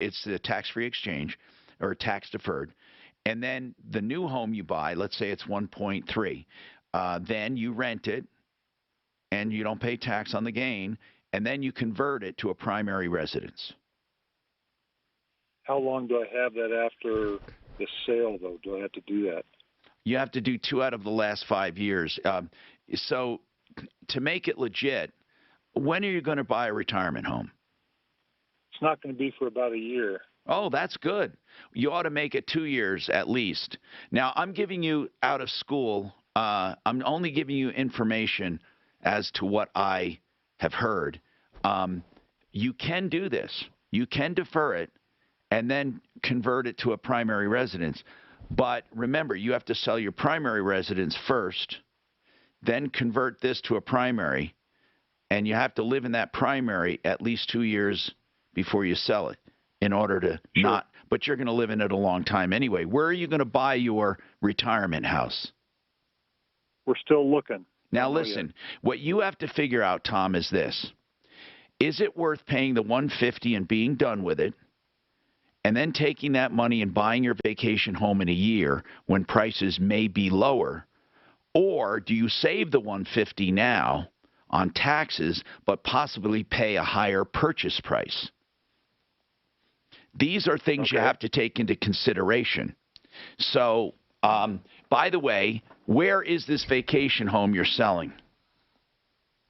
it's the tax-free exchange or tax-deferred. And then the new home you buy, let's say it's 1.3, then you rent it and you don't pay tax on the gain, and then you convert it to a primary residence. How long do I have that after the sale, though? Do I have to do that? You have to do 2 out of the last 5 years. So to make it legit, when are you going to buy a retirement home? It's not going to be for about a year. Oh, that's good. You ought to make it 2 years at least. Now, I'm giving you out of school. I'm only giving you information as to what I have heard. You can do this. You can defer it and then convert it to a primary residence. But remember, you have to sell your primary residence first, then convert this to a primary, and you have to live in that primary at least 2 years before you sell it in order to not, but you're going to live in it a long time anyway. Where are you going to buy your retirement house? We're still looking. Now listen, what you have to figure out, Tom, is this. Is it worth paying the $150 and being done with it, and then taking that money and buying your vacation home in a year when prices may be lower? Or do you save the $150 now on taxes but possibly pay a higher purchase price? These are things you have to take into consideration. So, by the way, where is this vacation home you're selling?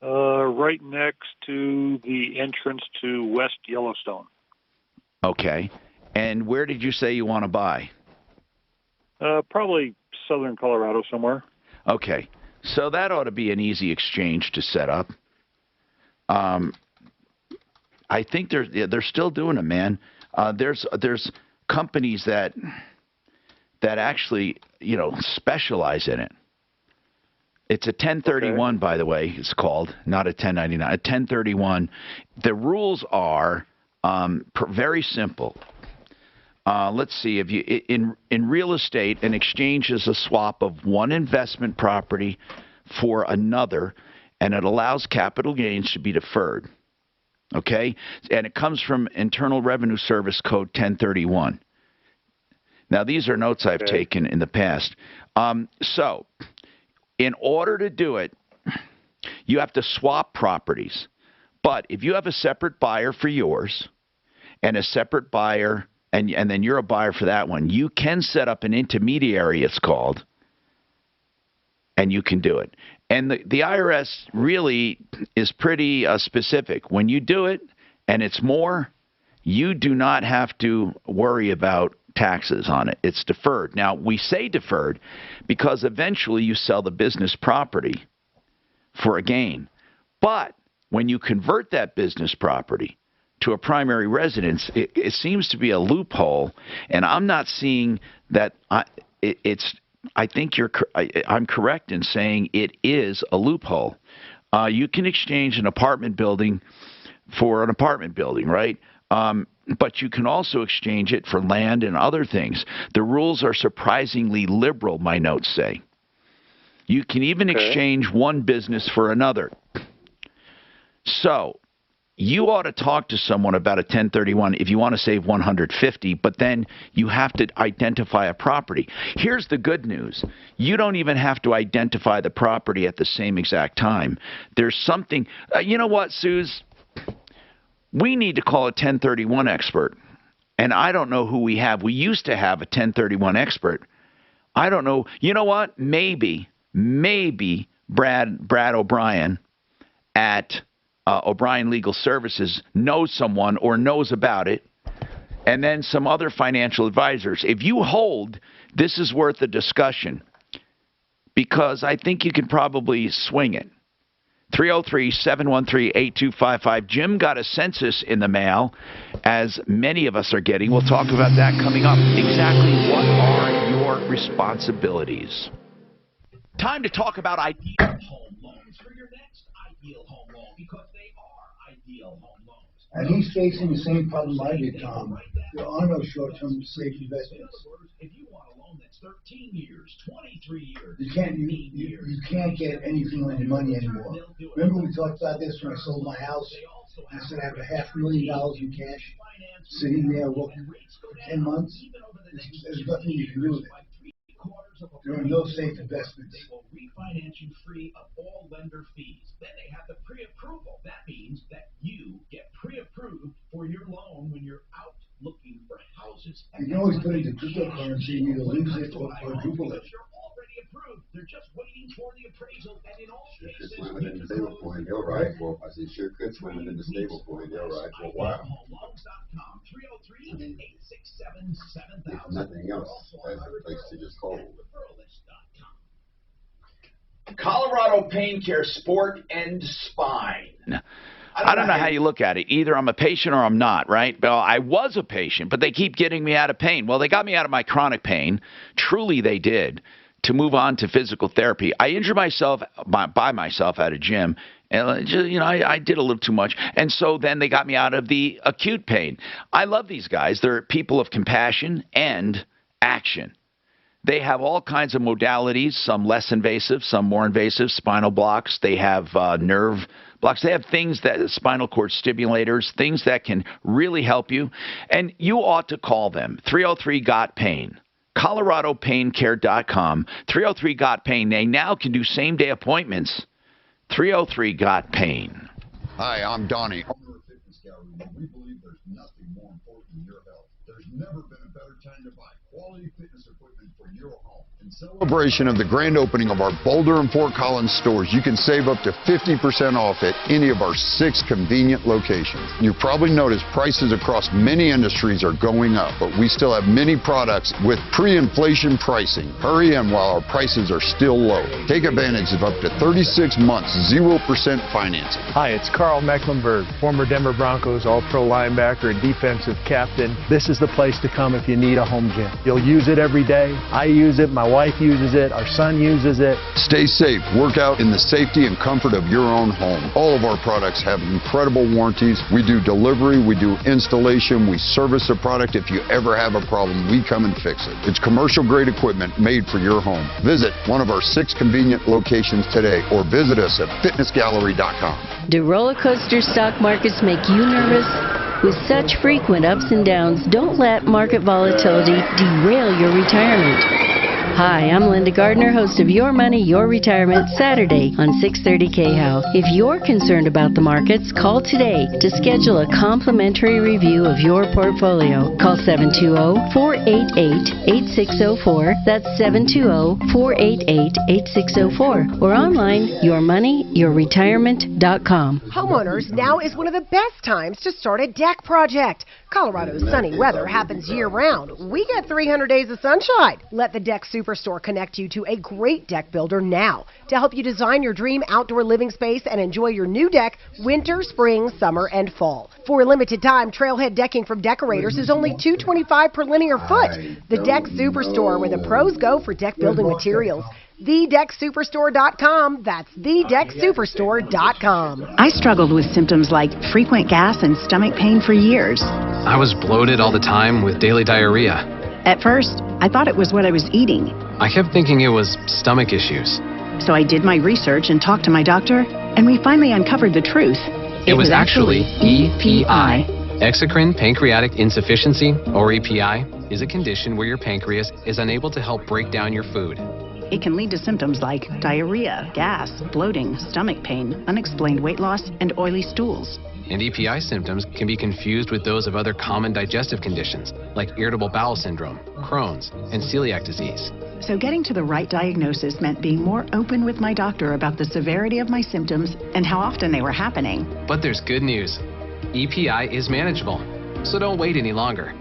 Right next to the entrance to West Yellowstone. Okay. And where did you say you want to buy? Probably southern Colorado somewhere. Okay. So that ought to be an easy exchange to set up. I think they're still doing it, man. There's companies that actually, specialize in it. It's a 1031, by the way, it's called, not a 1099. A 1031. The rules are very simple. Let's see. If you in real estate, an exchange is a swap of one investment property for another, and it allows capital gains to be deferred. Okay? And it comes from Internal Revenue Service Code 1031. Now, these are notes I've taken in the past. So, in order to do it, you have to swap properties. But if you have a separate buyer for yours and a separate buyer, and then you're a buyer for that one, you can set up an intermediary, it's called, and you can do it. And the IRS really is pretty specific. When you do it and it's more, you do not have to worry about taxes on it. It's deferred. Now, we say deferred because eventually you sell the business property for a gain. But when you convert that business property to a primary residence, it seems to be a loophole, and I'm not seeing that. I think I'm correct in saying it is a loophole. You can exchange an apartment building for an apartment building, right? But you can also exchange it for land and other things. The rules are surprisingly liberal, my notes say. You can even exchange one business for another. So you ought to talk to someone about a 1031 if you want to save $150, but then you have to identify a property. Here's the good news. You don't even have to identify the property at the same exact time. There's something, you know what, Suze? We need to call a 1031 expert, and I don't know who we have. We used to have a 1031 expert. I don't know. You know what? Maybe Brad O'Brien at O'Brien Legal Services knows someone or knows about it, and then some other financial advisors. If you hold, this is worth a discussion because I think you can probably swing it. 303-713-8255. Jim got a census in the mail, as many of us are getting. We'll talk about that coming up. Exactly what are your responsibilities? Time to talk about ideal home loans for your next ideal home loan, because they are ideal home loans. And he's facing the same problem I did, Tom. There are no short-term safe investments. If you want a loan that's 13 years, 23 years, you can't get anything on your money anymore. Remember we talked about this when I sold my house? I said, I have $500,000 in cash sitting there looking for 10 months. There's nothing you can do with it. There are no safe investments. They will refinance you free of all lender fees. Then they have the pre-approval. That means that you get pre-approved for your loan when you're out looking for houses. You can always put it into cryptocurrency and either lose it or quadruple it. You're already approved. They're just waiting for the appraisal, and in all cases, swim it in the stable coin, you're right. Well, I said, sure could swim it in the stable coin, you're right. Well, wow. Homeloans.com, 303-867-7000. If nothing else, that's the place to just call. Colorado Pain Care Sport and Spine. I don't know how you look at it. Either I'm a patient or I'm not, right? Well, I was a patient, but they keep getting me out of pain. Well, they got me out of my chronic pain. Truly, they did. To move on to physical therapy. I injured myself by myself at a gym. And, you know, I did a little too much. And so then they got me out of the acute pain. I love these guys. They're people of compassion and action. They have all kinds of modalities, some less invasive, some more invasive, spinal blocks. They have nerve blocks. They have things that, spinal cord stimulators, things that can really help you. And you ought to call them, 303-GOT-PAIN. ColoradoPainCare.com, 303-GOT-PAIN. They now can do same-day appointments. 303-GOT-PAIN. Hi, I'm Donnie, owner of Fitness Gallery. We believe there's nothing more important than your health. There's never been a better time to buy quality fitness equipment for your home. In celebration of the grand opening of our Boulder and Fort Collins stores, you can save up to 50% off at any of our 6 convenient locations. You've probably noticed prices across many industries are going up, but we still have many products with pre-inflation pricing. Hurry in while our prices are still low. Take advantage of up to 36 months, 0% financing. Hi, it's Carl Mecklenburg, former Denver Broncos All-Pro linebacker and defensive captain. This is the place to come if you need a home gym. You'll use it every day. I use it, my wife uses it, our son uses it. Stay safe. Work out in the safety and comfort of your own home. All of our products have incredible warranties. We do delivery, we do installation, we service the product. If you ever have a problem, we come and fix it. It's commercial grade equipment made for your home. Visit one of our 6 convenient locations today or visit us at fitnessgallery.com. Do roller coaster stock markets make you nervous? With such frequent ups and downs, don't let market volatility derail your retirement. Hi, I'm Linda Gardner, host of Your Money, Your Retirement, Saturday on 630 KHOW. If you're concerned about the markets, call today to schedule a complimentary review of your portfolio. Call 720-488-8604. That's 720-488-8604. Or online, yourmoneyyourretirement.com. Homeowners, now is one of the best times to start a deck project. Colorado's sunny weather happens year-round. We get 300 days of sunshine. Let the Deck Superstore connect you to a great deck builder now to help you design your dream outdoor living space and enjoy your new deck winter, spring, summer, and fall. For a limited time, trailhead decking from Decorators is only $225 per linear foot. The Deck Superstore, where the pros go for deck building materials. TheDeckSuperstore.com. That's TheDeckSuperstore.com. I struggled with symptoms like frequent gas and stomach pain for years. I was bloated all the time with daily diarrhea. At first, I thought it was what I was eating. I kept thinking it was stomach issues. So I did my research and talked to my doctor, and we finally uncovered the truth. It was actually EPI. Exocrine pancreatic insufficiency, or EPI, is a condition where your pancreas is unable to help break down your food. It can lead to symptoms like diarrhea, gas, bloating, stomach pain, unexplained weight loss, and oily stools. And EPI symptoms can be confused with those of other common digestive conditions, like irritable bowel syndrome, Crohn's, and celiac disease. So getting to the right diagnosis meant being more open with my doctor about the severity of my symptoms and how often they were happening. But there's good news. EPI is manageable, so don't wait any longer.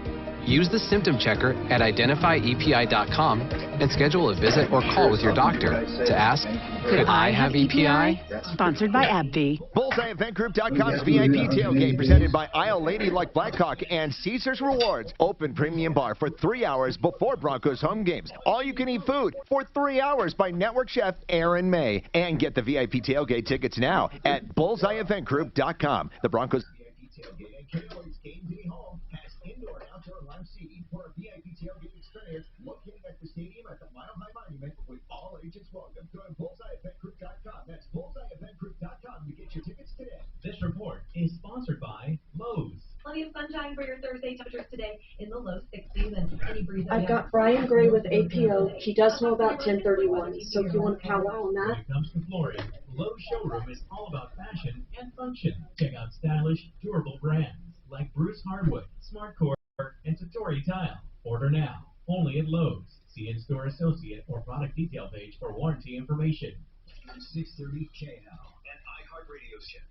Use the symptom checker at identifyepi.com and schedule a visit or call with your doctor to ask, could I have EPI? Sponsored by AbbVie. BullseyeEventGroup.com's VIP tailgate presented by Isle Lady Luck Blackhawk and Caesars Rewards. Open premium bar for 3 hours before Broncos home games. All you can eat food for 3 hours by network chef Aaron May. And get the VIP tailgate tickets now at BullseyeEventGroup.com. The Broncos VIP tailgate at Cowboys Game Day Home has indoor and outdoor outdoor lounge seating for a VIP tailgate experience located at the stadium at the Mile High Monument with all agents welcome. Go to bullseyeeventgroup.com. That's bullseyeeventgroup.com to get your tickets today. This report is sponsored by Lowe's. Plenty of sunshine for your Thursday temperatures today in the low 60s and any breeze. I've got Brian Gray with APO. He does know about 1031, so if you want to powwow on When that. it comes to flooring, Lowe's showroom is all about fashion and function. Check out stylish, durable brands like Bruce Hardwood, SmartCore, and Satori Tile. Order now, only at Lowe's. See in-store associate or product detail page for warranty information. 630 KL and iHeartRadio Show.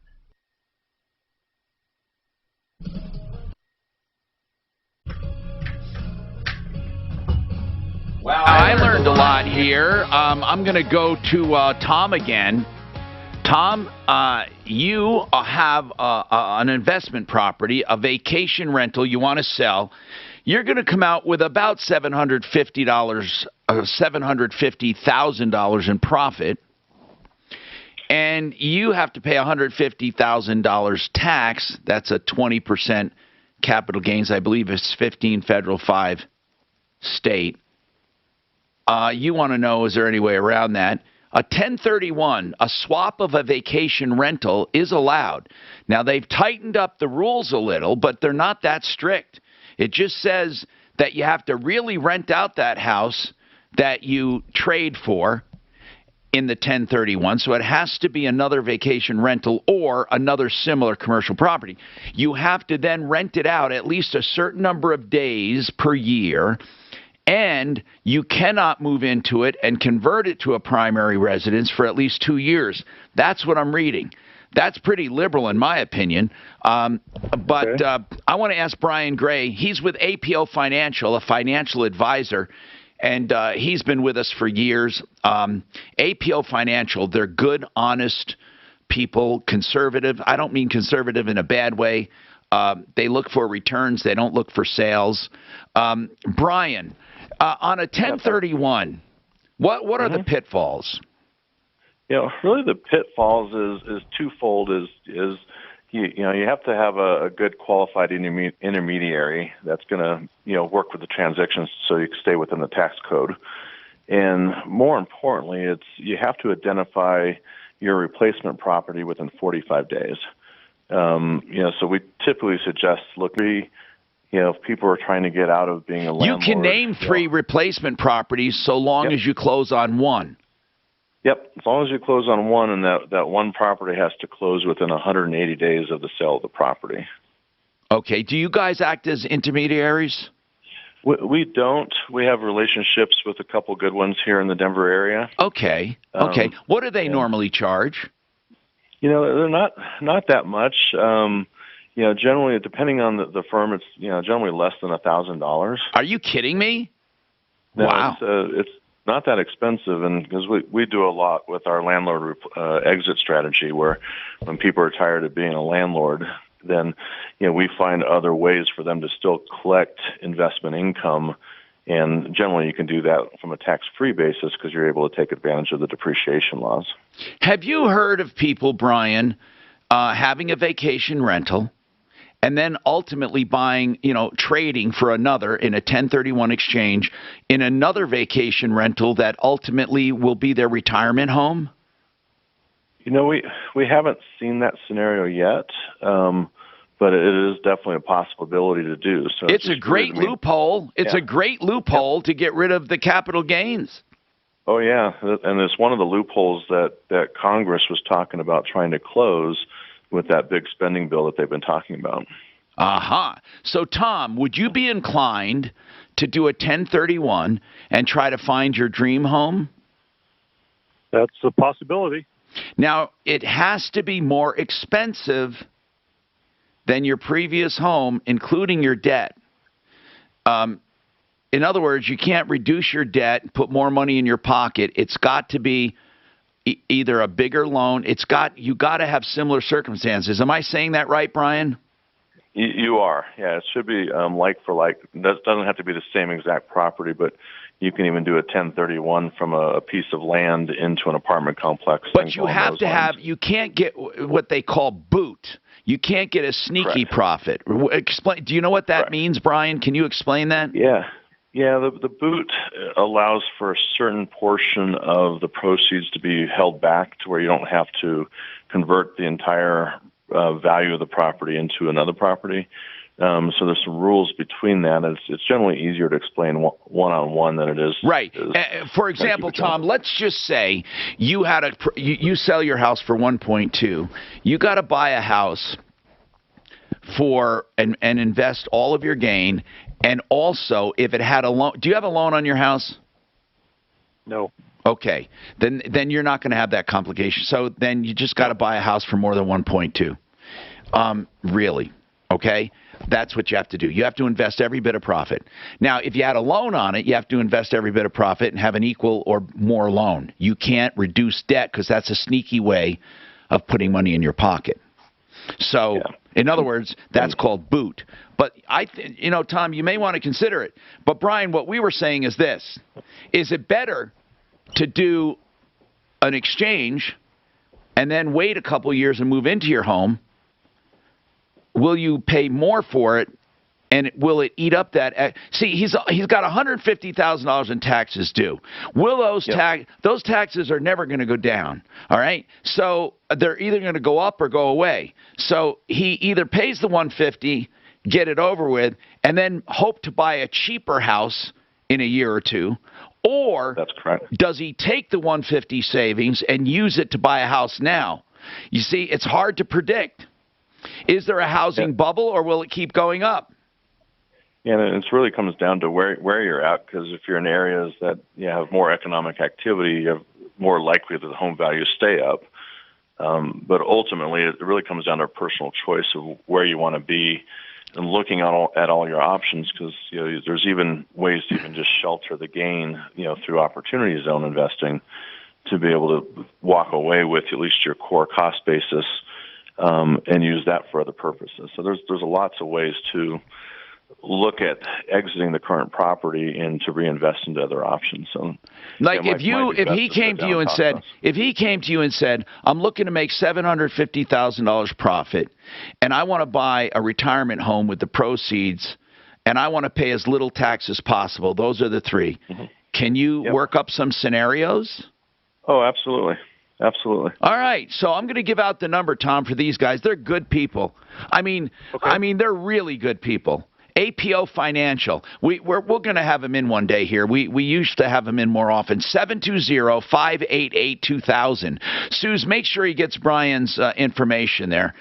Wow, I learned a lot here. I'm going to go to Tom again. Tom, you have an investment property, a vacation rental you want to sell. You're going to come out with about $750,000 in profit, and you have to pay $150,000 tax. That's a 20% capital gains. I believe it's 15 federal, 5 state. You want to know, is there any way around that? A 1031, a swap of a vacation rental, is allowed. Now, they've tightened up the rules a little, but they're not that strict. It just says that you have to really rent out that house that you trade for in the 1031, so it has to be another vacation rental or another similar commercial property. You have to then rent it out at least a certain number of days per year, and you cannot move into it and convert it to a primary residence for at least 2 years. That's what I'm reading. That's pretty liberal in my opinion. I want to ask Brian Gray. He's with APO Financial, a financial advisor, and he's been with us for years. APO Financial, they're good, honest people, conservative. I don't mean conservative in a bad way. They look for returns. They don't look for sales. Brian, on a 1031, what are the pitfalls? You know, really the pitfalls is twofold. You have to have a good qualified intermediary that's going to work with the transactions so you can stay within the tax code. And more importantly, you have to identify your replacement property within 45 days. So we typically suggest if people are trying to get out of being a landlord. You can name 3 replacement properties so long as you close on one. Yep, as long as you close on one, and that one property has to close within 180 days of the sale of the property. Okay. Do you guys act as intermediaries? We don't. We have relationships with a couple good ones here in the Denver area. Okay. What do they normally charge? They're not that much. Generally, depending on the firm, it's generally less than $1,000. Are you kidding me? No, wow. It's not that expensive, and because we do a lot with our landlord exit strategy, where when people are tired of being a landlord, then we find other ways for them to still collect investment income, and generally you can do that from a tax-free basis because you're able to take advantage of the depreciation laws. Have you heard of people, Brian, having a vacation rental and then ultimately buying, trading for another in a 1031 exchange in another vacation rental that ultimately will be their retirement home? We haven't seen that scenario yet, but it is definitely a possibility to do. So it's a great loophole. It's a great loophole to get rid of the capital gains. Oh, yeah, and it's one of the loopholes that Congress was talking about trying to close with that big spending bill that they've been talking about. Aha. So, Tom, would you be inclined to do a 1031 and try to find your dream home? That's a possibility. Now, it has to be more expensive than your previous home, including your debt. In other words, you can't reduce your debt and put more money in your pocket. It's got to be either a bigger loan. You got to have similar circumstances. Am I saying that right, Brian? You are. Yeah, it should be like for like. It doesn't have to be the same exact property, but you can even do a 1031 from a piece of land into an apartment complex. But you have to have. You can't get what they call boot. You can't get a sneaky Correct. profit. Explain. Do you know what that means, Brian? Can you explain that? Yeah. Yeah, the boot allows for a certain portion of the proceeds to be held back to where you don't have to convert the entire value of the property into another property. So there's some rules between that. It's generally easier to explain one-on-one than it is. Right. For example, Tom, let's just say you had you sell your house for 1.2. You got to buy a house for and invest all of your gain. And also, if it had a loan, do you have a loan on your house? No. Okay, then you're not going to have that complication. So then you just got to buy a house for more than 1.2. Really? Okay, that's what you have to do. You have to invest every bit of profit. Now, if you had a loan on it, you have to invest every bit of profit and have an equal or more loan. You can't reduce debt because that's a sneaky way of putting money in your pocket. So, in other words, that's called boot. But Tom, you may want to consider it. But Brian, what we were saying is this: is it better to do an exchange and then wait a couple years and move into your home? Will you pay more for it, and will it eat up that? See, he's got $150,000 in taxes due. Will those taxes are never going to go down? All right, so they're either going to go up or go away. So he either pays the $150, get it over with, and then hope to buy a cheaper house in a year or two, or that's correct. Does he take the $150 savings and use it to buy a house now? You see, it's hard to predict. Is there a housing bubble, or will it keep going up? Yeah, and it really comes down to where you're at, because if you're in areas that have more economic activity, you're more likely that the home values stay up. But ultimately, it really comes down to a personal choice of where you want to be and looking at all your options, because there's even ways to even just shelter the gain, through opportunity zone investing, to be able to walk away with at least your core cost basis and use that for other purposes. So there's lots of ways to look at exiting the current property and to reinvest into other options. So, like if he came to you and said, I'm looking to make $750,000 profit, and I want to buy a retirement home with the proceeds, and I want to pay as little tax as possible. Those are the three. Mm-hmm. Can you work up some scenarios? Oh, absolutely. Absolutely. All right, so I'm going to give out the number, Tom, for these guys. They're good people. I mean, they're really good people. APO Financial. We're going to have them in one day here. We used to have them in more often. 720-588-2000. Suze, make sure he gets Brian's information there.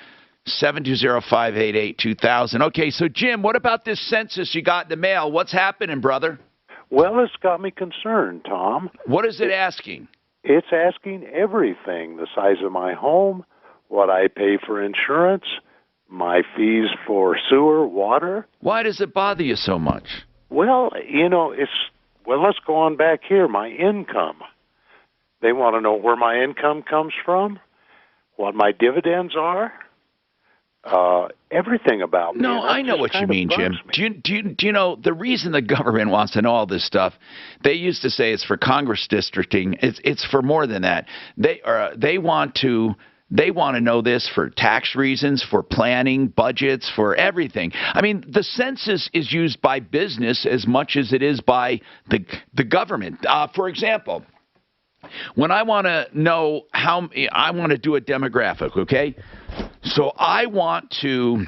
720-588-2000. Okay, so Jim, what about this census you got in the mail? What's happening, brother? Well, it's got me concerned, Tom. What is it asking? It's asking everything: the size of my home, what I pay for insurance, my fees for sewer, water. Why does it bother you so much? Well, let's go on back here. My income. They want to know where my income comes from, what my dividends are, everything about me. No, I know what you mean, Jim. Do you know the reason the government wants to know all this stuff? They used to say it's for Congress districting. It's for more than that. They want to know this for tax reasons, for planning, budgets, for everything. I mean, the census is used by business as much as it is by the government. For example, when I want to know I want to do a demographic, okay? So I want to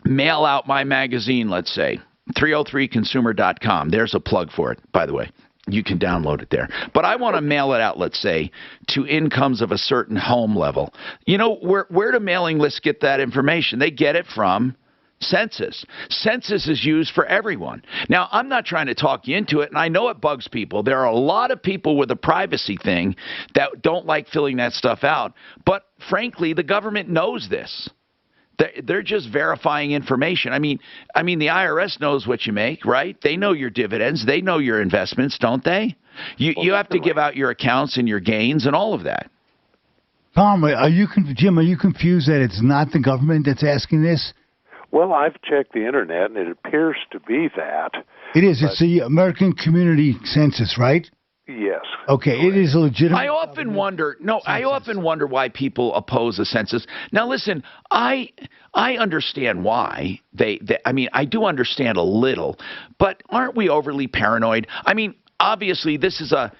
mail out my magazine, let's say, 303consumer.com. There's a plug for it, by the way. You can download it there. But I want to mail it out, let's say, to incomes of a certain home level. You know, where do mailing lists get that information? They get it from Census. Census is used for everyone. Now, I'm not trying to talk you into it, and I know it bugs people. There are a lot of people with a privacy thing that don't like filling that stuff out. But frankly, the government knows this. They're just verifying information. I mean, the IRS knows what you make, right? They know your dividends. They know your investments, don't they? You have to give out your accounts and your gains and all of that. Tom, Jim, are you confused that it's not the government that's asking this? Well, I've checked the internet, and it appears to be that. It is. It's the American Community Census, right? Yes. Okay, it is legitimate. I often wonder. No, I often wonder why people oppose a census. Now, listen, I understand why they. I mean, I do understand a little, but aren't we overly paranoid? I mean, obviously, this is a.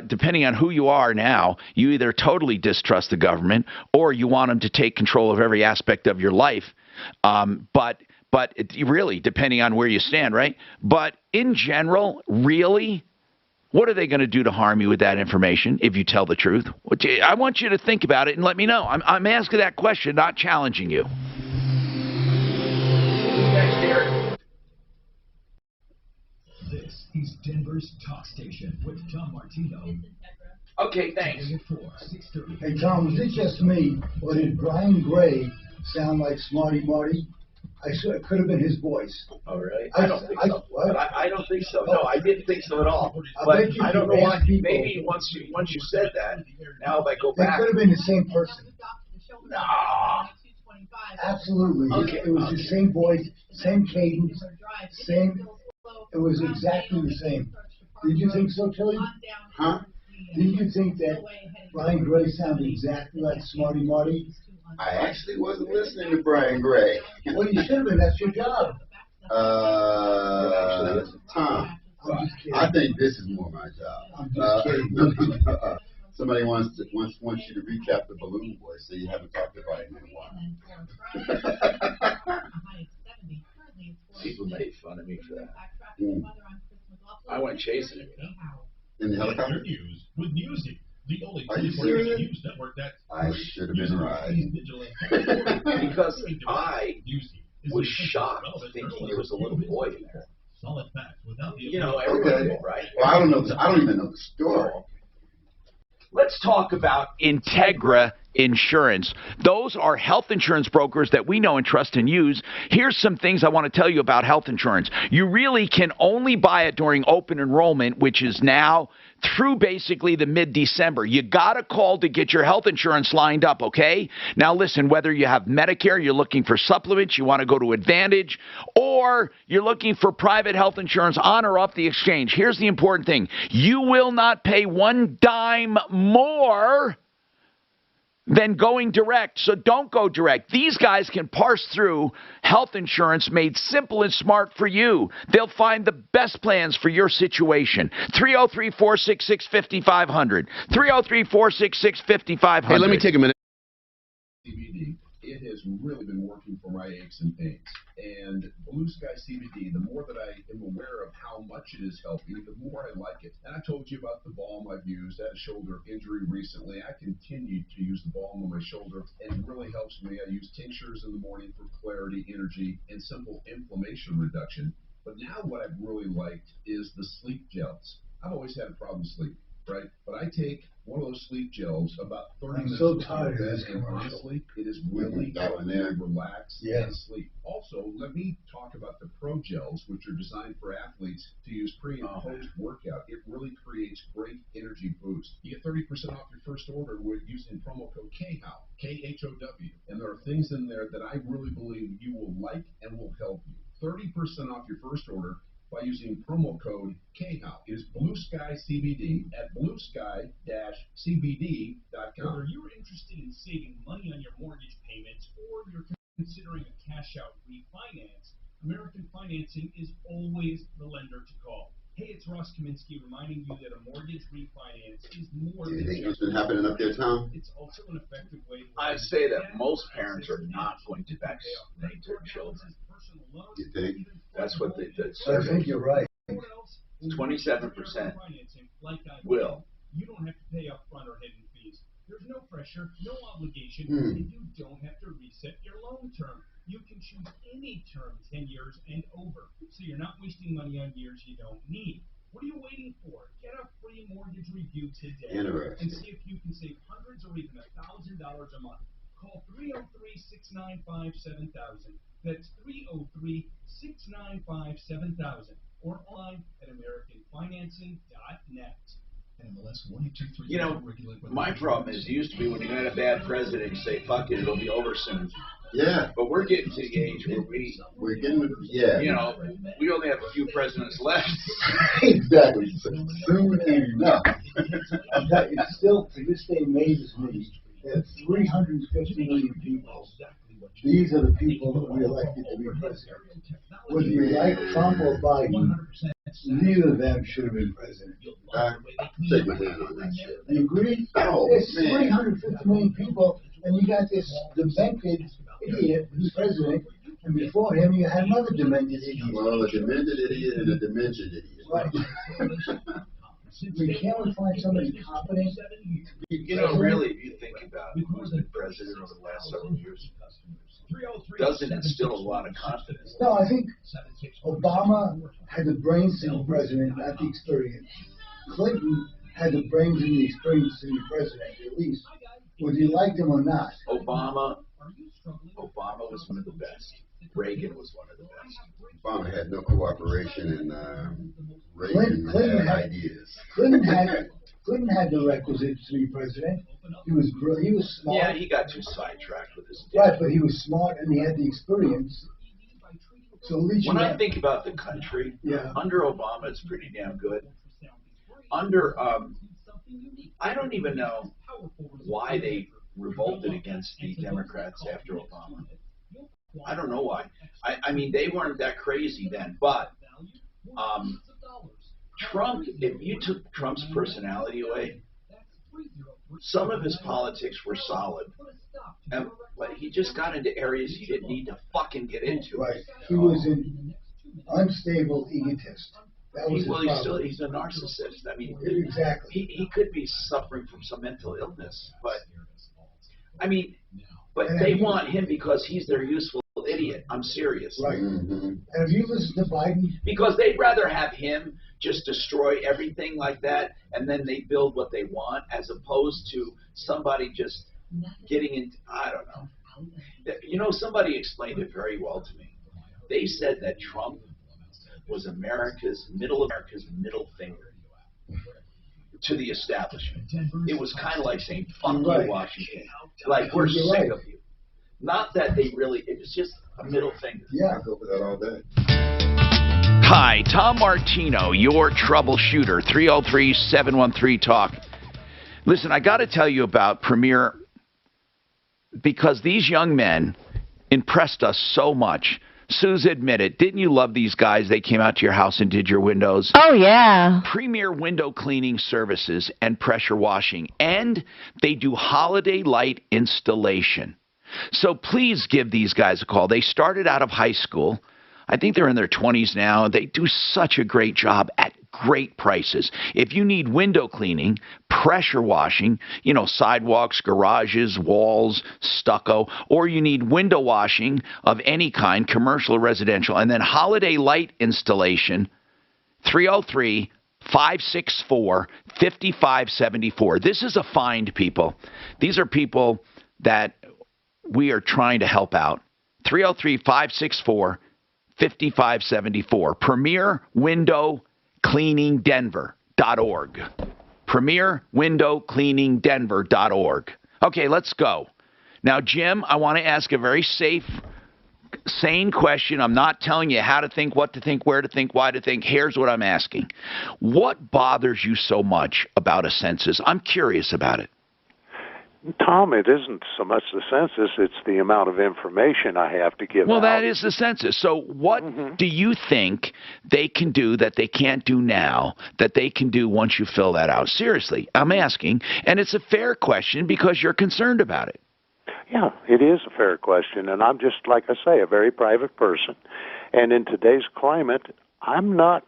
Depending on who you are now, you either totally distrust the government or you want them to take control of every aspect of your life. But really, depending on where you stand, right? But in general, really. What are they going to do to harm you with that information if you tell the truth? I want you to think about it and let me know. I'm asking that question, not challenging you. This is Denver's Talk Station with Tom Martino. Okay, thanks. Hey, Tom, was it just me, or did Brian Gray sound like Smarty Marty? I swear it could have been his voice. Oh, really? I don't think so. I don't think so. No, I didn't think so at all. But I don't know why. Maybe once you said that, now if I go back. It could have been the same person. No. Absolutely. Okay. It was the same voice, same cadence, same. It was exactly the same. Did you think so, Tilly? Huh? Did you think that Brian Gray sounded exactly like Smarty Marty? I actually wasn't listening to Brian Gray. Well, you should have been. That's your job. Tom, I think this is more my job. I'm just kidding. Somebody wants you to recap the balloon voice, so you haven't talked about it in a while. People made fun of me for that. Mm. I went chasing it. In the helicopter? News with Newsy, the only Are you 24 serious? news network that I should have been right. Because I was shocked thinking there was a little boy in there. Solid facts without the Everybody did, right? Well, I don't know. I don't even know the story. Let's talk about Integra Insurance. Those are health insurance brokers that we know and trust and use. Here's some things I want to tell you about health insurance. You really can only buy it during open enrollment, which is now through basically the mid-December. You got to call to get your health insurance lined up, okay? Now listen, whether you have Medicare, you're looking for supplements, you want to go to Advantage, or you're looking for private health insurance on or off the exchange, here's the important thing. You will not pay one dime more than going direct. So don't go direct. These guys can parse through health insurance made simple and smart for you. They'll find the best plans for your situation. 303-466-5500. 303-466-5500. Hey, let me take a minute. CBD, it has really been working for my aches and pains. And Blue Sky CBD, the more that I am aware of how much it is helping, the more I like it. And I told you about the balm I've used. I had a shoulder injury recently. I continued to use the balm on my shoulder, and it really helps me. I use tinctures in the morning for clarity, energy, and simple inflammation reduction. But now what I've really liked is the sleep gels. I've always had a problem sleeping, right? But I take one of those sleep gels about 30 minutes so before tired of bed, this and commercial. honestly, it is really helping me relax and sleep. Also, let me talk about the Pro Gels, which are designed for athletes to use pre and post workout. It really creates great energy boost. You get 30% off your first order with using promo code KHOW, KHOW. And there are things in there that I really believe you will like and will help you. 30% off your first order by using promo code KHOW. It is Blue Sky CBD at bluesky-cbd.com. Whether you're interested in saving money on your mortgage payments or you're considering a cash-out refinance, American Financing is always the lender to call. Hey, it's Ross Kaminsky reminding you that a mortgage refinance is more than Anything that's been happening up there, Tom? It's also an effective way to I'd say that most parents are not going to vaccinate their children. You think? That's what the I survey. think you're right. 27% will. You don't have to pay upfront or hidden fees. There's no pressure, no obligation, and you don't have to reset your loan term. You can choose any term, 10 years and over, so you're not wasting money on years you don't need. What are you waiting for? Get a free mortgage review today and see if you can save hundreds or even $1,000 a month. Call 303-695-7000. That's 303-695-7000 or online at AmericanFinancing.net. You know, my problem is, it used to be when you had a bad president, you say, fuck it, it'll be over soon. Yeah. But we're getting to the age where we're getting, yeah. You know, we only have a few presidents left. Exactly. Soon enough. It still, to this day, amazes me that 350 million people, these are the people that we elected to be president. Whether you like Trump or Biden, neither of them should have been president. Take my hand on that shit. You agree? Oh, There's man. 350 million people, and you got this demented idiot who's president, and before him you had another demented idiot. Well, a demented idiot and a demented idiot. Right. Can't we find somebody competent? You know, really, if you think about who's been president over the last several years, doesn't instill a lot of confidence. No, I think Obama had the brains to be president, not the experience. Clinton had the brains and the experience to be president, at least, whether you liked him or not. Obama was one of the best. Reagan was one of the best. Obama had no cooperation, and Reagan had ideas. Clinton had the requisites to be president. He was smart. Yeah, he got too sidetracked with his Right, but he was smart and he had the experience. So at least when I think about the country, under Obama, it's pretty damn good. Under, I don't even know why they revolted against the Democrats after Obama. I don't know why. I mean, they weren't that crazy then, but Trump, if you took Trump's personality away, some of his politics were solid, but he just got into areas he didn't need to fucking get into. Right. He was an unstable egotist. That was he's a narcissist. I mean, exactly. He could be suffering from some mental illness, but I mean, but they want him because he's their useful idiot. I'm serious. Right. And have you listened to Biden? Because they'd rather have him just destroy everything like that, and then they build what they want, as opposed to somebody just getting in. I don't know. You know, somebody explained it very well to me. They said that Trump was America's middle finger to the establishment. It was kind of like saying, fuck you, Washington. Like, we're sick of you. Not that they really, it was just a middle finger. Yeah. I go for that all day. Hi, Tom Martino, your troubleshooter, 303-713-TALK. Listen, I got to tell you about Premier, because these young men impressed us so much. Suze, admit it. Didn't you love these guys? They came out to your house and did your windows. Oh, yeah. Premier window cleaning services and pressure washing. And they do holiday light installation. So please give these guys a call. They started out of high school. I think they're in their 20s now. They do such a great job at great prices. If you need window cleaning, pressure washing, you know, sidewalks, garages, walls, stucco, or you need window washing of any kind, commercial or residential, and then holiday light installation, 303-564-5574. This is a find, people. These are people that we are trying to help out. 303-564-5574. Premier Window Cleaning Denver.org. Premier Window Cleaning Denver.org. Okay, let's go. Now, Jim, I want to ask a very safe, sane question. I'm not telling you how to think, what to think, where to think, why to think. Here's what I'm asking. What bothers you so much about a census? I'm curious about it. Tom, it isn't so much the census, it's the amount of information I have to give Well, out. that is the census. So what do you think they can do that they can't do now that they can do once you fill that out? Seriously, I'm asking. And it's a fair question because you're concerned about it. Yeah, it is a fair question. And I'm just, like I say, a very private person. And in today's climate, I'm not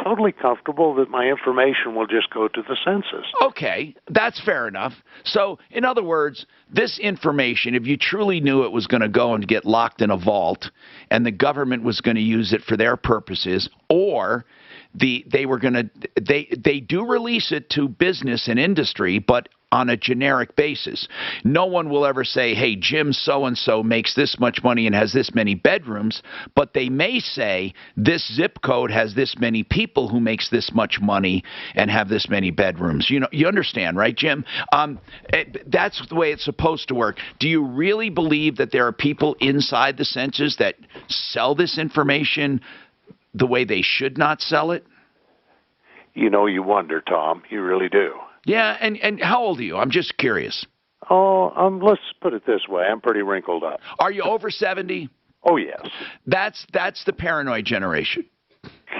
totally comfortable that my information will just go to the census. Okay, that's fair enough. So, in other words, this information, if you truly knew it was going to go and get locked in a vault and the government was going to use it for their purposes, or they do release it to business and industry, but on a generic basis. No one will ever say, hey, Jim so-and-so makes this much money and has this many bedrooms, but they may say this zip code has this many people who makes this much money and have this many bedrooms. You know, you understand, right, Jim? That's the way it's supposed to work. Do you really believe that there are people inside the census that sell this information the way they should not sell it? You know, you wonder, Tom. You really do. Yeah, and how old are you? I'm just curious. Oh, let's put it this way. I'm pretty wrinkled up. Are you over 70? Oh, yes. That's the paranoid generation.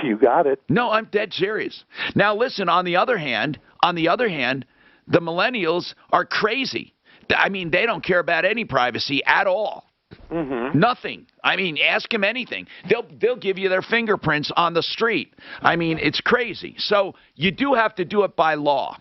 You got it. No, I'm dead serious. Now, listen, on the other hand, the millennials are crazy. I mean, they don't care about any privacy at all. Mm-hmm. Nothing. I mean, ask them anything. They'll give you their fingerprints on the street. I mean, it's crazy. So you do have to do it by law.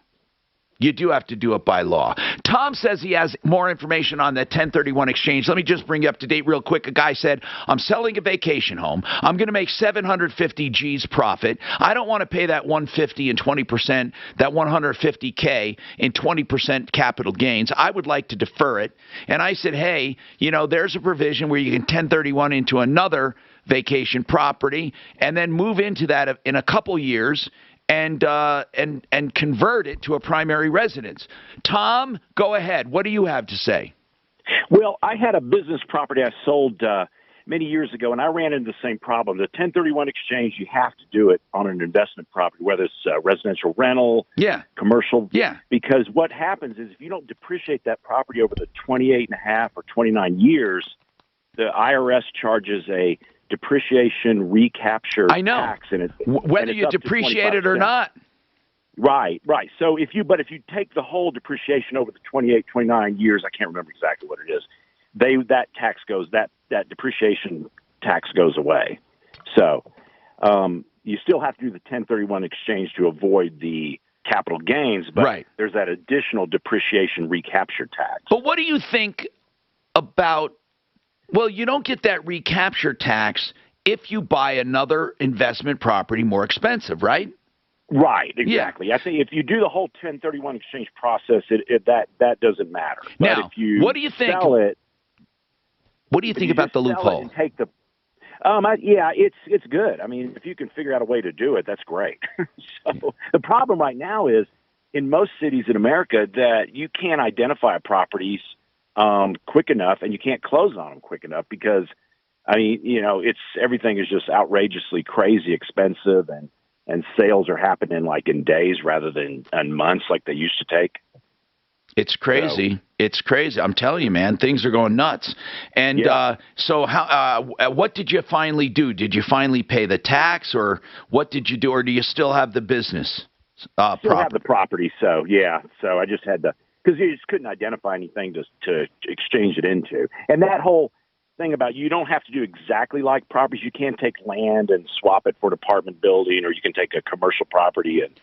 You do have to do it by law. Tom says he has more information on the 1031 exchange. Let me just bring you up to date real quick. A guy said, I'm selling a vacation home. I'm going to make 750 G's profit. I don't want to pay that 150 and 20%, that 150K in 20% capital gains. I would like to defer it. And I said, hey, you know, there's a provision where you can 1031 into another vacation property and then move into that in a couple years and convert it to a primary residence. Tom, go ahead. What do you have to say? Well, I had a business property I sold many years ago, and I ran into the same problem. The 1031 exchange, you have to do it on an investment property, whether it's residential rental, commercial. Yeah. Because what happens is if you don't depreciate that property over the 28 and a half or 29 years, the IRS charges a depreciation recapture tax, and whether you depreciate it or not. Right. So if you take the whole depreciation over the 28, 29 years, I can't remember exactly what it is. That depreciation tax goes away. So you still have to do the 1031 exchange to avoid the capital gains, but there's that additional depreciation recapture tax. But what do you think about? Well, you don't get that recapture tax if you buy another investment property more expensive, right? Right, exactly. Yeah. I think if you do the whole 1031 exchange process, that doesn't matter. Now, but if you what do you think? Sell it, what do you think about the loophole? And take the, it's good. I mean, if you can figure out a way to do it, that's great. So the problem right now is in most cities in America that you can't identify properties quick enough, and you can't close on them quick enough because, I mean, you know, everything is just outrageously crazy expensive, and sales are happening like in days rather than in months like they used to take. It's crazy. It's crazy. I'm telling you, man, things are going nuts. And so how? What did you finally do? Did you finally pay the tax, or what did you do, or do you still have the business? Still have the property, so So I just had to. Because you just couldn't identify anything to exchange it into. And that whole thing about you don't have to do exactly like properties. You can't take land and swap it for an apartment building, or you can take a commercial property and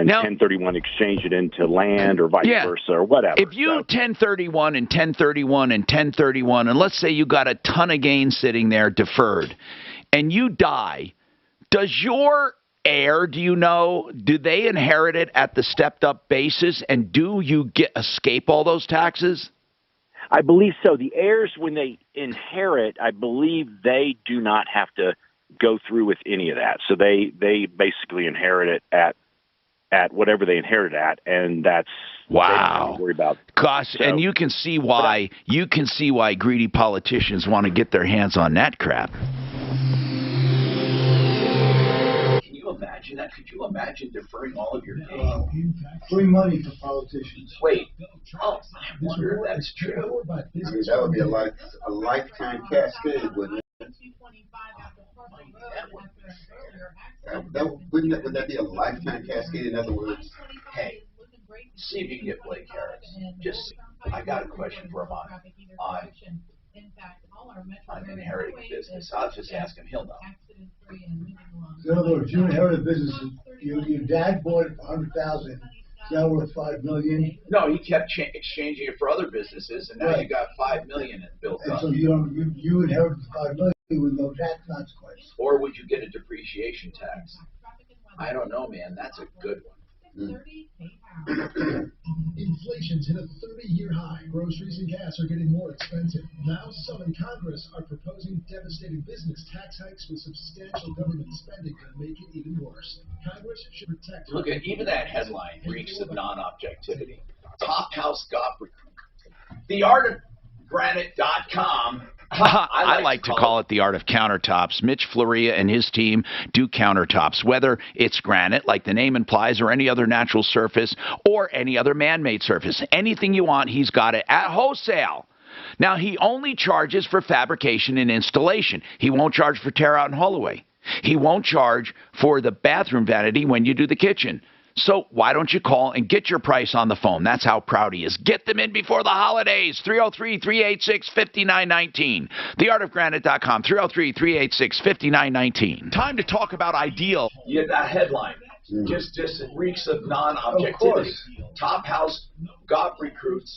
1031 exchange it into land or vice versa or whatever. If you 1031 and 1031 and 1031, and let's say you got a ton of gains sitting there deferred, and you die, does your heir, do they inherit it at the stepped up basis, and do you escape all those taxes? I believe so. The heirs, when they inherit, I believe they do not have to go through with any of that. So they basically inherit it at whatever they inherit at, and that's they don't have to worry about. Gosh, and you can see why greedy politicians want to get their hands on that crap. Imagine that. Could you imagine deferring all of your gains? Free money for politicians. Wait. Oh, I wonder if that's true. I mean, that would be a lifetime cascade, wouldn't it? Would that be a lifetime cascade? In other words, hey, see if you can get Blake Harris. I got a question for him on inheriting business. I'll just ask him. He'll know. In other words, you inherited business. Your dad bought it for $100,000. Now worth $5 million. No, he kept exchanging it for other businesses, and now you got $5 million built up. So you inherited $5 million with no tax consequence. Or would you get a depreciation tax? I don't know, man. That's a good one. Inflation's hit a 30-year high. Groceries and gas are getting more expensive. Now, some in Congress are proposing devastating business tax hikes with substantial government spending to make it even worse. Congress should protect... Look at even that headline reeks of non-objectivity. Top House Goblin. TheArtOfGranite.com. I like to call it the art of countertops. Mitch Floria and his team do countertops, whether it's granite, like the name implies, or any other natural surface, or any other man-made surface. Anything you want, he's got it at wholesale. Now, he only charges for fabrication and installation. He won't charge for tear out and haul away. He won't charge for the bathroom vanity when you do the kitchen. So why don't you call and get your price on the phone? That's how proud he is. Get them in before the holidays. 303-386-5919. TheArtOfGranite.com. 303-386-5919. Time to talk about ideal. Yeah, that headline just reeks of non-objectivity. Top House GOP recruits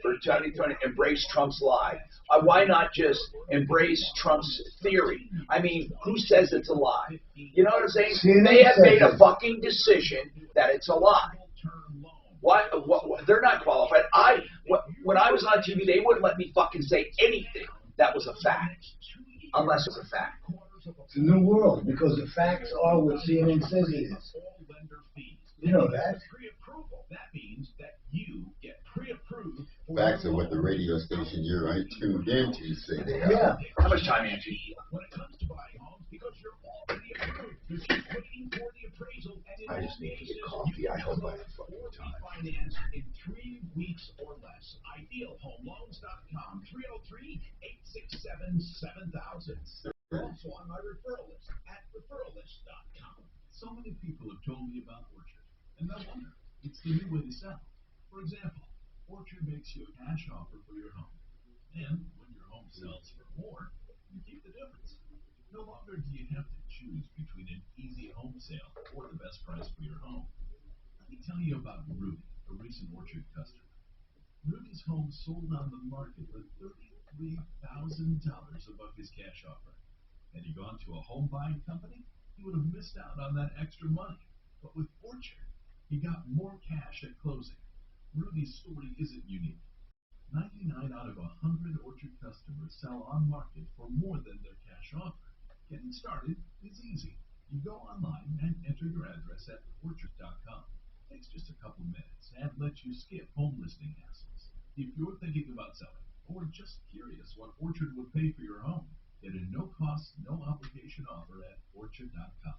for 2020 embrace Trump's lie. Why not just embrace Trump's theory? I mean, who says it's a lie? You know what I'm saying? They have made a fucking decision that it's a lie. Why? They're not qualified. When I was on TV, they wouldn't let me fucking say anything that was a fact, unless it was a fact. It's a new world because the facts are what CNN says it is. You know that? That means that you get pre-approved. Facts are what the radio station you're tuned into say they are. Yeah. How much time, Angie? When it comes to buying homes, because you're already approved, you're just waiting for the appraisal. And I just need to get coffee. I hope I have fucking time. Finance in 3 weeks or less. IdealHomeLoans.com. 303-867-7000. Also on my referral list at referrallist.com. So many people have told me about Orchard, and no wonder. It's the new way to sell. For example, Orchard makes you a cash offer for your home. And when your home sells for more, you keep the difference. No longer do you have to choose between an easy home sale or the best price for your home. Let me tell you about Rudy, a recent Orchard customer. Rudy's home sold on the market for $33,000 above his cash offer. Had he gone to a home buying company, he would have missed out on that extra money. But with Orchard, he got more cash at closing. Rudy's story isn't unique. 99 out of 100 Orchard customers sell on market for more than their cash offer. Getting started is easy. You go online and enter your address at orchard.com. Takes just a couple minutes and lets you skip home listing hassles. If you're thinking about selling or just curious what Orchard would pay for your home, get a no-cost, no-obligation offer at orchard.com.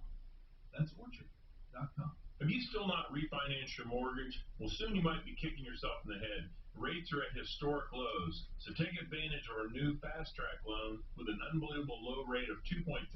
That's orchard.com. Have you still not refinanced your mortgage? Well, soon you might be kicking yourself in the head. Rates are at historic lows, so take advantage of our new Fast Track loan with an unbelievable low rate of 2.375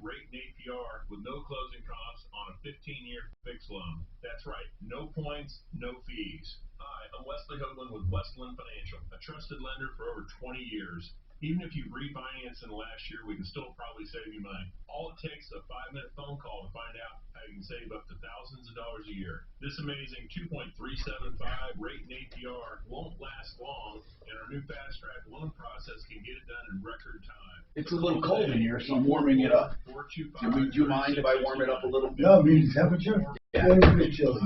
rate and APR with no closing costs on a 15-year fixed loan. That's right, no points, no fees. Hi, I'm Wesley Hoagland with Westland Financial, a trusted lender for over 20 years. Even if you've refinanced in the last year, we can still probably save you money. All it takes is a 5-minute phone call to find out how you can save up to thousands of dollars a year. This amazing 2.375 rate and APR won't last long, and our new Fast Track loan process can get it done in record time. It's a little cold in here, so I'm warming it up. Do you mind if I warm it up a little bit? No, mean temperature? Yeah. It's a bit chilly.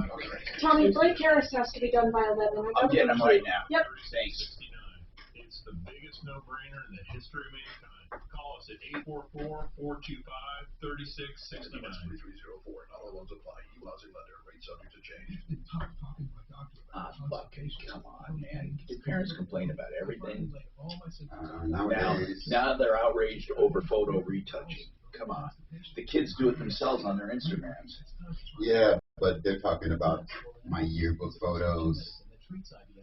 Tommy, Blake Harris has to be done by 11. I'm getting them right now. Yep. Thanks. It's the biggest no-brainer in the history of mankind. Call us at 844-425-3669. 3304. Not all loans apply. Equal housing lender. Rate subject to change. Fucking come on, man. Your parents complain about everything. Nowadays. Now they're outraged over photo retouching. Come on. The kids do it themselves on their Instagrams. Yeah, but they're talking about my yearbook photos.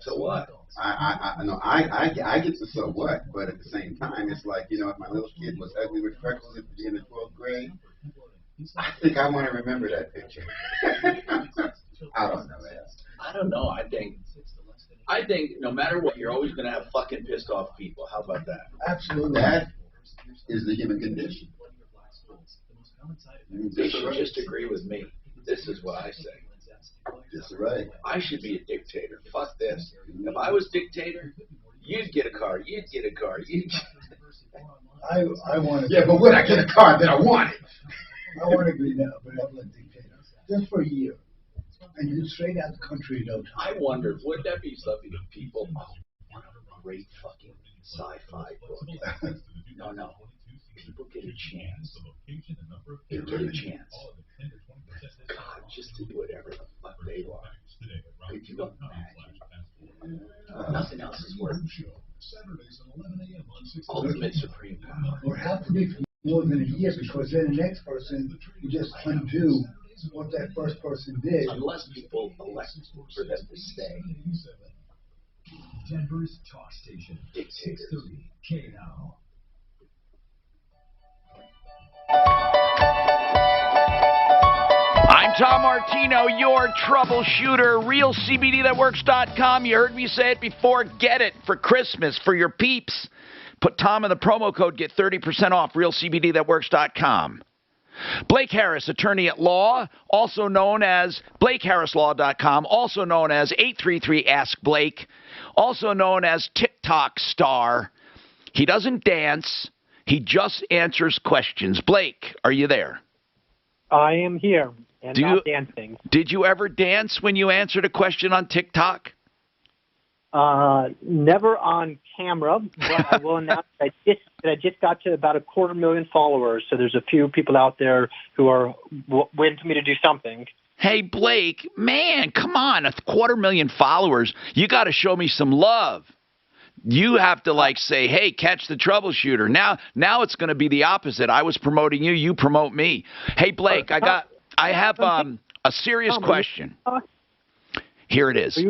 So what? I get the so what, but at the same time, it's like, you know, if my little kid was ugly with freckles in the 12th grade, I think I want to remember that picture. I don't know, man. I don't know. I think no matter what, you're always going to have fucking pissed off people. How about that? Absolutely. That is the human condition. They should just agree with me. This is what I say. That's right. I should be a dictator. Fuck this. If I was dictator, you'd get a car. You'd get a car. I want to. Yeah, but when I get a car, then I want it. I want to be a benevolent dictator, just for a year. and you're straight out the country in no time. I wonder, would that be something if people, oh, what a great fucking sci-fi book. No. People get a chance. They get a chance. God, just to do whatever the fuck they want. Could you imagine? Nothing else is worth it. Ultimate supreme power. Or have to be for more than a year, because then the next person will just undo what that first person did. Unless people elect for them to stay. Denver's talk station. Dictators. 630 KNOW. I'm Tom Martino, your troubleshooter. RealCBDThatWorks.com. You heard me say it before. Get it for Christmas for your peeps. Put Tom in the promo code. Get 30% off. RealCBDThatWorks.com. Blake Harris, attorney at law, also known as BlakeHarrisLaw.com, also known as 833-ASK-BLAKE, also known as TikTok star. He doesn't dance. He just answers questions. Blake, are you there? I am here and not dancing. Did you ever dance when you answered a question on TikTok? Never on camera, but I will announce that I just got to about 250,000 followers. So there's a few people out there who are waiting for me to do something. Hey, Blake, man, come on, 250,000 followers. You got to show me some love. You have to say, hey, catch the troubleshooter. Now it's going to be the opposite. I was promoting you, you promote me. Hey, Blake, I have a serious question. Here it is.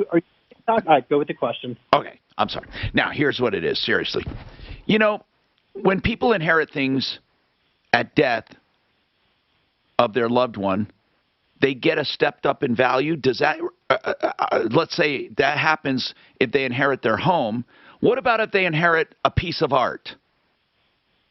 All right, go with the question. Okay, I'm sorry. Now, here's what it is, seriously. You know, when people inherit things at death of their loved one, they get a stepped up in value. Does that, let's say that happens if they inherit their home. What about if they inherit a piece of art?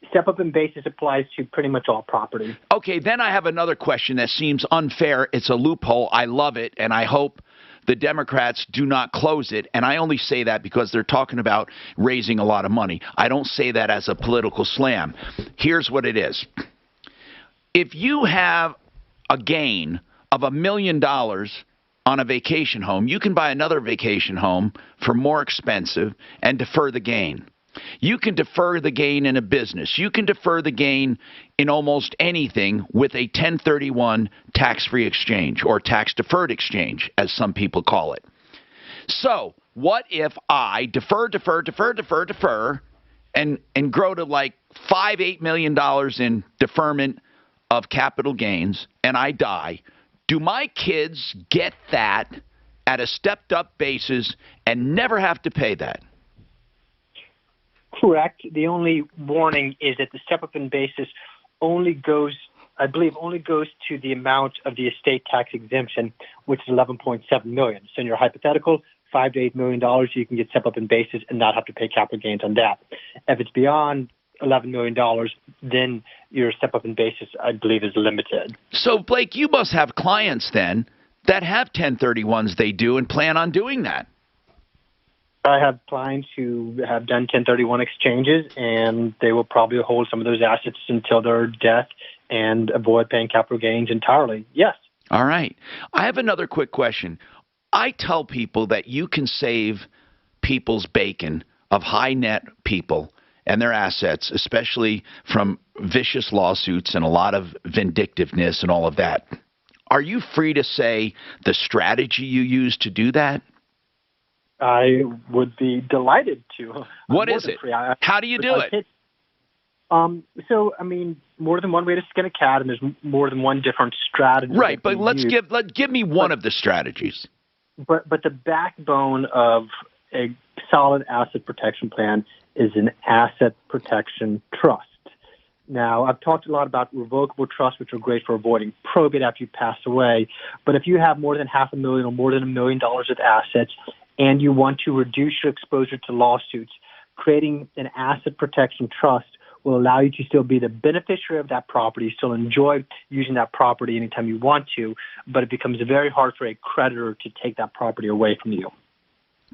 Step up in basis applies to pretty much all property. Okay, then I have another question that seems unfair. It's a loophole. I love it, and I hope the Democrats do not close it, and I only say that because they're talking about raising a lot of money. I don't say that as a political slam. Here's what it is. If you have a gain of $1 million on a vacation home, you can buy another vacation home for more expensive and defer the gain. You can defer the gain in a business. You can defer the gain in almost anything with a 1031 tax-free exchange or tax-deferred exchange, as some people call it. So what if I defer, and grow to like $5-8 million in deferment of capital gains, and I die? Do my kids get that at a stepped-up basis and never have to pay that? Correct. The only warning is that the step-up in basis only goes to the amount of the estate tax exemption, which is $11.7 million. So in your hypothetical, $5 to $8 million, you can get step-up in basis and not have to pay capital gains on that. If it's beyond $11 million, then your step-up in basis, I believe, is limited. So, Blake, you must have clients then that have 1031s they do and plan on doing that. I have clients who have done 1031 exchanges, and they will probably hold some of those assets until their death and avoid paying capital gains entirely. Yes. All right. I have another quick question. I tell people that you can save people's bacon of high net people and their assets, especially from vicious lawsuits and a lot of vindictiveness and all of that. Are you free to say the strategy you use to do that? I would be delighted to. What is it? How do you do it? So, I mean, more than one way to skin a cat, and there's more than one different strategy. Right, but give me one of the strategies. But the backbone of a solid asset protection plan is an asset protection trust. Now, I've talked a lot about revocable trusts, which are great for avoiding probate after you pass away. But if you have more than $500,000 or more than $1 million of assets, and you want to reduce your exposure to lawsuits, creating an asset protection trust will allow you to still be the beneficiary of that property, still enjoy using that property anytime you want to, but it becomes very hard for a creditor to take that property away from you.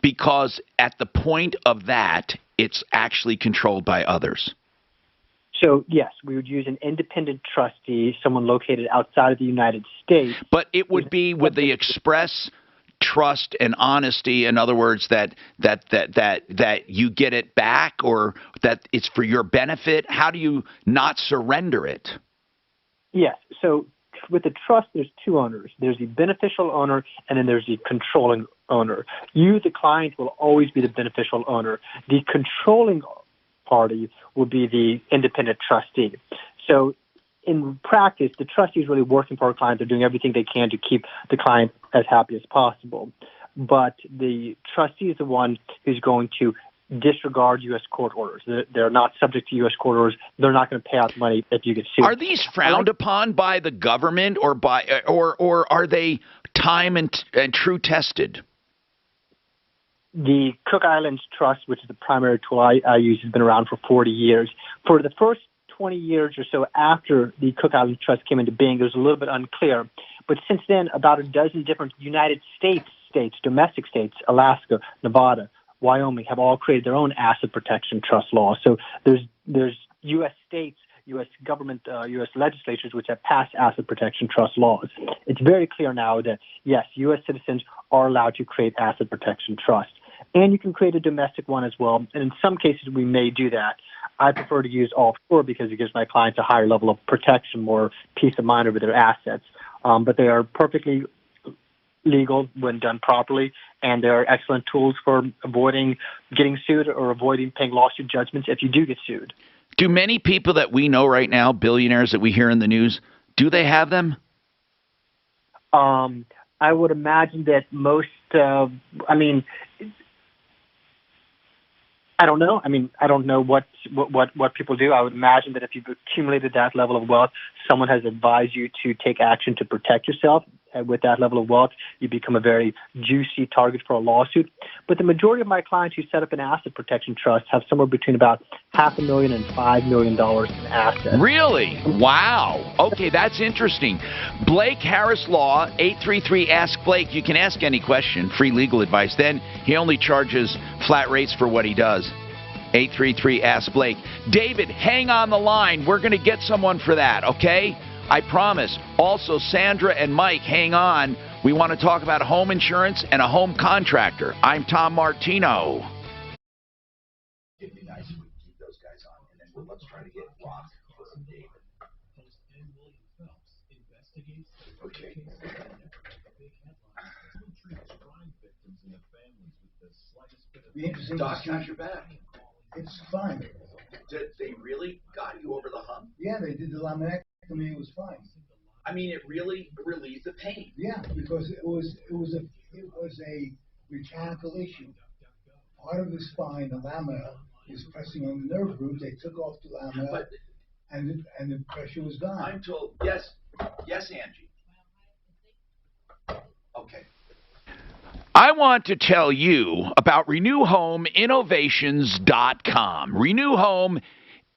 Because at the point of that, it's actually controlled by others. So, yes, we would use an independent trustee, someone located outside of the United States. But it would be with the express trust and honesty. In other words, that you get it back, or that it's for your benefit. How do you not surrender it? Yes. So with the trust, there's two owners. There's the beneficial owner, and then there's the controlling owner. You, the client, will always be the beneficial owner. The controlling party will be the independent trustee. So in practice, the trustee is really working for our client. They're doing everything they can to keep the client as happy as possible. But the trustee is the one who's going to disregard U.S. court orders. They're not subject to U.S. court orders. They're not going to pay out money if you get sued. Are these frowned upon by the government, or are they time and true tested? The Cook Islands Trust, which is the primary tool I use, has been around for 40 years. For the first 20 years or so after the Cook Islands Trust came into being, it was a little bit unclear. But since then, about a dozen different United States, domestic states, Alaska, Nevada, Wyoming, have all created their own asset protection trust laws. So there's U.S. states, U.S. government, U.S. legislatures which have passed asset protection trust laws. It's very clear now that, yes, U.S. citizens are allowed to create asset protection trust. And you can create a domestic one as well. And in some cases, we may do that. I prefer to use offshore because it gives my clients a higher level of protection, more peace of mind over their assets. But they are perfectly legal when done properly, and they are excellent tools for avoiding getting sued or avoiding paying lawsuit judgments if you do get sued. Do many people that we know right now, billionaires that we hear in the news, do they have them? I would imagine that most, I don't know. I don't know what people do. I would imagine that if you've accumulated that level of wealth, someone has advised you to take action to protect yourself. And with that level of wealth, you become a very juicy target for a lawsuit. But the majority of my clients who set up an asset protection trust have somewhere between about $500,000 and $5 million in assets. Really? Wow. Okay, that's interesting. Blake Harris Law, 833-ASK-BLAKE. You can ask any question, free legal advice. Then he only charges flat rates for what he does. 833-ASK-BLAKE. David, hang on the line. We're going to get someone for that, okay? I promise. Also, Sandra and Mike, hang on. We want to talk about home insurance and a home contractor. I'm Tom Martino. It'd be nice if we keep those guys on, and then let's try to get Rock from David. Okay. Doc got your back. It's fine. Did they really got you over the hump? Yeah, they did the laminectomy. It was fine. I mean, it really relieved the pain. Yeah, because it was a mechanical issue. Part of the spine, the lamina, is pressing on the nerve root. They took off the lamina, and the pressure was gone. I'm told. Yes, Angie. Okay. I want to tell you about RenewHomeInnovations.com. Renew Home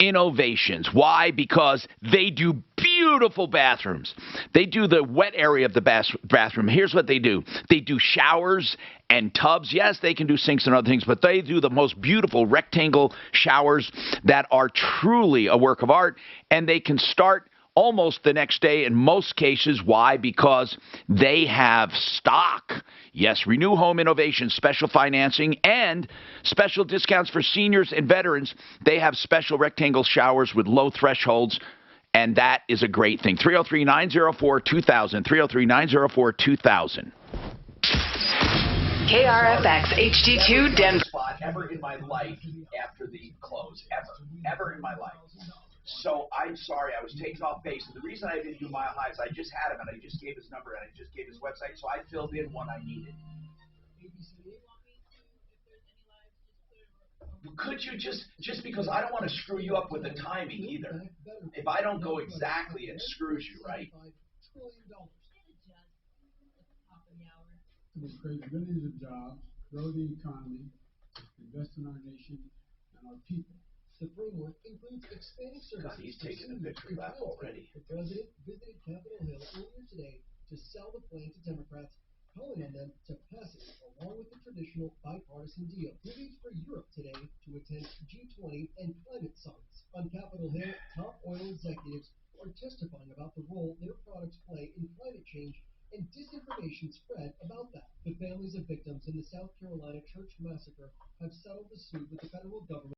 Innovations. Why? Because they do beautiful bathrooms. They do the wet area of the bathroom. Here's what they do. They do showers and tubs. Yes, they can do sinks and other things, but they do the most beautiful rectangle showers that are truly a work of art, and they can start almost the next day in most cases. Why? Because they have stock. Yes, Renew Home Innovations, special financing and special discounts for seniors and veterans. They have special rectangle showers with low thresholds, and that is a great thing. 303-904-2000, 303-904-2000. KRFX HD2 Denver. Spot ever in my life after the close, ever in my life. So I'm sorry, I was taken off base. And the reason I didn't do Mile High is I just had him, and I just gave his number, and I just gave his website, so I filled in what I needed. Could you just because I don't want to screw you up with the timing either. If I don't go exactly, it screws you, right? To create millions of jobs, grow the economy, invest in our nation and our people. The framework includes expanding services. God, he's taking a picture of that already. The president visited Capitol Hill earlier today to sell the plan to Democrats, calling on them to pass it along with the traditional bipartisan deal. He leaves for Europe today to attend G20 and climate summits. On Capitol Hill, top oil executives are testifying about the role their products play in climate change and disinformation spread about that. The families of victims in the South Carolina church massacre have settled the suit with the federal government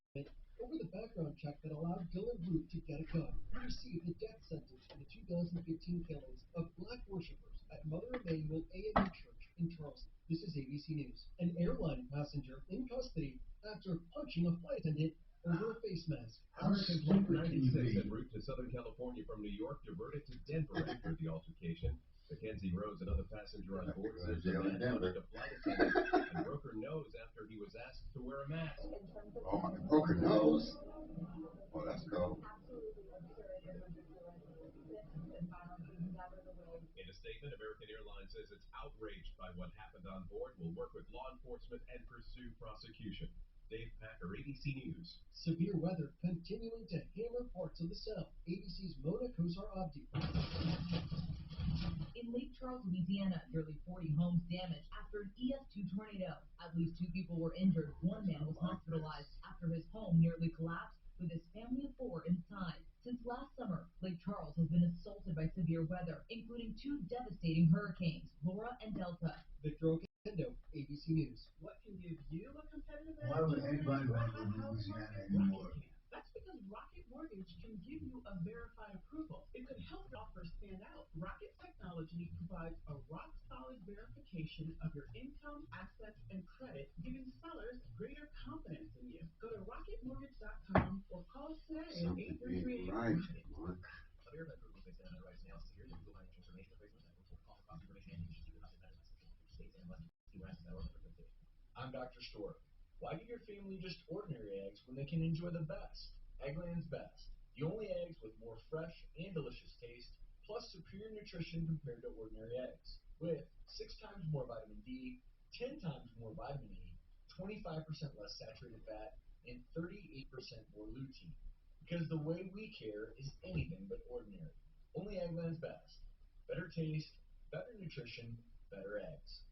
over the background check that allowed Dylan Root to get a gun. He received the death sentence for the 2015 killings of black worshipers at Mother Emanuel AME Church in Charleston. This is ABC News. An airline passenger in custody after punching a flight attendant over a face mask. American Flight 96 en route to Southern California from New York diverted to Denver after the altercation. Mackenzie Rose, another passenger on board, says the man punched a flight attendant and broke her nose after he was asked to wear a mask. Oh, my, broke her nose? Oh, that's cool. In a statement, American Airlines says it's outraged by what happened on board, will work with law enforcement and pursue prosecution. Dave Packer, ABC News. Severe weather continuing to hammer parts of the South. ABC's Mona Kosar-Abdi. In Lake Charles, Louisiana, nearly 40 homes damaged after an EF2 tornado. At least 2 people were injured. One man was hospitalized after his home nearly collapsed with his family of 4 inside. Since last summer, Lake Charles has been assaulted by severe weather, including 2 devastating hurricanes, Laura and Delta. Victor Okendo, ABC News. What can give you a competitive edge? Why would anybody want to go to Louisiana anymore? That's because Rocket Mortgage can give you a verified approval. It could help your offer stand out. Rocket Technology provides a rock-solid verification of your income, assets, and credit, giving sellers greater confidence in you. Go to rocketmortgage.com or call us today at 833 Right, Rocket. Mark. I'm Dr. Stork. Why give your family just ordinary eggs when they can enjoy the best? Eggland's Best. The only eggs with more fresh and delicious taste, plus superior nutrition compared to ordinary eggs. With 6 times more vitamin D, 10 times more vitamin E, 25% less saturated fat, and 38% more lutein. Because the way we care is anything but ordinary. Only Eggland's Best. Better taste, better nutrition, better eggs.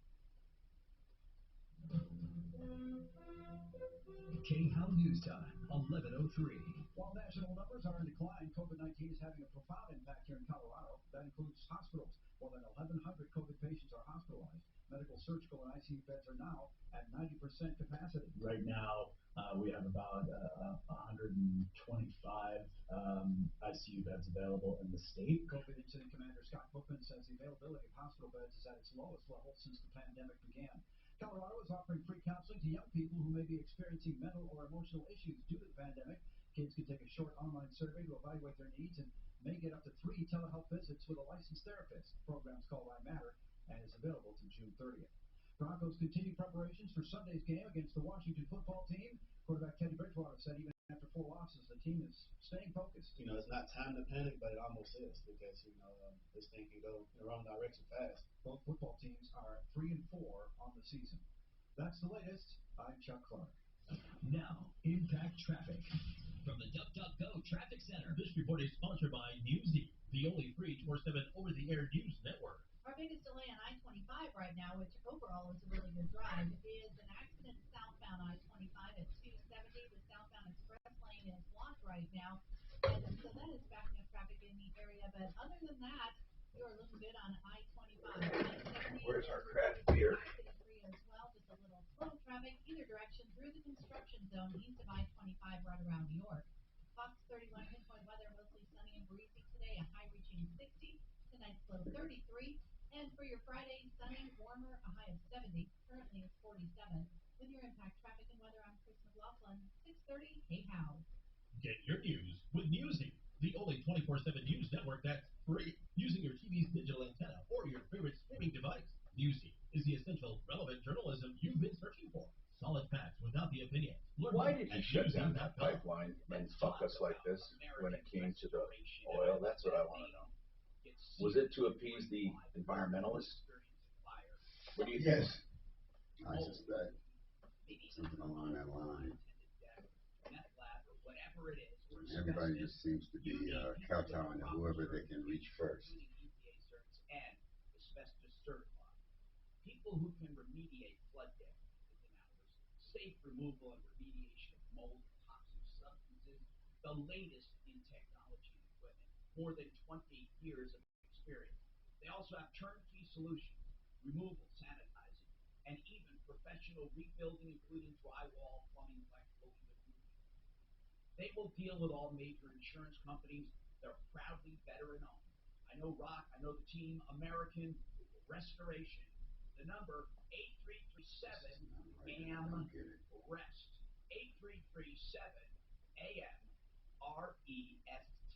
K-How News Time, 11:03. While national numbers are in decline, COVID-19 is having a profound impact here in Colorado. That includes hospitals. More than 1,100 COVID patients are hospitalized. Medical, surgical, and ICU beds are now at 90% capacity. Right now, we have about 125 ICU beds available in the state. COVID Incident Commander Scott Bookman says the availability of hospital beds is at its lowest level since the pandemic began. Colorado is offering free counseling to young people who may be experiencing mental or emotional issues due to the pandemic. Kids can take a short online survey to evaluate their needs and may get up to 3 telehealth visits with a licensed therapist. The program's called I Matter and is available to June 30th. Broncos continue preparations for Sunday's game against the Washington football team. Quarterback Teddy Bridgewater said even after 4 losses, the team is staying focused. You know, it's not time to panic, but it almost is because, this thing can go in the wrong direction fast. Both football teams are 3-4 on the season. That's the latest. I'm Chuck Clark. Now, Impact Traffic. From the DuckDuckGo Traffic Center, this report is sponsored by Newsy, the only free 24/7 over-the-air news network. Our biggest delay on I-25 right now, which overall is a really good drive, is an accident southbound I-25 at 270. The southbound express lane is blocked right now, and so that is backing up traffic in the area. But other than that, you are looking good on I-25. I-70 Where's our craft beer? free as well, just a little slow traffic either direction through the construction zone east of I-25 right around New York. Fox 31 pinpoint weather, mostly sunny and breezy today, a high reaching 60. Tonight's low 33. And for your Friday, sunny, warmer, a high of 70. Currently it's 47. With your Impact Traffic and Weather, I'm Chris McLaughlin, 630. Hey, how? Get your news with Newsy, the only 24/7 news network that's free using your TV's digital antenna or your favorite streaming device. Newsy is the essential, relevant journalism you've been searching for. Solid facts without the opinions. Why did he shut down that pipeline and fuck us like this when it came to the oil? That's what I want to know. Was it to appease the environmentalists? What do you think? Yes. I suspect something along that line. Everybody just seems to be kowtowing to whoever they can reach first. People who can remediate flood damage within hours, safe removal and remediation of mold and toxic substances, the latest in technology and equipment, more than 20 years of experience. They also have turnkey solutions, removal, sanitizing, and even professional rebuilding, including drywall, plumbing, electrical, even roofing. They will deal with all major insurance companies. They're proudly veteran owned. I know Rock, I know the team, American Restoration. The number 8337 AM REST. 8337 AM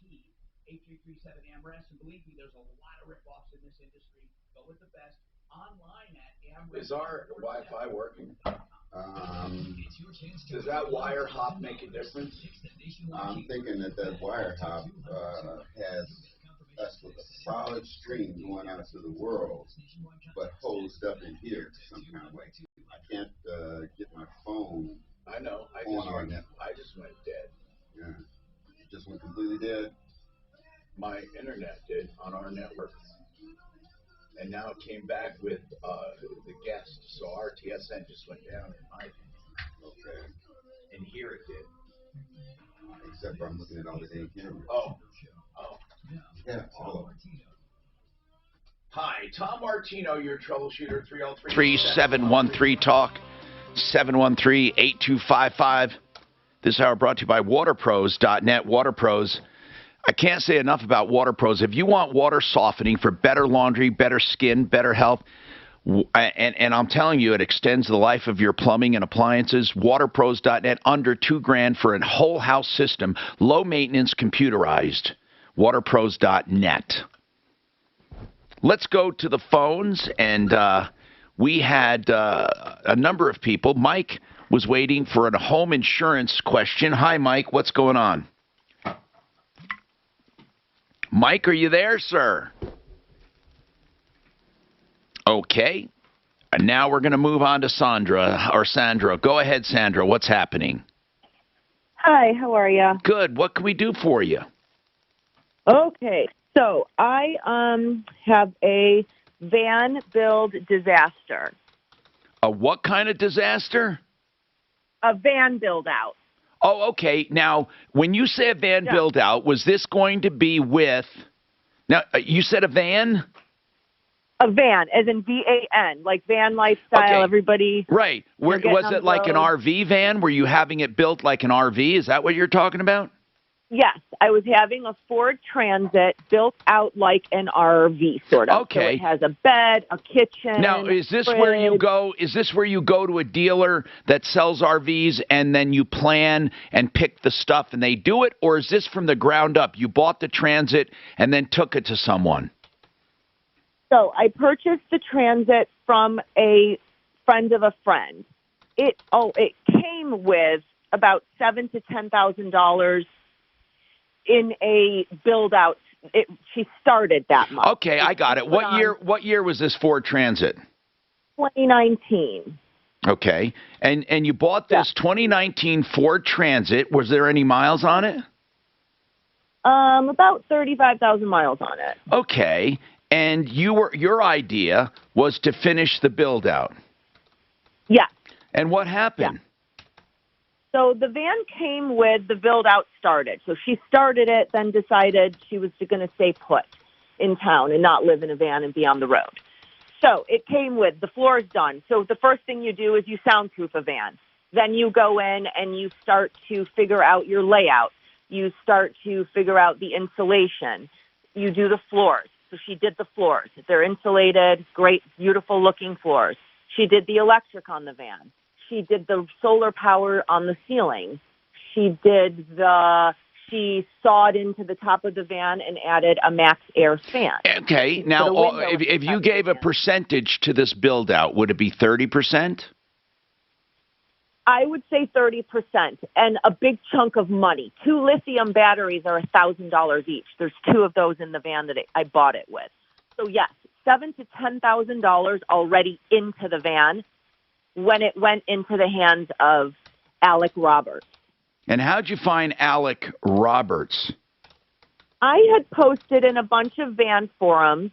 REST. 8337 AM REST. And believe me, there's a lot of rip-offs in this industry. Go with the best. Online at AmRest. Is our Wi-Fi working? Does that wire hop make a difference? I'm thinking that wire hop has us with a solid stream going out to the world, but hosed up in here some kind of way. I can't get my phone. I know. I just went dead. Yeah, it just went completely dead. My internet did on our network, and now it came back with the guest. So our TSN just went down in my opinion. Okay. And here it did. Except for I'm looking at all the damn cameras. Oh. Yeah. Hello. Hi, Tom Martino, your troubleshooter, 3713-TALK, 713-8255. This hour brought to you by WaterPros.net. WaterPros. I can't say enough about WaterPros. If you want water softening for better laundry, better skin, better health, and I'm telling you, it extends the life of your plumbing and appliances. WaterPros.net, under $2,000 for a whole house system, low maintenance, computerized. WaterPros.net. Let's go to the phones, and we had a number of people. Mike was waiting for a home insurance question. Hi, Mike. What's going on? Mike, are you there, sir? Okay. And now we're going to move on to Sandra. Go ahead, Sandra. What's happening? Hi, how are you? Good. What can we do for you? Okay, so I have a van build disaster. A what kind of disaster? A van build out. Oh, okay. Now, when you say a van build out, was this going to be with? Now, you said a van? A van, as in VAN, like van lifestyle. Okay. Everybody. Right. Was it like an RV van? Were you having it built like an RV? Is that what you're talking about? Yes, I was having a Ford Transit built out like an RV, sort of. Okay. So it has a bed, a kitchen. Now, is this fridge. where you go? Is this where you go to a dealer that sells RVs and then you plan and pick the stuff and they do it, or is this from the ground up? You bought the Transit and then took it to someone. So I purchased the Transit from a friend of a friend. It came with about $7,000 to $10,000 in a build out. She started that much. Okay, I got it. What year was this Ford Transit? 2019. Okay, and you bought this 2019 Ford Transit. Was there any miles on it? About 35,000 miles on it. Okay. And your idea was to finish the build out. Yeah. And what happened? Yeah. So the van came with the build out started. So she started it, then decided she was going to stay put in town and not live in a van and be on the road. So it came with the floor is done. So the first thing you do is you soundproof a van. Then you go in and you start to figure out your layout. You start to figure out the insulation. You do the floors. So she did the floors. They're insulated, great, beautiful looking floors. She did the electric on the van. She did the solar power on the ceiling. She sawed into the top of the van and added a max air fan. Okay. Now, if you gave a percentage to this build out, would it be 30%? I would say 30%, and a big chunk of money. 2 lithium batteries are $1,000 each. There's 2 of those in the van that I bought it with. So yes, $7,000 to $10,000 already into the van when it went into the hands of Alec Roberts. And how'd you find Alec Roberts? I had posted in a bunch of van forums.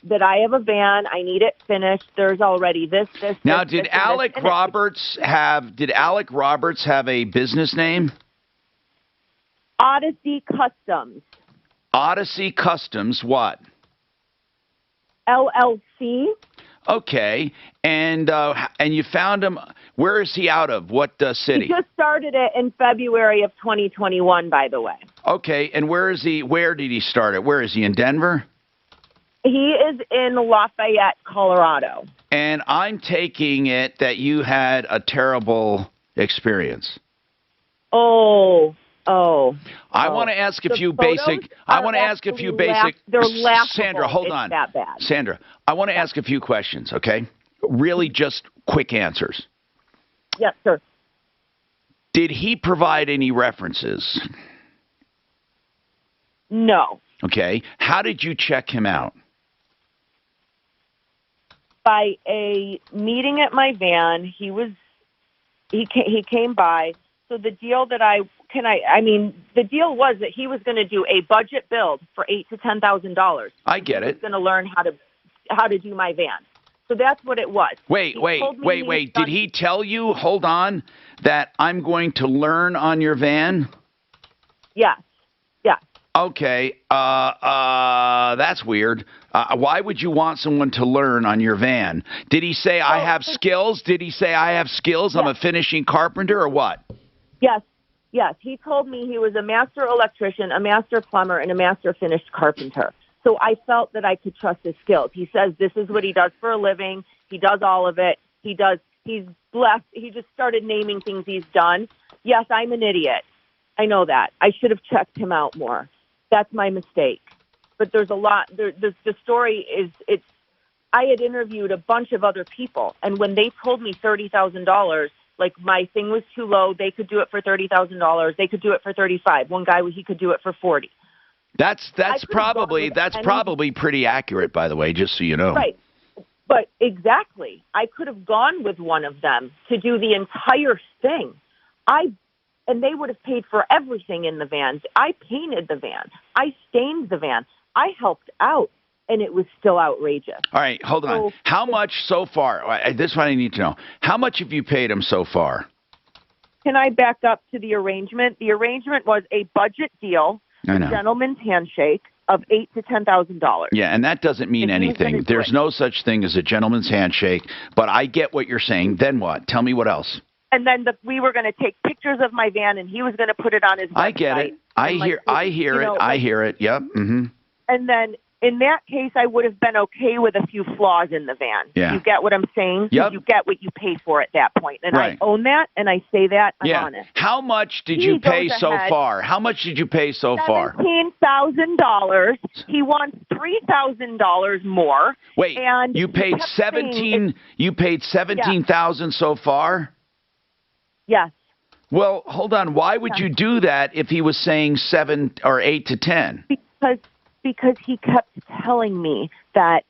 that I have a van. I need it finished. There's already this. Now, this, did this, and Alec this in it. Roberts have a business name? Odyssey Customs. Odyssey Customs, what? LLC. Okay, and you found him. Where is he out of? What city? He just started it in February of 2021, by the way. Okay, and where is he? Where did he start it? Where is he? In Denver? He is in Lafayette, Colorado. And I'm taking it that you had a terrible experience. I want to ask a few basic. They're laughable. Sandra, hold on. That bad. Sandra, I want to ask a few questions. Okay, really, just quick answers. Yes, sir. Did he provide any references? No. Okay. How did you check him out? By a meeting at my van, he came by. So the deal that the deal was that he was going to do a budget build for $8,000 to $10,000. I get it. He was going to learn how to do my van. So that's what it was. Wait. Did he tell you, hold on, that I'm going to learn on your van? Yes. Yeah. Okay. That's weird. Why would you want someone to learn on your van? Did he say, I have skills? Did he say, I have skills? I'm a finishing carpenter or what? Yes. He told me he was a master electrician, a master plumber, and a master finished carpenter. So I felt that I could trust his skills. He says this is what he does for a living. He does all of it. He's blessed. He just started naming things he's done. Yes, I'm an idiot. I know that. I should have checked him out more. That's my mistake. But there's a lot. The story is, I had interviewed a bunch of other people, and when they told me $30,000, like my thing was too low, they could do it for $30,000. They could do it for $35,000. One guy, he could do it for $40,000. That's probably pretty accurate, by the way, just so you know. Right. But exactly. I could have gone with one of them to do the entire thing. And they would have paid for everything in the van. I painted the van. I stained the van. I helped out, and it was still outrageous. All right, hold on. How much so far? This is what I need to know. How much have you paid him so far? Can I back up to the arrangement? The arrangement was a budget deal, a gentleman's handshake of $8,000 to $10,000. Yeah, and that doesn't mean anything. There's no such thing as a gentleman's handshake, but I get what you're saying. Then what? Tell me what else. And then we were going to take pictures of my van, and he was going to put it on his website. I get it. I hear it. Yep. Mm-hmm. And then in that case, I would have been okay with a few flaws in the van. Yeah. You get what I'm saying? Yep. You get what you pay for at that point. And right. I own that, and I say that. I'm honest. How much did you pay so far? How much did you pay so far? $17,000. He wants $3,000 more. Wait, and you paid $17,000 so far? Yes. Well, hold on. Why would you do that if he was saying 7 or 8 to 10? Because he kept telling me that,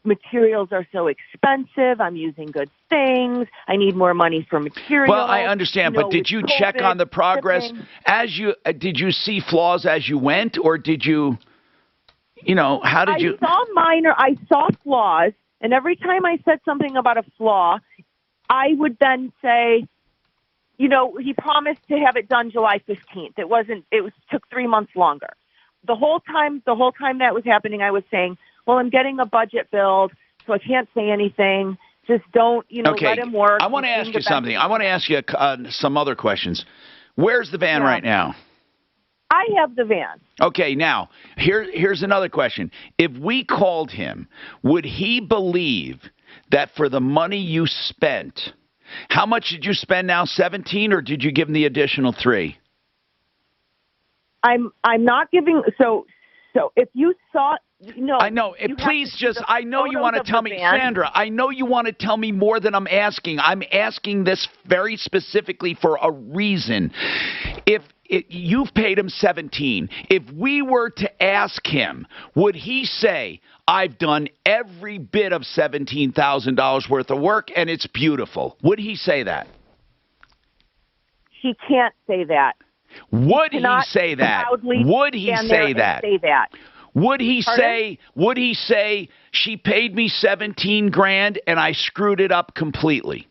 materials are so expensive. I'm using good things. I need more money for materials. Well, I understand, but did you check on the progress did you see flaws as you went, or did you, how did you? I saw flaws, and every time I said something about a flaw, I would then say, he promised to have it done July 15th. It took 3 months longer. The whole time that was happening, I was saying, well, I'm getting a budget build, so I can't say anything. Just don't, let him work. I want to ask you something. I want to ask you some other questions. Where's the van right now? I have the van. Okay, now, here's another question. If we called him, would he believe that for the money you spent, how much did you spend now, 17, or did you give him the additional 3? I'm not giving, so if you saw, I know. I know you want to tell me, Sandra, I know you want to tell me more than I'm asking. I'm asking this very specifically for a reason. If you've paid him 17, if we were to ask him, would he say, I've done every bit of $17,000 worth of work and it's beautiful? Would he say that? He can't say that. Would he say that? Would he say that? Would he Pardon? say she paid me 17 grand and I screwed it up completely?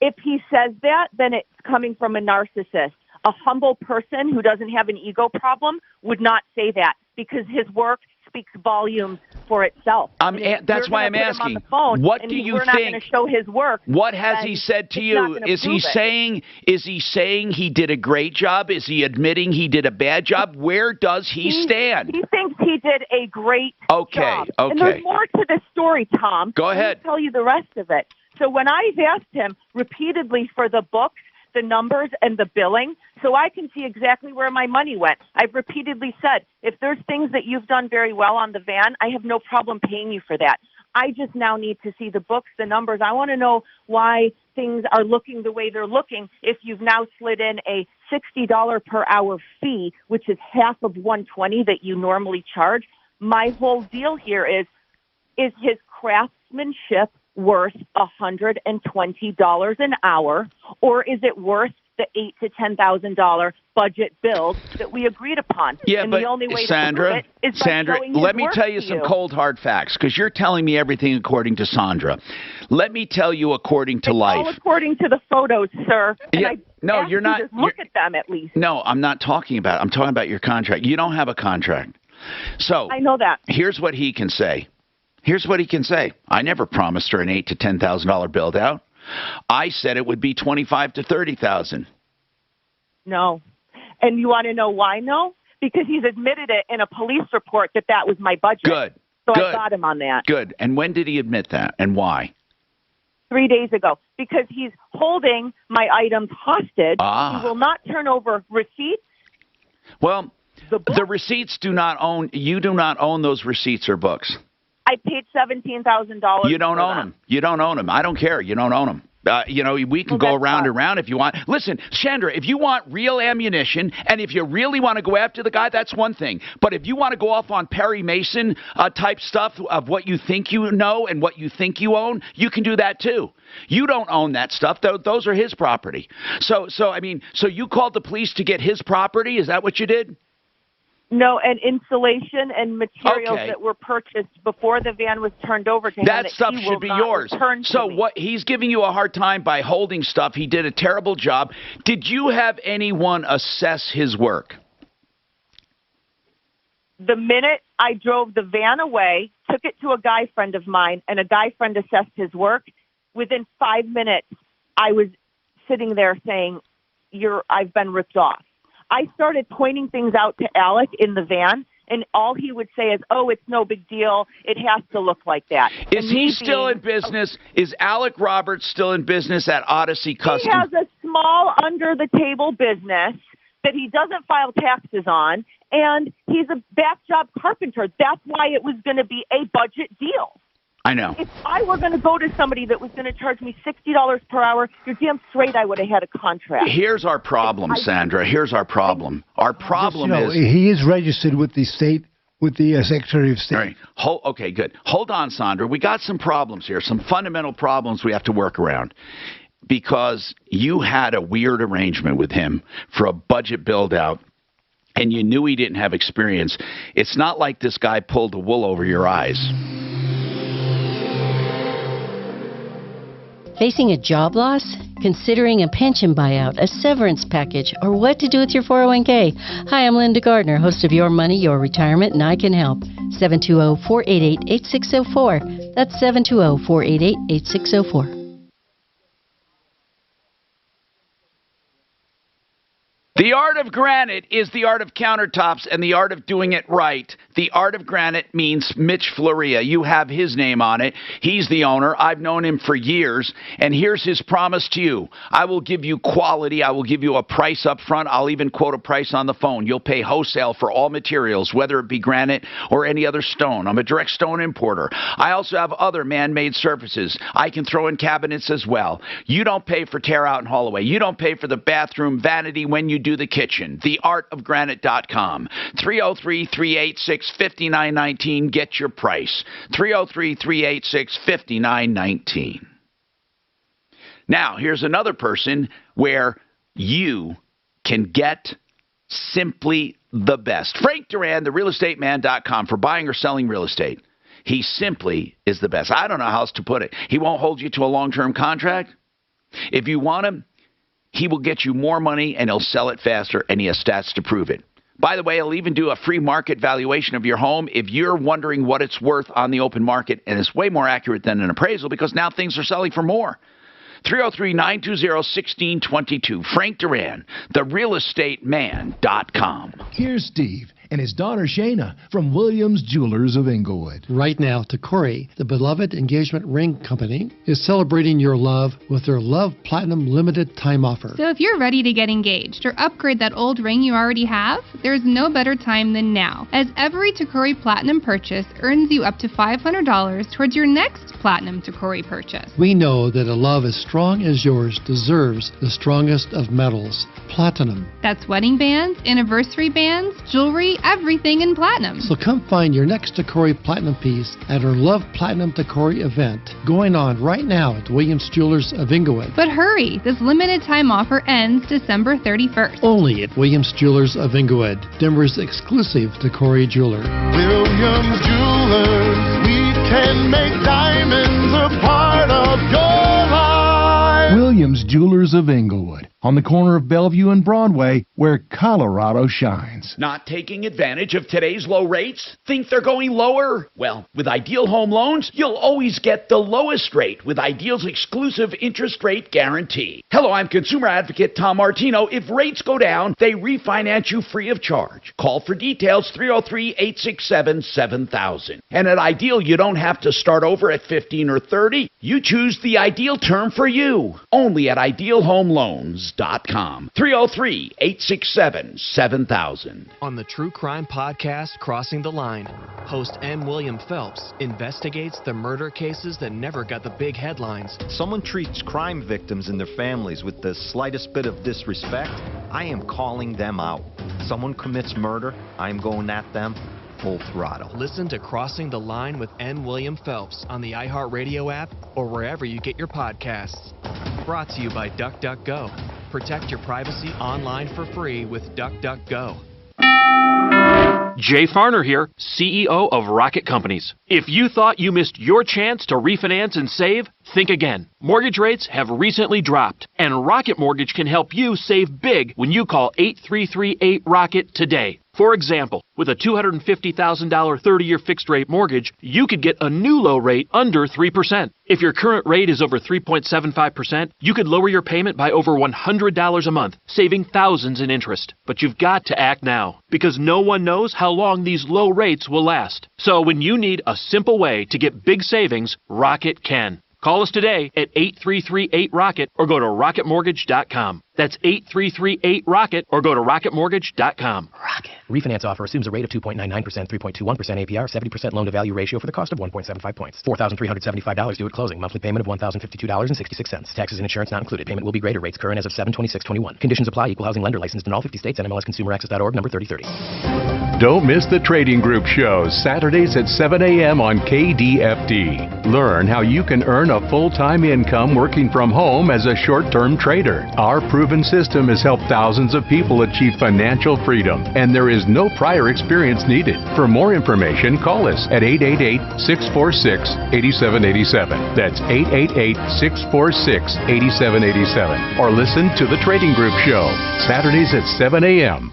If he says that, then it's coming from a narcissist. A humble person who doesn't have an ego problem would not say that because his work speaks volumes for itself. That's why I'm asking. What do you We're not going to show his work. What has he said to you? Is he saying he did a great job? Is he admitting he did a bad job? Where does he stand? He thinks he did a great job. Okay. And there's more to the story, Tom. Go ahead. Let me tell you the rest of it. So when I've asked him repeatedly for the books, the numbers, and the billing, so I can see exactly where my money went, I've repeatedly said, if there's things that you've done very well on the van, I have no problem paying you for that. I just now need to see the books, the numbers. I want to know why things are looking the way they're looking if you've now slid in a $60 per hour fee, which is half of $120 that you normally charge. My whole deal here is his craftsmanship worth $120 an hour, or is it worth the $8,000 to $10,000 budget build that we agreed upon? Yeah, and but the only way Sandra, to prove it is by showing his let me work tell you to some cold hard facts because you're telling me everything according to Sandra. Let me tell you according to life. All according to the photos, sir. And Yeah, I no, asked you're you not. to look at them at least. No, I'm not talking about. I'm talking about your contract. You don't have a contract. So I know that. Here's what he can say. I never promised her an $8,000 to $10,000 build out. I said it would be $25,000 to $30,000. No. And you want to know why no? Because he's admitted it in a police report that was my budget. Good. So Good. I got him on that. Good. And when did he admit that and why? 3 days ago. Because he's holding my items hostage. Ah. He will not turn over receipts. Well, the receipts you do not own those receipts or books. I paid $17,000. You don't own them. You don't own them. I don't care. You don't own them. We can go around and around if you want. Listen, Chandra, if you want real ammunition and if you really want to go after the guy, that's one thing. But if you want to go off on Perry Mason type stuff of what you think you know and what you think you own, you can do that too. You don't own that stuff. Those are his property. So you called the police to get his property? Is that what you did? No, and insulation and materials that were purchased before the van was turned over to him. That stuff should be yours. So he's giving you a hard time by holding stuff. He did a terrible job. Did you have anyone assess his work? The minute I drove the van away, took it to a guy friend of mine, and a guy friend assessed his work, within 5 minutes, I was sitting there saying, I've been ripped off. I started pointing things out to Alec in the van, and all he would say is, oh, it's no big deal. It has to look like that. Is he still in business? Is Alec Roberts still in business at Odyssey Customs? He has a small under-the-table business that he doesn't file taxes on, and he's a back job carpenter. That's why it was going to be a budget deal. I know. If I were going to go to somebody that was going to charge me $60 per hour, you're damn straight I would have had a contract. Here's our problem, Sandra. Here's our problem. Our problem is... he is registered with the state, with the Secretary of State. All right. Okay, good. Hold on, Sandra. We got some problems here, some fundamental problems we have to work around. Because you had a weird arrangement with him for a budget build-out, and you knew he didn't have experience. It's not like this guy pulled the wool over your eyes. Facing a job loss? Considering a pension buyout, a severance package, or what to do with your 401k? Hi, I'm Linda Gardner, host of Your Money, Your Retirement, and I can help. 720-488-8604. That's 720-488-8604. The art of granite is the art of countertops and the art of doing it right. The art of granite means Mitch Floria. You have his name on it. He's the owner. I've known him for years. And here's his promise to you. I will give you quality. I will give you a price up front. I'll even quote a price on the phone. You'll pay wholesale for all materials, whether it be granite or any other stone. I'm a direct stone importer. I also have other man-made surfaces. I can throw in cabinets as well. You don't pay for tear out and haul away. You don't pay for the bathroom vanity when you do the kitchen. TheArtOfGranite.com. 303-386-5919. Get your price. 303-386-5919. Now, here's another person where you can get Simply the best. Frank Duran, therealestateman.com, for buying or selling real estate. He simply is the best. I don't know how else to put it. He won't hold you to a long-term contract. If you want him, he will get you more money and he'll sell it faster, and he has stats to prove it. By the way, he'll even do a free market valuation of your home if you're wondering what it's worth on the open market, and it's way more accurate than an appraisal because now things are selling for more. 303-920-1622. Frank Duran, therealestateman.com. Here's Steve and his daughter Shayna from Williams Jewelers of Inglewood. Right now, Takori, the beloved engagement ring company, is celebrating your love with their Love Platinum limited time offer. So if you're ready to get engaged or upgrade that old ring you already have, there's no better time than now, as every Takori Platinum purchase earns you up to $500 towards your next Platinum Takori purchase. We know that a love as strong as yours deserves the strongest of metals, platinum. That's wedding bands, anniversary bands, jewelry, everything in platinum. So come find your next Takori Platinum piece at our Love Platinum Takori event going on right now at Williams Jewelers of Inglewood. But hurry, this limited time offer ends December 31st. Only at Williams Jewelers of Inglewood, Denver's exclusive Takori jeweler. Williams Jewelers, we can make diamonds a part of your life. Williams Jewelers of Inglewood, on the corner of Bellevue and Broadway, where Colorado shines. Not taking advantage of today's low rates? Think they're going lower? Well, with Ideal Home Loans, you'll always get the lowest rate with Ideal's exclusive interest rate guarantee. Hello, I'm consumer advocate Tom Martino. If rates go down, they refinance you free of charge. Call for details, 303-867-7000. And at Ideal, you don't have to start over at 15 or 30. You choose the ideal term for you. Only at idealhomeloans.com. 303-867-7000. On the true crime podcast, Crossing the Line, host M. William Phelps investigates the murder cases that never got the big headlines. Someone treats crime victims and their families with the slightest bit of disrespect, I am calling them out. Someone commits murder, I am going at them full throttle. Listen to Crossing the Line with N. William Phelps on the iHeartRadio app or wherever you get your podcasts. Brought to you by DuckDuckGo. Protect your privacy online for free with DuckDuckGo. Jay Farner here, CEO of Rocket Companies. If you thought you missed your chance to refinance and save, think again. Mortgage rates have recently dropped, and Rocket Mortgage can help you save big when you call 8338-ROCKET today. For example, with a $250,000 30-year fixed-rate mortgage, you could get a new low rate under 3%. If your current rate is over 3.75%, you could lower your payment by over $100 a month, saving thousands in interest. But you've got to act now, because no one knows how long these low rates will last. So when you need a simple way to get big savings, Rocket can. Call us today at 8338-ROCKET or go to rocketmortgage.com. That's 8338-ROCKET or go to rocketmortgage.com. Rocket. Refinance offer assumes a rate of 2.99%, 3.21% APR, 70% loan-to-value ratio for the cost of 1.75 points. $4,375 due at closing. Monthly payment of $1,052.66. Taxes and insurance not included. Payment will be greater. Rates current as of 7/26/21. Conditions apply. Equal housing lender licensed in all 50 states. NMLSconsumeraccess.org number 3030. Don't miss the Trading Group shows Saturdays at 7 a.m. on KDFD. Learn how you can earn a full-time income working from home as a short-term trader. Our proven system has helped thousands of people achieve financial freedom, and there is no prior experience needed. For more information, call us at 888-646-8787. That's 888-646-8787. Or listen to the Trading Group show Saturdays at 7 a.m.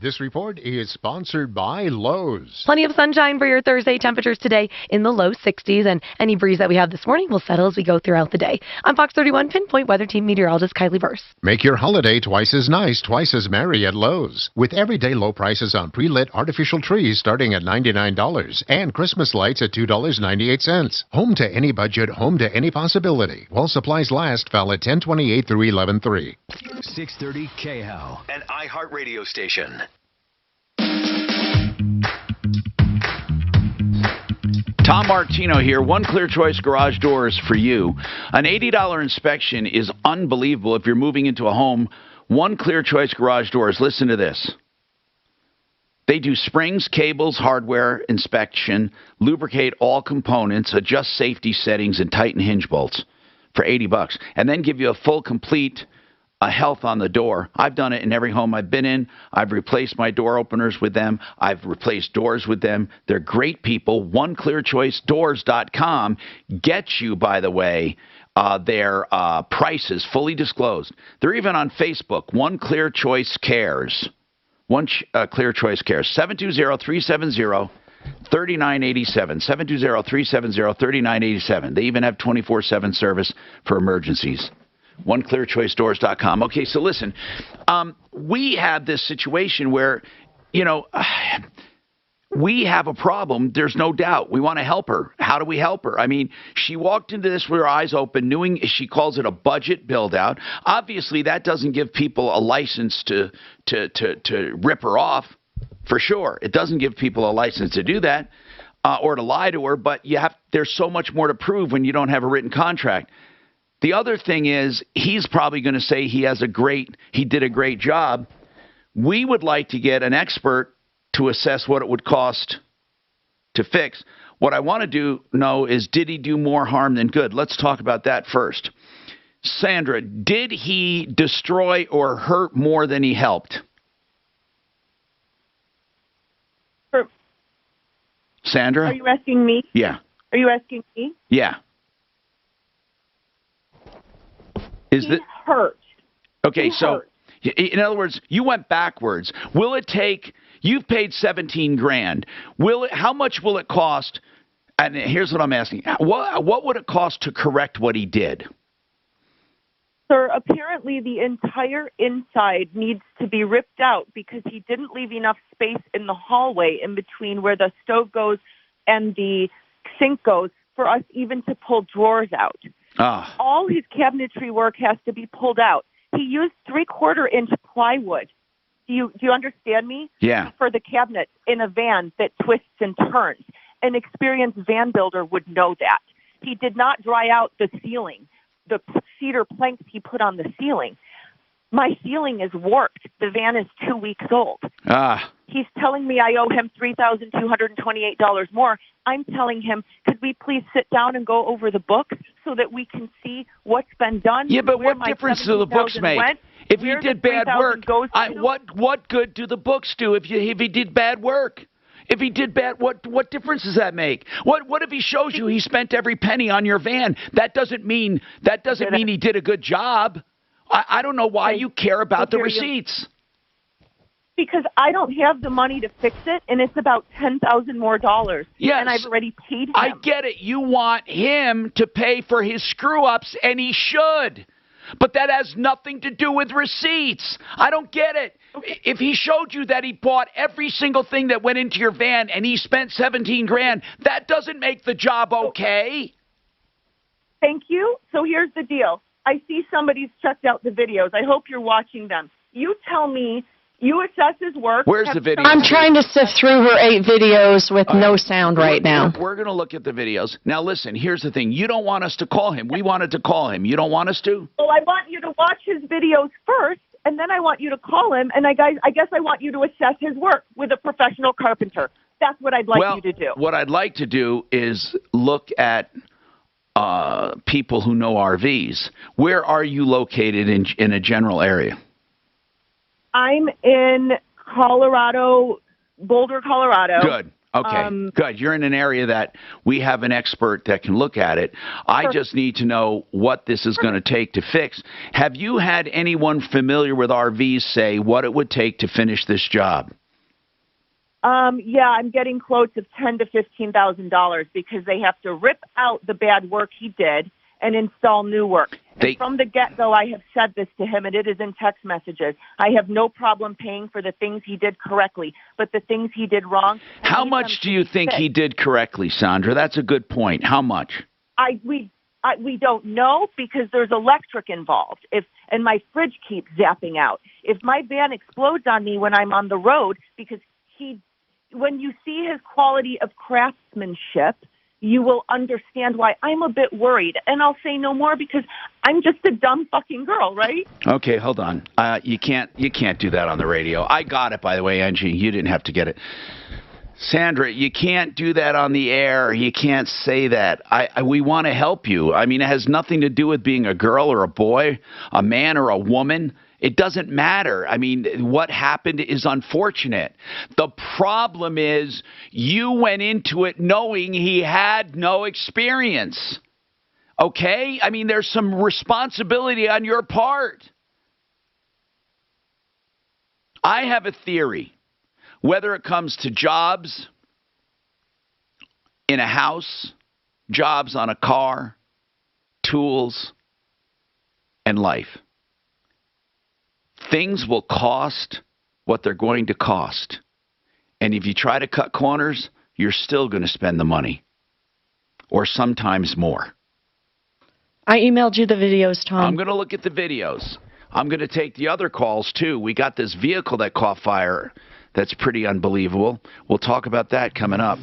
This report is sponsored by Lowe's. Plenty of sunshine for your Thursday. Temperatures today in the low 60s, and any breeze that we have this morning will settle as we go throughout the day. I'm Fox 31 Pinpoint Weather Team meteorologist Kylie Burse. Make your holiday twice as nice, twice as merry at Lowe's. With everyday low prices on pre-lit artificial trees starting at $99 and Christmas lights at $2.98. Home to any budget, home to any possibility. While supplies last, valid 10/28 through 11/3. 630 KHOW, an iHeartRadio station. Tom Martino here. One Clear Choice Garage Doors for you. An $80 inspection is unbelievable if you're moving into a home. One Clear Choice Garage Doors. Listen to this. They do springs, cables, hardware inspection, lubricate all components, adjust safety settings, and tighten hinge bolts for $80, and then give you a full, complete health on the door. I've done it in every home I've been in. I've replaced my door openers with them. I've replaced doors with them. They're great people. OneClearChoiceDoors.com gets you, by the way, their prices fully disclosed. They're even on Facebook. One Clear Choice Cares. Clear Choice Cares. 720-370-3987. 720-370-3987. They even have 24/7 service for emergencies. OneClearChoiceDoors.com. Okay, so listen, we have this situation where, we have a problem. There's no doubt. We want to help her. How do we help her? I mean, she walked into this with her eyes open, knowing she calls it a budget build-out. Obviously, that doesn't give people a license to rip her off, for sure. It doesn't give people a license to do that or to lie to her, but there's so much more to prove when you don't have a written contract. The other thing is, he's probably going to say he did a great job. We would like to get an expert to assess what it would cost to fix. What I want to know is, did he do more harm than good? Let's talk about that first. Sandra, did he destroy or hurt more than he helped? Sandra? Are you asking me? Yeah. Are you asking me? Yeah. Hurt. Okay, so in other words, you went backwards. Will it take? You've paid $17,000. How much will it cost? And here's what I'm asking: what would it cost to correct what he did? Sir, apparently the entire inside needs to be ripped out because he didn't leave enough space in the hallway in between where the stove goes and the sink goes for us even to pull drawers out. All his cabinetry work has to be pulled out. He used 3/4-inch plywood. Do you understand me? Yeah. For the cabinet in a van that twists and turns. An experienced van builder would know that. He did not dry out the ceiling, the cedar planks he put on the ceiling. My ceiling is warped. The van is 2 weeks old. He's telling me I owe him $3,228 more. I'm telling him, could we please sit down and go over the books so that we can see what's been done? Yeah, but what difference do the books make? If he did bad work, what good do the books do if he did bad work? If he did bad, what difference does that make? What if he shows you he spent every penny on your van? That doesn't mean he did a good job. I don't know why you care about the receipts. Because I don't have the money to fix it, and it's about $10,000 more. Yes. And I've already paid him. I get it. You want him to pay for his screw-ups, and he should. But that has nothing to do with receipts. I don't get it. If he showed you that he bought every single thing that went into your van and he spent $17,000, that doesn't make the job okay. Thank you. So here's the deal. I see somebody's checked out the videos. I hope you're watching them. You tell me, you assess his work. Where's the video? I'm trying to sift through her 8 videos with no sound right now. We're going to look at the videos. Now, listen, here's the thing. You don't want us to call him. We wanted to call him. You don't want us to? Well, I want you to watch his videos first, and then I want you to call him, and I guess I want you to assess his work with a professional carpenter. That's what I'd like you to do. What I'd like to do is look at people who know RVs. Where are you located in a general area? I'm in Colorado, Boulder, Colorado. Good. Okay, good. You're in an area that we have an expert that can look at it. I just need to know what this is going to take to fix. Have you had anyone familiar with RVs say what it would take to finish this job? Yeah, I'm getting quotes of $10,000 to $15,000 because they have to rip out the bad work he did and install new work. And from the get-go, I have said this to him, and it is in text messages. I have no problem paying for the things he did correctly, but the things he did wrong. How much do you think he did correctly, Sandra? That's a good point. How much? We don't know because there's electric involved. And my fridge keeps zapping out. If my van explodes on me when I'm on the road, because when you see his quality of craftsmanship, you will understand why I'm a bit worried. And I'll say no more because I'm just a dumb fucking girl, right? Okay, hold on. You can't do that on the radio. I got it, by the way, Angie. You didn't have to get it. Sandra, you can't do that on the air. You can't say that. We want to help you. I mean, it has nothing to do with being a girl or a boy, a man or a woman. It doesn't matter. I mean, what happened is unfortunate. The problem is you went into it knowing he had no experience. Okay? I mean, there's some responsibility on your part. I have a theory. Whether it comes to jobs in a house, jobs on a car, tools, and life. Things will cost what they're going to cost. And if you try to cut corners, you're still going to spend the money. Or sometimes more. I emailed you the videos, Tom. I'm going to look at the videos. I'm going to take the other calls, too. We got this vehicle that caught fire. That's pretty unbelievable. We'll talk about that coming up.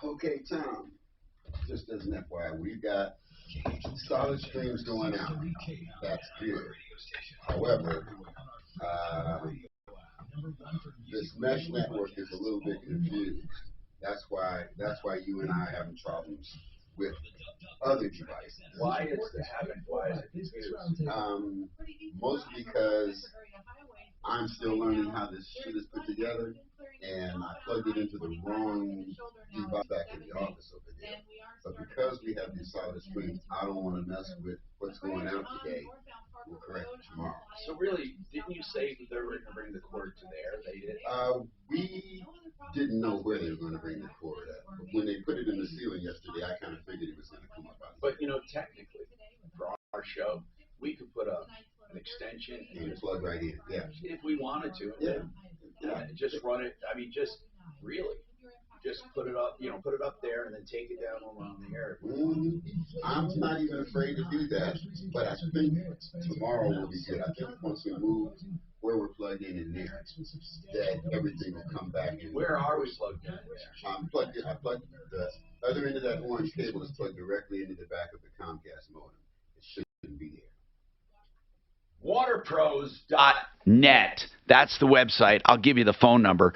Okay, Tom, just as an FYI, we've got solid streams going out. That's good. However, this mesh network is a little bit confused. That's why you and I are having problems with other devices. Why is it happening? Why is it confused? Mostly because I'm still learning how this shit is put together, and I plugged it into the wrong device back in the office over there. But because we have these solid streams, I don't want to mess with what's going out today. We'll correct it tomorrow. So really, didn't you say that they were going to bring the cord to there? They did. We didn't know where they were going to bring the cord at. But when they put it in the ceiling yesterday, I kind of figured it was going to come up out. But you know, technically, for our show, we could put up an extension and plug right in. Yeah. If we wanted to. Yeah. Just run it. I mean, just really. Just put it up, put it up there and then take it down when we're on the air. I'm not even afraid to do that, but I think tomorrow will be good. I think once we move where we're plugged in there, that everything will come back in. Where are we plugged in? I plugged the other end of that orange cable is plugged directly into the back of the Comcast modem. It shouldn't be there. Waterpros.net. That's the website. I'll give you the phone number.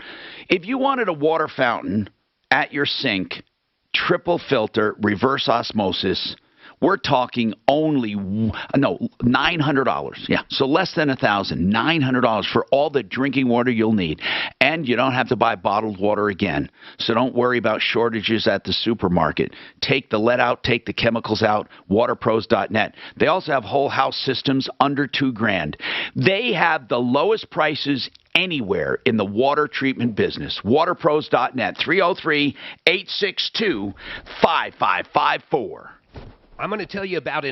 If you wanted a water fountain at your sink, triple filter, reverse osmosis, we're talking only, $900. Yeah, so less than $1,000, $900 for all the drinking water you'll need. And you don't have to buy bottled water again. So don't worry about shortages at the supermarket. Take the lead out, take the chemicals out, waterpros.net. They also have whole house systems under $2,000. They have the lowest prices anywhere in the water treatment business. Waterpros.net, 303-862-5554. I'm going to tell you about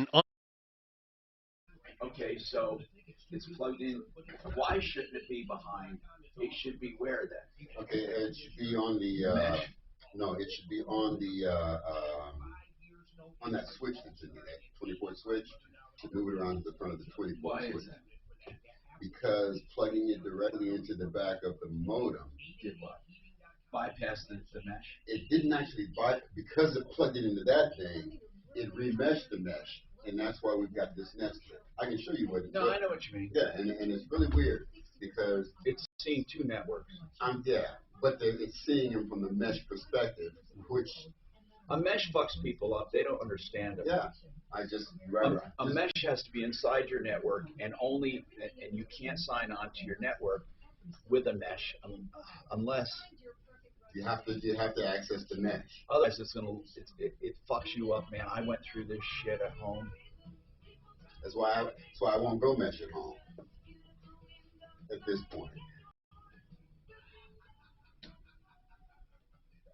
Okay, so it's plugged in. Why shouldn't it be behind? It should be where then? Okay, it should be on the it should be on the on that switch that's in there, that 24 switch. To move it around to the front of the 24 Why switch. is that? Because plugging it directly into the back of the modem did what? Bypass the mesh. It didn't actually because it plugged it into that thing. It remeshed the mesh, and that's why we've got this nest here. I can show you what it's No, I know what you mean. Yeah, and it's really weird because it's seeing two networks. But it's seeing them from the mesh perspective, which a mesh fucks people up. They don't understand it. Yeah, a mesh has to be inside your network, and you can't sign on to your network with a mesh unless. You have to access the mesh. Otherwise, it fucks you up, man. I went through this shit at home. That's why I won't go mesh at home at this point.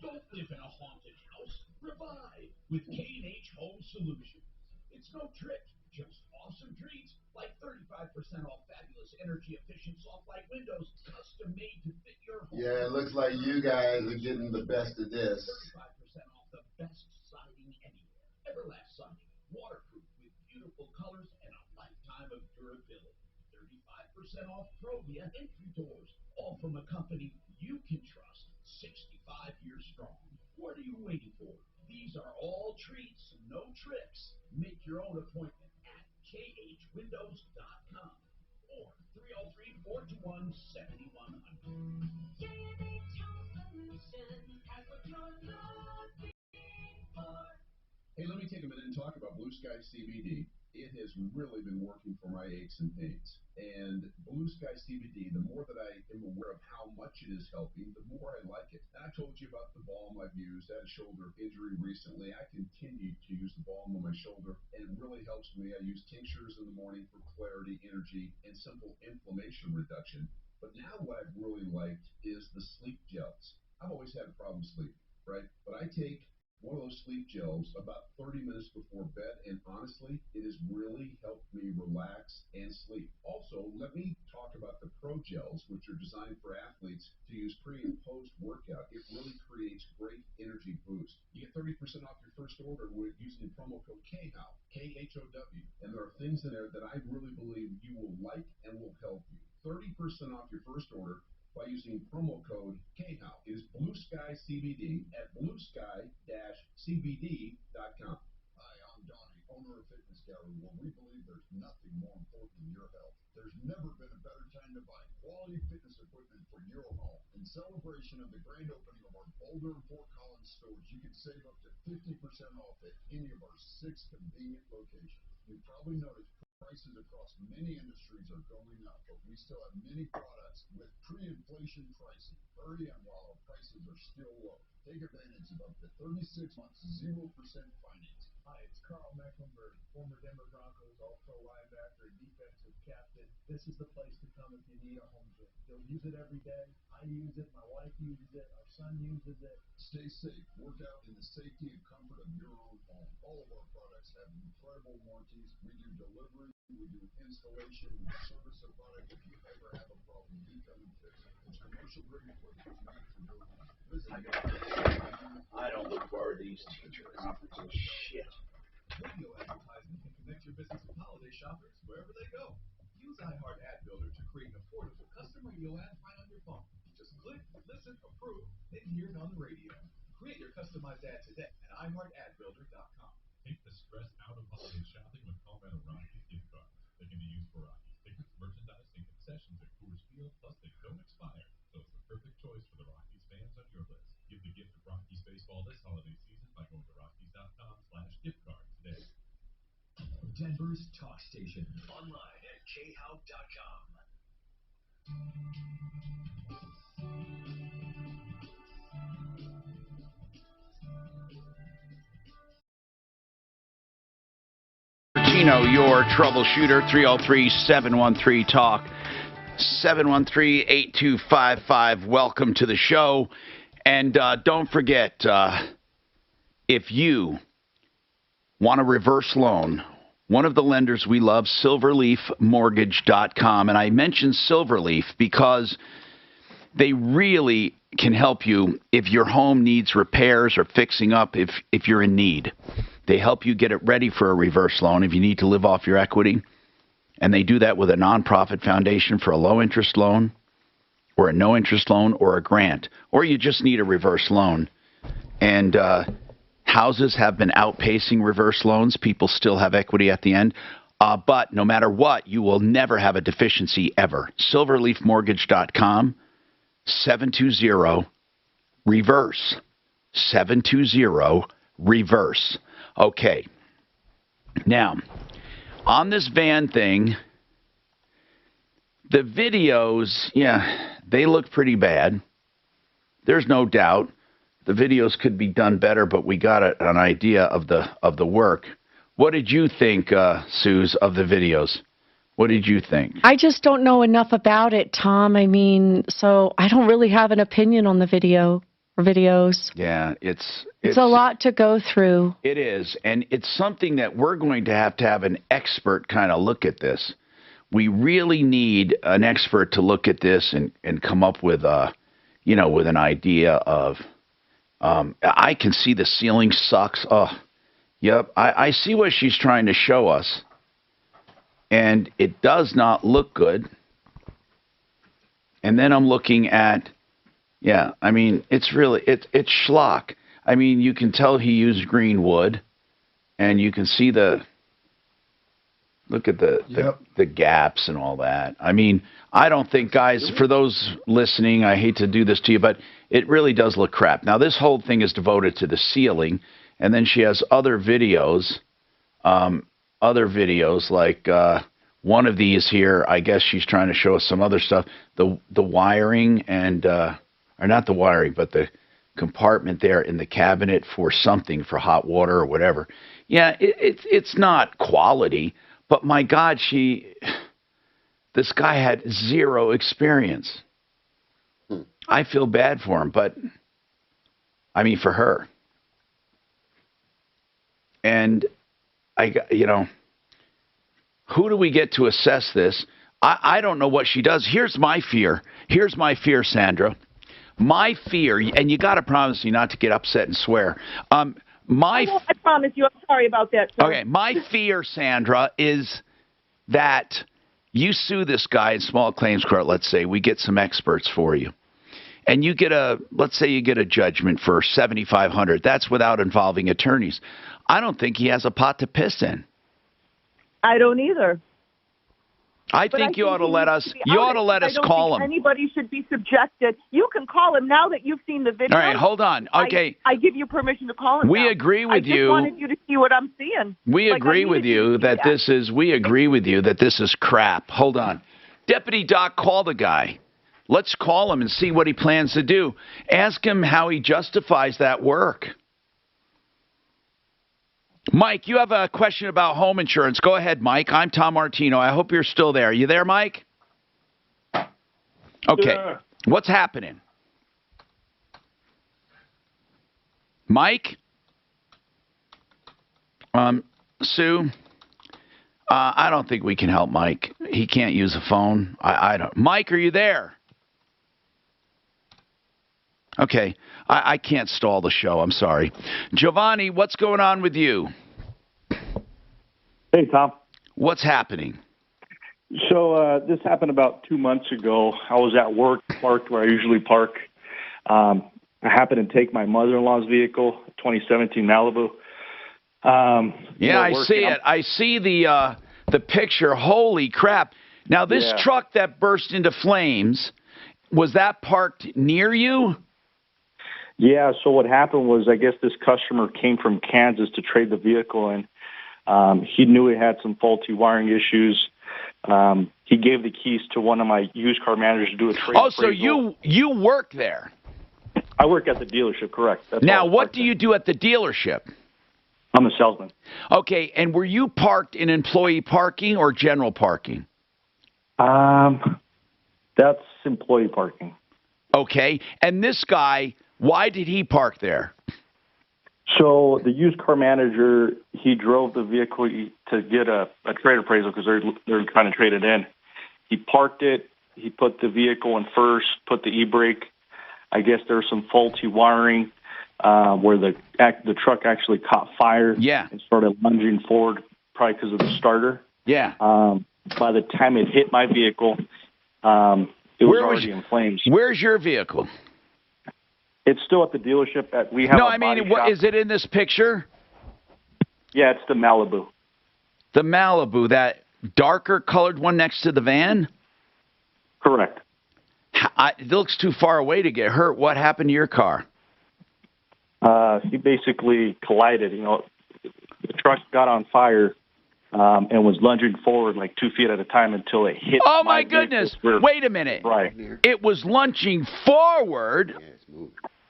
Don't live in a haunted house. Revive with K&H Home Solutions. It's no trick, just awesome treats like 35% off fabulous energy-efficient soft-light windows, custom-made to fit your home. Yeah, it looks like you guys are getting the best of this. 35% off the best siding anywhere. Everlast siding, waterproof with beautiful colors and a lifetime of durability. 35% off Provia entry doors, all from a company you can trust. 65 years strong. What are you waiting for? These are all treats, no tricks. Make your own appointment at khwindows.com or 303-421-7100. Hey, let me take a minute and talk about Blue Sky CBD. It has really been working for my aches and pains. And Blue Sky CBD, the more that I am aware of how much it is helping, the more I like it. And I told you about the balm I've used. I had a shoulder injury recently. I continue to use the balm on my shoulder, and it really helps me. I use tinctures in the morning for clarity, energy, and simple inflammation reduction. But now what I've really liked is the sleep gels. I've always had a problem sleeping, right? But I take one of those sleep gels about 30 minutes before bed, and honestly, it has really helped me relax and sleep. Also, let me talk about the Pro Gels, which are designed for athletes to use pre and post workout. It really creates great energy boost. You get 30% off your first order with using the promo code KHOW, K-H-O-W, and there are things in there that I really believe you will like and will help you. 30% off your first order by using promo code KHOW. It is Blue Sky CBD at bluesky-cbd.com. Hi, I'm Donnie, owner of Fitness Gallery, where we believe there's nothing more important than your health. There's never been a better time to buy quality fitness equipment for your home. In celebration of the grand opening of our Boulder and Fort Collins stores, you can save up to 50% off at any of our 6 convenient locations. You've probably noticed prices across many industries are going up, but we still have many products with pre-inflation pricing. Hurry in while our prices are still low. Take advantage of up to 36 months 0% financing. Hi, it's Carl Mecklenburg, former Denver Broncos all-pro linebacker and defensive captain. This is the place to come if you need a home gym. You'll use it every day. I use it. My wife uses it. Our son uses it. Stay safe. Work out in the safety and comfort of your own home. All of our products have incredible warranties. We do delivery. We do installation. We service the product. If you ever have a problem, we come and fix it. It's commercial grade equipment made for your home. I don't look forward to these teacher conferences. Shit. Radio advertising can connect your business with holiday shoppers wherever they go. Use iHeart Ad Builder to create an affordable custom radio ad right on your phone. Just click, listen, approve, then hear it on the radio. Create your customized ad today at iHeartAdBuilder.com. Take the stress out of holiday shopping with Colorado Rockies gift cards. They can be used for Rockies tickets, merchandise, and concessions at Coors Field, plus they don't expire. So it's the perfect choice for the Rockies fans on your list. Give the gift of Rockies baseball this holiday season by going to Rockies.com/gift card today. Denver's talk station. Online at khow.com. Your troubleshooter, 303-713-TALK, 713-8255. Welcome to the show. And don't forget, if you want a reverse loan, one of the lenders we love, silverleafmortgage.com. And I mentioned Silverleaf because they really can help you if your home needs repairs or fixing up if you're in need. They help you get it ready for a reverse loan if you need to live off your equity. And they do that with a nonprofit foundation for a low-interest loan or a no-interest loan or a grant. Or you just need a reverse loan. And houses have been outpacing reverse loans. People still have equity at the end. But no matter what, you will never have a deficiency ever. Silverleafmortgage.com, 720-REVERSE. 720-REVERSE. Okay. Now, on this van thing, the videos, yeah, they look pretty bad. There's no doubt. The videos could be done better, but we got an idea of the work. What did you think, Suze, of the videos? What did you think? I just don't know enough about it, Tom. I mean, so I don't really have an opinion on the videos. Yeah, it's a lot to go through. It is, and it's something that we're going to have an expert kind of look at this. We really need an expert to look at this and come up with with an idea of. I can see the ceiling sucks. Oh, yep. I see what she's trying to show us, and it does not look good. And then I'm looking at. Yeah, I mean, it's schlock. I mean, you can tell he used green wood, and you can see the Look at the gaps and all that. I mean, I don't think, guys, for those listening, I hate to do this to you, but it really does look crap. Now, this whole thing is devoted to the ceiling, and then she has other videos like one of these here. I guess she's trying to show us some other stuff. The wiring and or not the wiring, but the compartment there in the cabinet for something, for hot water or whatever. Yeah, it's not quality, but my God, this guy had zero experience. I feel bad for him, but I mean for her. And who do we get to assess this? I don't know what she does. Here's my fear. Sandra. My fear, and you got to promise me not to get upset and swear. I promise you. I'm sorry about that, sir. Okay, my fear, Sandra, is that you sue this guy in small claims court. Let's say we get some experts for you, and you get let's say you get a judgment for $7,500. That's without involving attorneys. I don't think he has a pot to piss in. I don't either. I think you ought to let us. You ought to let us call him. Anybody should be subjected. You can call him now that you've seen the video. All right, hold on. Okay, I give you permission to call him. We agree with you. I just wanted you to see what I'm seeing. We agree with you that this is. We agree with you that this is crap. Hold on, Deputy Doc, call the guy. Let's call him and see what he plans to do. Ask him how he justifies that work. Mike, you have a question about home insurance. Go ahead, Mike. I'm Tom Martino. I hope you're still there. You there, Mike? Okay. Yeah. What's happening? Mike? Sue? I don't think we can help Mike. He can't use a phone. I don't. Mike, are you there? Okay. I can't stall the show. I'm sorry. Giovanni, what's going on with you? Hey, Tom. What's happening? So this happened about 2 months ago. I was at work, parked where I usually park. I happened to take my mother-in-law's vehicle, 2017 Malibu. Yeah, I see it. I see the picture. Holy crap. Now, this truck that burst into flames, was that parked near you? Yeah, so what happened was I guess this customer came from Kansas to trade the vehicle, and he knew it had some faulty wiring issues. He gave the keys to one of my used car managers to do a trade. Oh, so you work there? I work at the dealership, correct. That's now, what do you do at the dealership? I'm a salesman. Okay, and were you parked in employee parking or general parking? That's employee parking. Okay, and this guy, why did he park there? So the used car manager, he drove the vehicle to get a trade appraisal because they're trying to trade it in. He parked it. He put the vehicle in first, put the e-brake. I guess there was some faulty wiring where the truck actually caught fire. Yeah. And started lunging forward, probably because of the starter. Yeah. By the time it hit my vehicle, it was already in flames. Where's your vehicle? It's still at the dealership. We have. No, I mean, what is it in this picture? Yeah, it's the Malibu. The Malibu, that darker colored one next to the van? Correct. It looks too far away to get hurt. What happened to your car? He basically collided. The truck got on fire and was lunging forward like 2 feet at a time until it hit. Oh, my goodness. Wait a minute. Right. It was lunging forward.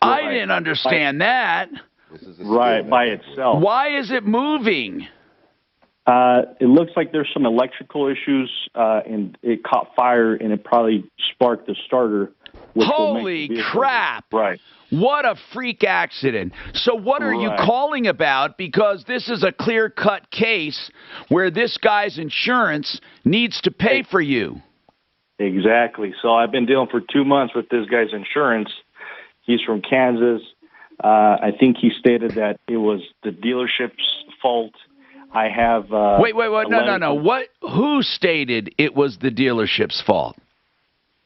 I didn't understand that. Right, by itself. Why is it moving? It looks like there's some electrical issues, and it caught fire, and it probably sparked the starter. Holy crap. Right. What a freak accident. So what are you calling about? Because this is a clear-cut case where this guy's insurance needs to pay for you. Exactly. So I've been dealing for 2 months with this guy's insurance. He's from Kansas. I think he stated that it was the dealership's fault. I have... Wait. No. Who stated it was the dealership's fault?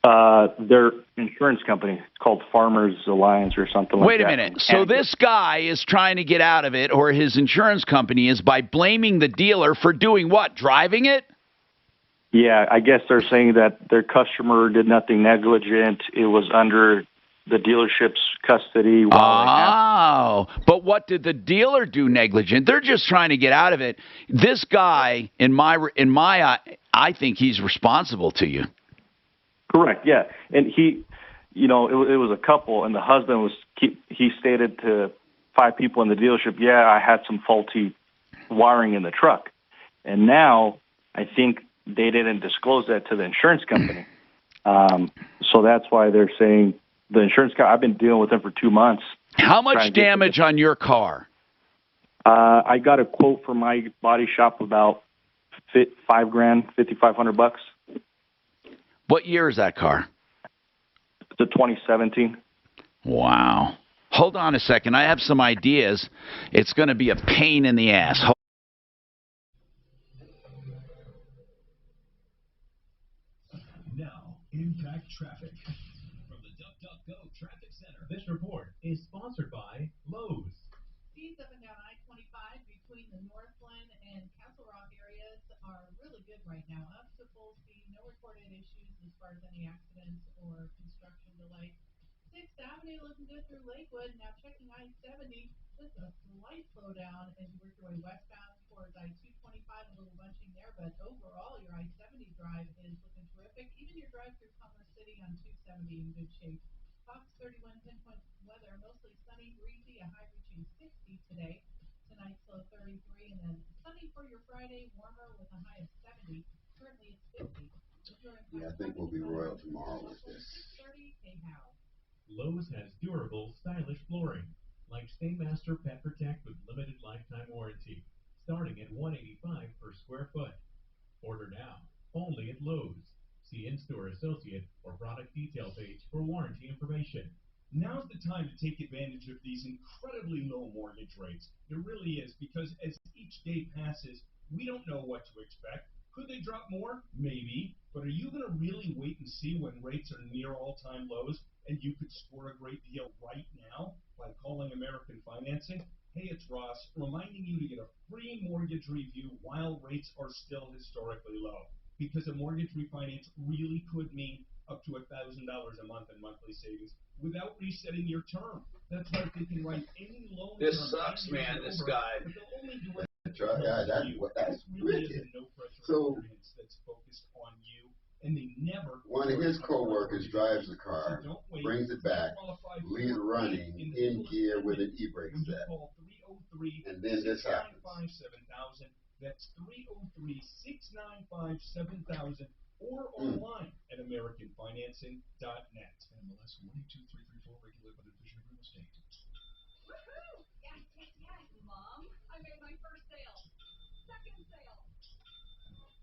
Their insurance company. It's called Farmers Alliance or something like that. Wait a minute. So this guy is trying to get out of it, or his insurance company is, by blaming the dealer for doing what? Driving it? Yeah, I guess they're saying that their customer did nothing negligent. It was under the dealership's custody. But what did the dealer do negligent? They're just trying to get out of it. This guy, in my I think he's responsible to you. Correct. Yeah, and he, it was a couple, and the husband he stated to 5 people in the dealership, yeah, I had some faulty wiring in the truck, and now I think they didn't disclose that to the insurance company. So that's why they're saying the insurance company, I've been dealing with them for 2 months. How much damage on your car? I got a quote from my body shop about $5,000, $5,500. What year is that car? It's a 2017. Wow. Hold on a second. I have some ideas. It's going to be a pain in the ass. Now, impact traffic. From the DuckDuckGo Traffic Center, this report is sponsored by Lowe's. Speeds up and down I-25 between the Northland and Castle Rock areas are really good right now. Up to full speed, no recorded issues as far as any accidents or construction delay. 6th Avenue looking good through Lakewood. Now checking I-70, just a slight slowdown as you work your way westbound towards I-225, a little bunching there, but overall your I-70 drive is looking terrific. Even your drive through Commerce City on 270 in good shape. Fox 31 pinpoint weather, mostly sunny, breezy, a high reaching 60 today. Tonight's low 33, and then sunny for your Friday, warmer with a high of 70. Currently it's 50. Yeah, I think we'll be royal tomorrow with this. 630 KHOW. Lowe's has durable, stylish flooring, like Stainmaster Pet Protect with limited lifetime warranty, starting at $185 per square foot. Order now, only at Lowe's. See in-store associate or product detail page for warranty information. Now's the time to take advantage of these incredibly low mortgage rates. It really is, because as each day passes, we don't know what to expect. Could they drop more? Maybe. But are you going to really wait and see when rates are near all-time lows and you could score a great deal right now by calling American Financing? Hey, it's Ross, reminding you to get a free mortgage review while rates are still historically low. Because a mortgage refinance really could mean up to $1,000 a month in monthly savings without resetting your term. That's right, they can write any loan. This sucks, man, this guy. That's wicked. So, that's focused on you, and they never. One of his co-workers drives the car, brings it back, leaves it running in gear with an e-brake set. And then this happens. That's 303-695-7000 or online at AmericanFinancing.net. MLS 122334, regulated by the Division of Real Estate. Woohoo! Yes, Mom. I made my first sale. Second sale.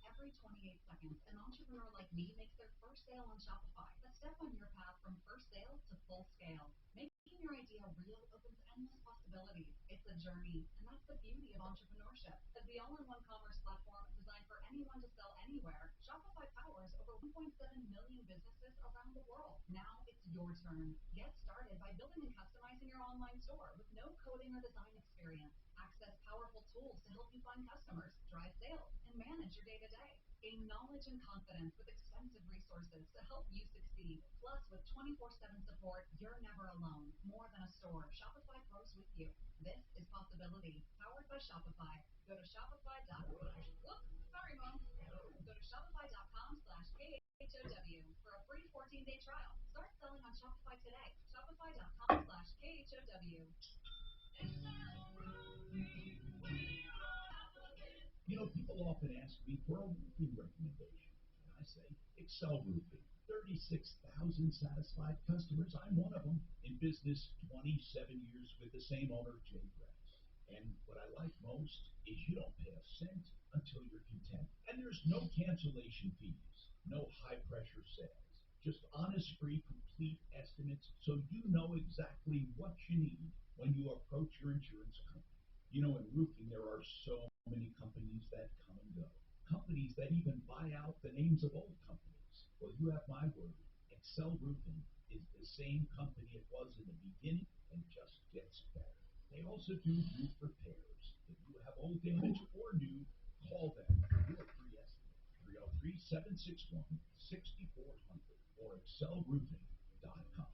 Every 28 seconds, an entrepreneur like me makes their first sale on Shopify. A step on your path from first sale to full scale. Making your idea real opens endless possibilities. It's a journey, and that's the beauty of entrepreneurship. As the all-in-one commerce platform designed for anyone to sell anywhere, Shopify powers over 1.7 million businesses around the world. Now it's your turn. Get started by building and customizing your online store with no coding or design experience. Access powerful tools to help you find customers, drive sales, and manage your day-to-day. Gain knowledge and confidence with extensive resources to help you succeed. Plus, with 24/7 support, you're never alone. More than a store, Shopify grows with you. This is Possibility, powered by Shopify. Go to shopify.com. Whoops, sorry, Mom. Go to shopify.com/KHOW for a free 14-day trial. Start selling on Shopify today. Shopify.com/KHOW. People often ask me for a roofing recommendation, and I say Excel Roofing. 36,000 satisfied customers. I'm one of them. In business, 27 years with the same owner, Jay Grass. And what I like most is you don't pay a cent until you're content. And there's no cancellation fees, no high-pressure sales. Just honest, free, complete estimates so you know exactly what you need when you approach your insurance company. In roofing, there are so many companies that come and go. Companies that even buy out the names of old companies. Well, you have my word. Excel Roofing is the same company it was in the beginning and just gets better. They also do roof repairs. If you have old damage or new, call them for your free estimate. 303-761-6400 or excelroofing.com.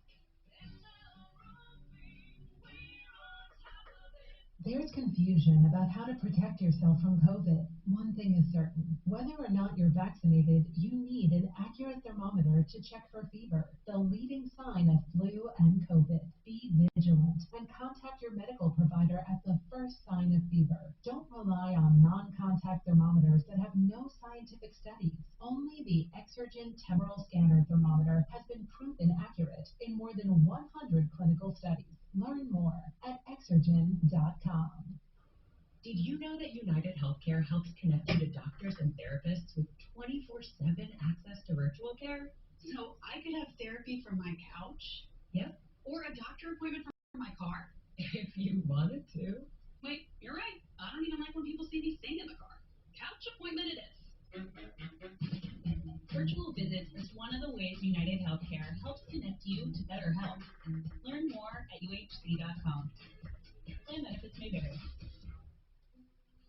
There's confusion about how to protect yourself from COVID. One thing is certain. Whether or not you're vaccinated, you need an accurate thermometer to check for fever, the leading sign of flu and COVID. Be vigilant and contact your medical provider at the first sign of fever. Don't rely on non-contact thermometers that have no scientific studies. Only the Exergen temporal scanner thermometer has been proven accurate in more than 100 clinical studies. Learn more at Exergen.com. Did you know that United Healthcare helps connect you to doctors and therapists with 24/7 access to virtual care? So I could have therapy from my couch? Yep. Or a doctor appointment from my car? If you wanted to. Wait, you're right. I don't even like when people see me sing in the car. Couch appointment it is. Virtual visits is one of the ways United Healthcare helps connect you to better health. Learn more at uhc.com. Plan benefits may vary.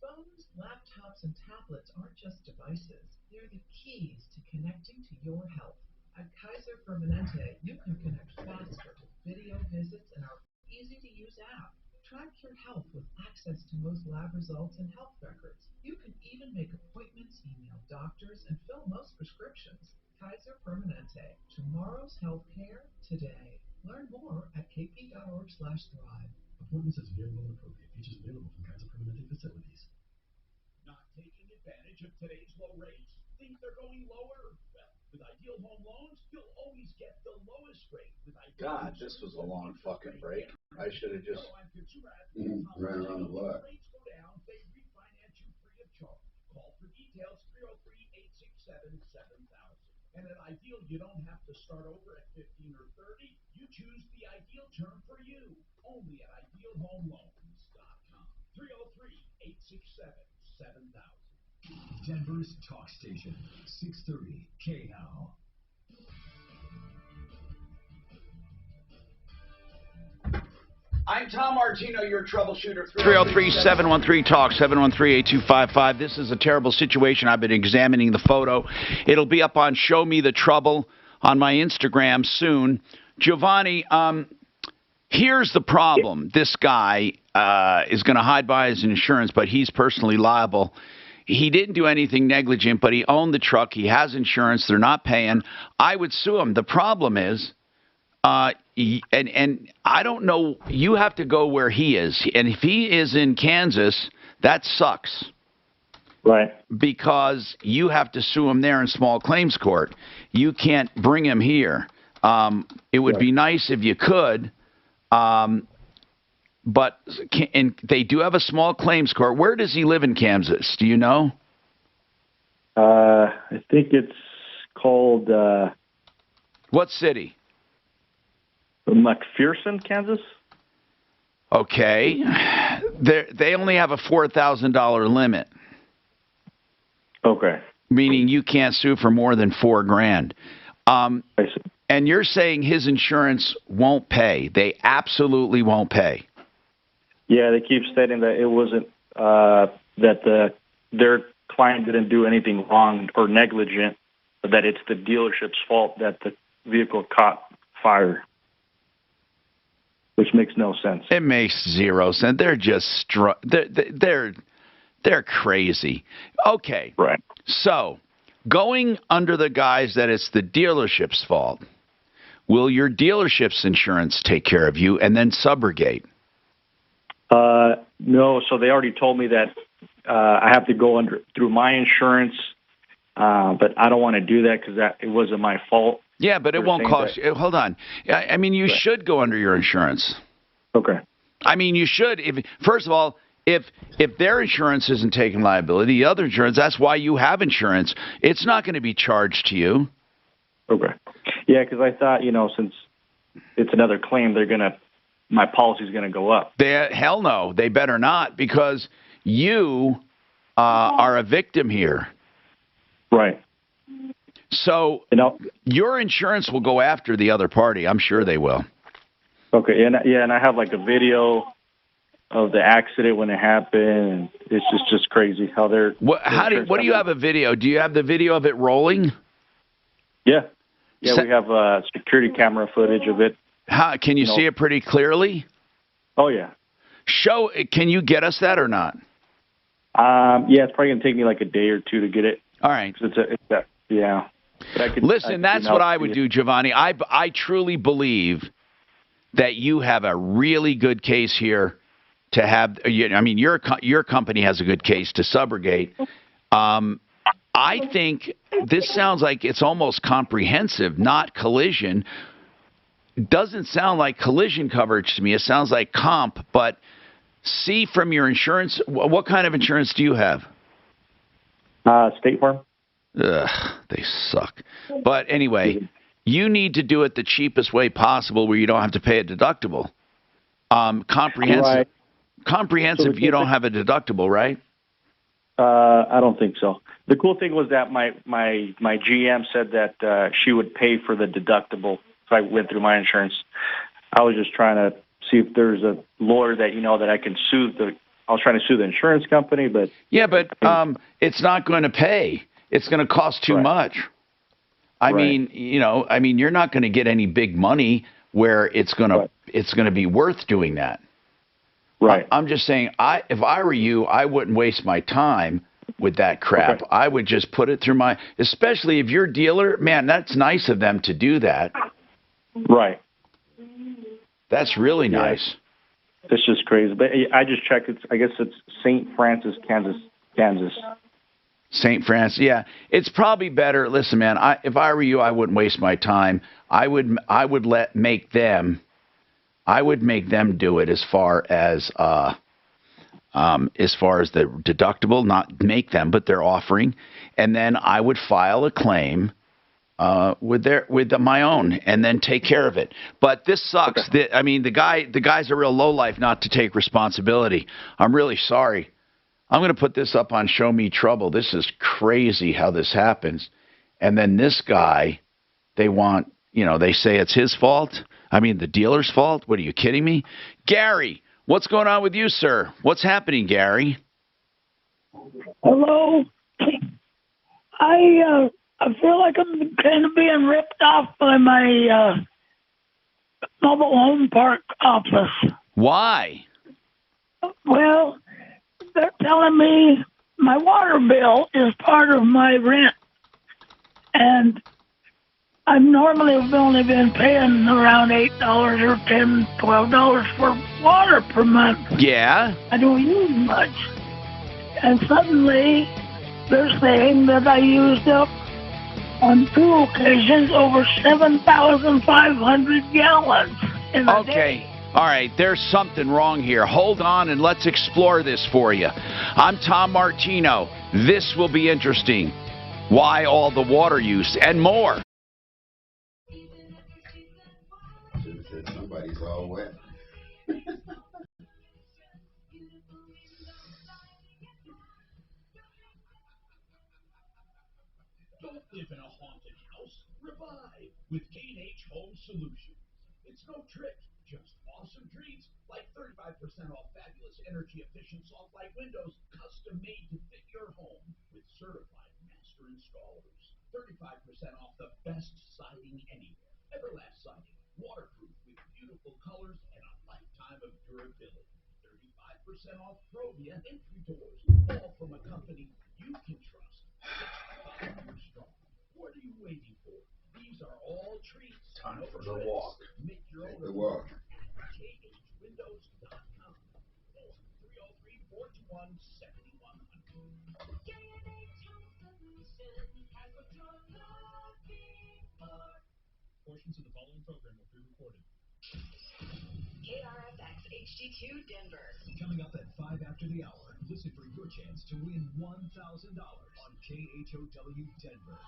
Phones, laptops, and tablets aren't just devices. They're the keys to connecting to your health. At Kaiser Permanente, you can connect faster with video visits and our easy-to-use app. Track your health with access to most lab results and health records. You can even make appointments, email doctors, and fill most prescriptions. Kaiser Permanente. Tomorrow's healthcare today. Learn more at kp.org/thrive. Appointments as available and appropriate. Features available from Kaiser Permanente facilities. Not taking advantage of today's low rates? Think they're going lower? Well, with Ideal Home Loans, you'll always get the lowest rate. With Ideal God, this was a long fucking break. I should have just ran around the block. Rates go down, they refinance you free of charge. Call for details 303-867-7000. And at Ideal, you don't have to start over at 15 or 30. You choose the ideal term for you. Only at idealhomeloans.com. 303-867-7000. Denver's talk station, 630 KHOW. I'm Tom Martino, your troubleshooter. 303-713-TALK, 713-8255. This is a terrible situation. I've been examining the photo. It'll be up on Show Me the Trouble on my Instagram soon. Giovanni, here's the problem. This guy is going to hide by his insurance, but he's personally liable. He didn't do anything negligent, but he owned the truck. He has insurance. They're not paying. I would sue him. The problem is, and I don't know, you have to go where he is. And if he is in Kansas, that sucks. Right. Because you have to sue him there in small claims court. You can't bring him here. It would be nice if you could, but and they do have a small claims court. Where does he live in Kansas? Do you know? I think it's called... what city? McPherson, Kansas. Okay. They only have a $4,000 limit. Okay. Meaning you can't sue for more than $4,000. And you're saying his insurance won't pay. They absolutely won't pay. Yeah, they keep stating that it wasn't that their client didn't do anything wrong or negligent, but that it's the dealership's fault that the vehicle caught fire. Which makes no sense. It makes zero sense. They're just they're crazy. Okay. Right. So, going under the guise that it's the dealership's fault, will your dealership's insurance take care of you and then subrogate? No. So they already told me that I have to go through my insurance, but I don't want to do that because it wasn't my fault. Yeah, but it won't cost you. Hold on. I mean, you should go under your insurance. Okay. I mean, you should. First of all, if their insurance isn't taking liability, the other insurance, that's why you have insurance. It's not going to be charged to you. Okay. Yeah, because I thought, since it's another claim, my policy's going to go up. Hell no. They better not, because you are a victim here. Right. So your insurance will go after the other party. I'm sure they will. Okay, and I have like a video of the accident when it happened. And it's just crazy how they're. What do you have a video? Do you have the video of it rolling? Yeah, we have security camera footage of it. Can you see it pretty clearly? Oh yeah. Can you get us that or not? Yeah, it's probably gonna take me like a day or two to get it. All right. Yeah. Listen, that's what I would do, Giovanni. I truly believe that you have a really good case here to have. I mean, your company has a good case to subrogate. I think this sounds like it's almost comprehensive, not collision. Doesn't sound like collision coverage to me. It sounds like comp, but see from your insurance, what kind of insurance do you have? State Farm. Ugh, they suck. But anyway, you need to do it the cheapest way possible where you don't have to pay a deductible. Comprehensive. Right. Comprehensive, you don't have a deductible, right? I don't think so. The cool thing was that my GM said that she would pay for the deductible if I went through my insurance. I was just trying to see if there's a lawyer that that I can sue I was trying to sue the insurance company, but it's not going to pay. It's going to cost too much. I mean, you're not going to get any big money where it's going to be worth doing that. Right. I'm just saying, if I were you, I wouldn't waste my time with that crap. Okay. I would just put it through especially if you're a dealer, man, that's nice of them to do that. Right. That's really nice. It's just crazy. But I just checked. I guess it's St. Francis, Kansas. St. Francis, yeah. It's probably better. Listen, man, if I were you, I wouldn't waste my time. I would make them do it as far as the deductible, not make them, but they're offering, and then I would file a claim with my own, and then take care of it. But this sucks. Okay. The guy's a real lowlife not to take responsibility. I'm really sorry. I'm going to put this up on Show Me Trouble. This is crazy how this happens. And then this guy, they say it's his fault. The dealer's fault. What, are you kidding me? Gary, what's going on with you, sir? What's happening, Gary? Hello. I feel like I'm kind of being ripped off by my mobile home park office. Why? Well, they're telling me my water bill is part of my rent, and I've normally only been paying around $8 or $10, $12 for water per month. Yeah. I don't use much. And suddenly, they're saying that I used up, on 2 occasions, over 7,500 gallons in a day. All right, there's something wrong here. Hold on and let's explore this for you. I'm Tom Martino. This will be interesting. Why all the water use and more. Somebody's all wet. Don't live in a haunted house. Revive with K&H Home Solutions. It's no trick, just awesome treats like 35% off fabulous energy-efficient soft light windows, custom-made to fit your home with certified master installers. 35% off the best siding anywhere. Everlast siding, waterproof with beautiful colors and a lifetime of durability. 35% off Provia entry doors, all from a company you can trust. 65 years strong. What are you waiting for? These are all treats. Time for the walk. Make your own. The walk. KHWindows.com or 303-421-7100. Portions of the following program will be recorded. KRFX HD2 Denver. Coming up at 5 after the hour, listen for your chance to win $1,000 on KHOW Denver.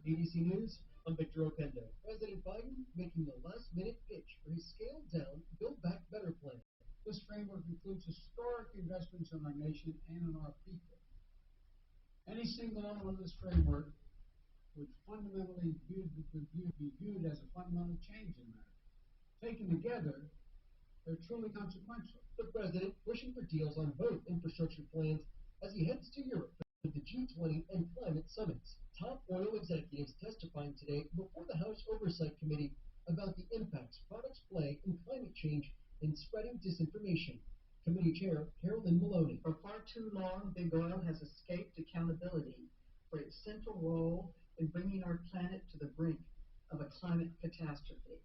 ABC News, I'm Victor Opendo. President Biden making the last-minute pitch for his scaled-down Build Back Better plan. This framework includes historic investments in our nation. population and on our people. Any single element of this framework would fundamentally be viewed as a fundamental change in matter. Taken together, they're truly consequential. The president pushing for deals on both infrastructure plans as he heads to Europe for the G20 and climate summits. Top oil executives testifying today before the House Oversight Committee about the impacts products play in climate change and spreading disinformation. Committee Chair Carolyn Maloney. For far too long, big oil has escaped accountability for its central role in bringing our planet to the brink of a climate catastrophe.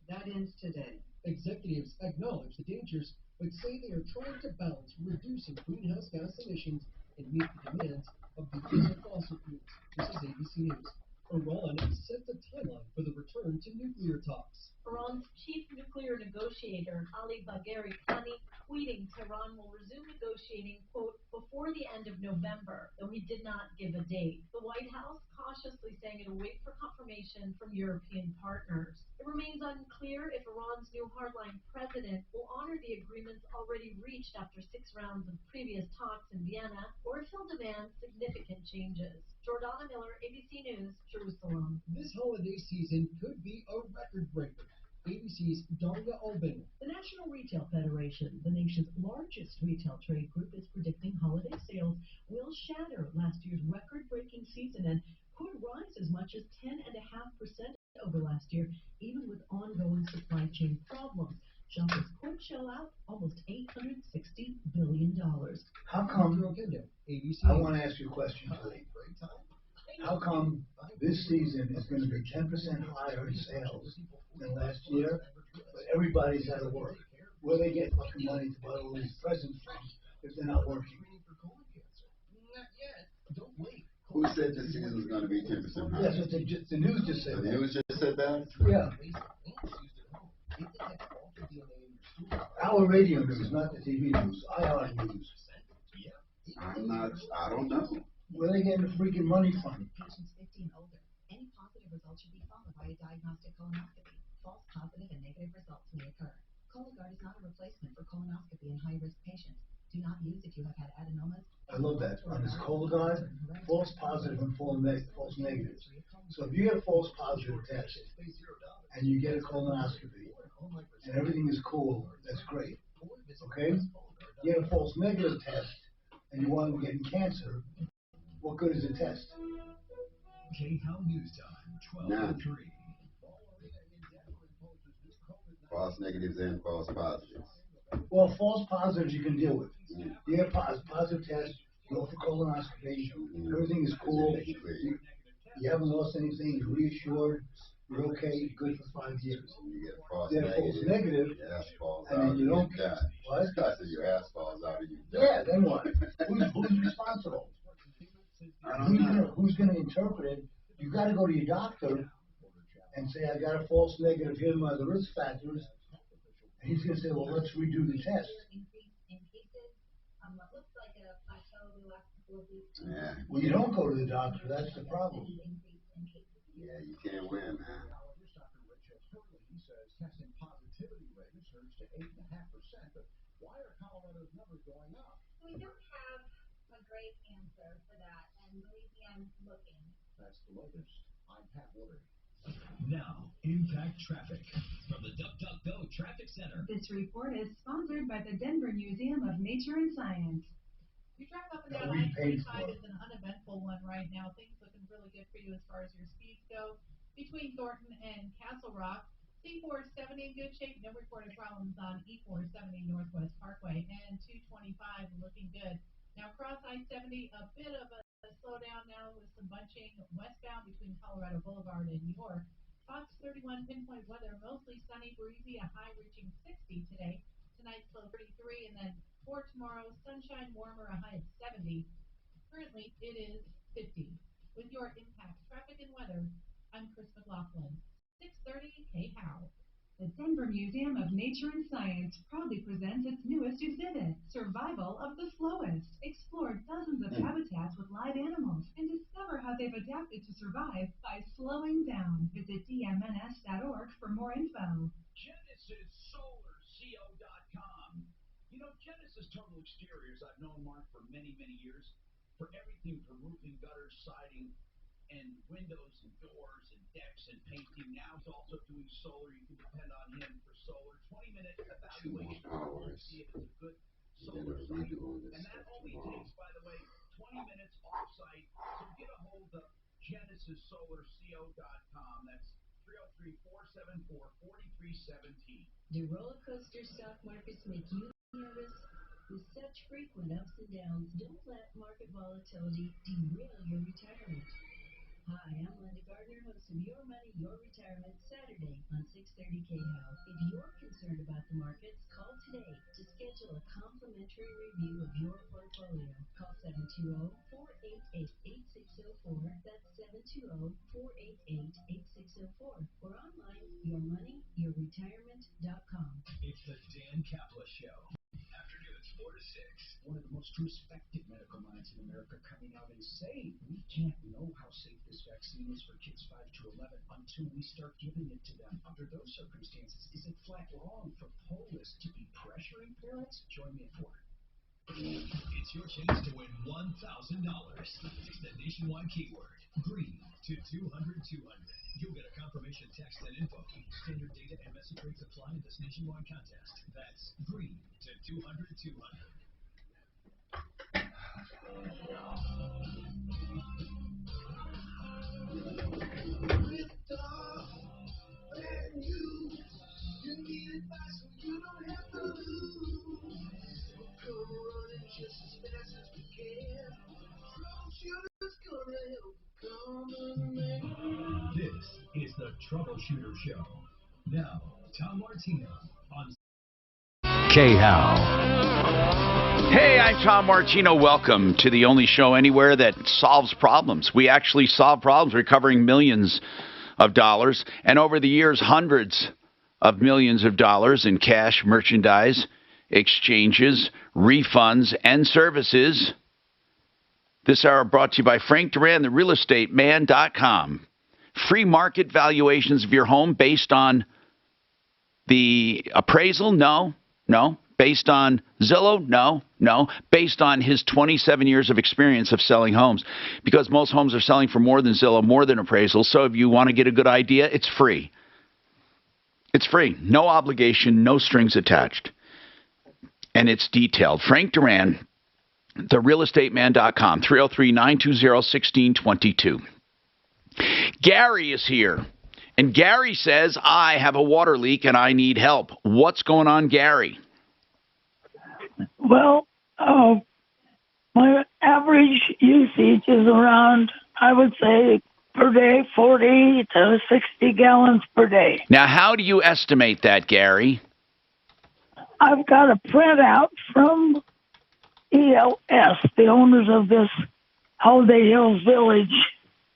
That ends today. Executives acknowledge the dangers, but say they are trying to balance reducing greenhouse gas emissions and meet the demands of the use of fossil fuels. This is ABC News. Iran sets a timeline for the return to nuclear talks. Iran's chief nuclear negotiator, Ali Bagheri Khani, tweeting Tehran will resume negotiating, quote, before the end of November, though he did not give a date. The White House cautiously saying it'll wait for confirmation from European partners. It remains unclear if Iran's new hardline president will honor the agreements already reached after 6 rounds of previous talks in Vienna, or if he'll demand significant changes. Jordana Miller, ABC News, Jerusalem. This holiday season could be a record breaker. ABC's Daria Albin. The National Retail Federation, the nation's largest retail trade group, is predicting holiday sales will shatter last year's record-breaking season and could rise as much as 10.5% over last year, even with ongoing supply chain problems. Shoppers could shell out almost $860 billion. How come, ABC. I want to ask you a question today. How come this season is going to be 10% higher in sales than last year, but everybody's out of work? Where they get fucking money to buy all these presents from if they're not working? Who said this season was going to be 10% higher? That's what the news just said. The news just said that? Yeah. Our radio news, not the TV news. IR news. I don't know. Where are they getting the freaking money from? Patients 50 and older. Any positive results should be followed by a diagnostic colonoscopy. False positive and negative results may occur. Cologuard is not a replacement for colonoscopy in high-risk patients. Do not use if you have had adenomas. I love that. On this Cologuard, false positive and false negative. So if you get a false positive test and you get a colonoscopy and everything is cool, that's great. Okay? You get a false negative test and you want to get cancer, what good is the test? K-How News Time, 12:03. False negatives and false positives. Well, false positives you can deal with. You get a positive test, go for colonoscopy, everything is cool, you haven't lost anything, you're reassured, you're okay, you're good for 5 years. You get false Then false negative, your ass falls and out then you don't die. What? I said your ass falls out and you die. Yeah, then what? Who's responsible? Who's going to interpret it? You got to go to your doctor and say, I got a false negative. Here are the risk factors. And he's going to say, well, let's redo the test. Yeah. Well, you don't go to the doctor. That's the problem. Yeah, you can't win, man. He says testing positivity rate has surged to 8.5%. But why are Colorado's numbers going up? We don't have a great answer for that, and believe me, I'm looking. That's the latest. I'm Pat Woodard. Now, Impact Traffic from the DuckDuckGo Traffic Center. This report is sponsored by the Denver Museum of Nature and Science. You drive up and down I-35 is an uneventful one right now. Things looking really good for you as far as your speeds go. Between Thornton and Castle Rock, C470 in good shape. No reported problems on E470 Northwest Parkway, and 225 looking good. Now across I-70, a bit of a slowdown now with some bunching westbound between Colorado Boulevard and York. Fox 31 pinpoint weather, mostly sunny, breezy, a high reaching 60 today. Tonight's low 33, and then for tomorrow, sunshine, warmer, a high of 70. Currently, it is 50. With your Impact Traffic and Weather, I'm Chris McLaughlin. 6:30 K-How. The Denver Museum of Nature and Science proudly presents its newest exhibit, Survival of the Slowest. Explore dozens of habitats with live animals and discover how they've adapted to survive by slowing down. Visit dmns.org for more info. GenesisSolarCO.com. You know, Genesis Total Exteriors, I've known Mark for many, many years, for everything from roofing, gutters, siding, and windows and doors and decks and painting. Now he's also doing solar. You can depend on him for solar. 20-minute evaluation to see if it's a good solar site. And that only takes, by the way, 20 minutes off-site. So get a hold of GenesisSolarCO.com. That's 303-474-4317. Do roller coaster stock markets make you nervous? With such frequent ups and downs, don't let market volatility derail your retirement. Hi, I'm Linda Gardner, host of Your Money, Your Retirement, Saturday on 630 KHOW. If you're concerned about the markets, call today to schedule a complimentary review of your portfolio. Call 720-488-8604. That's 720-488-8604. Or online, yourmoneyyourretirement.com. It's the Dan Kaplan Show. Afternoons 4 to 6. One of the most respected medical minds in America coming out and saying we can't know how safe this vaccine is for kids 5 to 11 until we start giving it to them. Under those circumstances, is it flat wrong for Polis to be pressuring parents? Join me at 4. It's your chance to win $1,000. Text the nationwide keyword GREEN to 200-200. You'll get a confirmation text and info. Standard data and message rates apply in this nationwide contest. That's GREEN to 200-200. You need advice so you don't have to lose. Come running just as fast as we can. Troubleshooter's gonna help come and make. This is the Troubleshooter Show. Now, Tom Martino on KHOW. Hey, I'm Tom Martino. Welcome to the only show anywhere that solves problems. We actually solve problems, recovering millions of dollars, and over the years, hundreds of millions of dollars in cash, merchandise, exchanges, refunds, and services. This hour brought to you by Frank Duran, therealestateman.com. Free market valuations of your home based on the appraisal? No. Based on Zillow? No. Based on his 27 years of experience of selling homes. Because most homes are selling for more than Zillow, more than appraisal. So if you want to get a good idea, it's free. It's free. No obligation, no strings attached. And it's detailed. Frank Duran, therealestateman.com, 303-920-1622. Gary is here. And Gary says, I have a water leak and I need help. What's going on, Gary? Well, my average usage is around, I would say, per day, 40 to 60 gallons per day. Now, how do you estimate that, Gary? I've got a printout from ELS, the owners of this Holiday Hills Village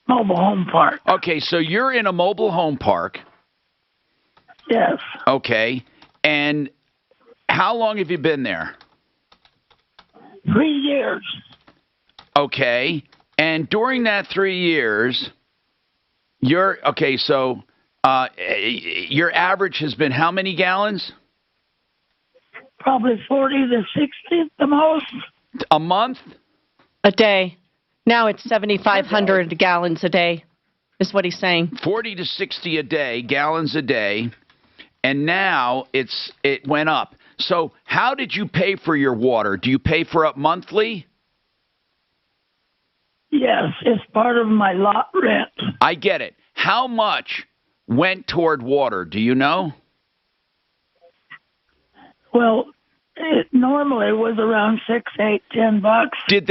mobile home park. Okay, so you're in a mobile home park. Yes. Okay, and how long have you been there? 3 years. Okay, and during that 3 years, your average has been how many gallons? Probably 40 to 60 at the most. A month? A day. Now it's 7,500 gallons a day, is what he's saying. 40 to 60 a day, gallons a day, and now it went up. So how did you pay for your water? Do you pay for it monthly? Yes, it's part of my lot rent. I get it. How much went toward water? Do you know? Well, it normally was around $6, $8, $10. Did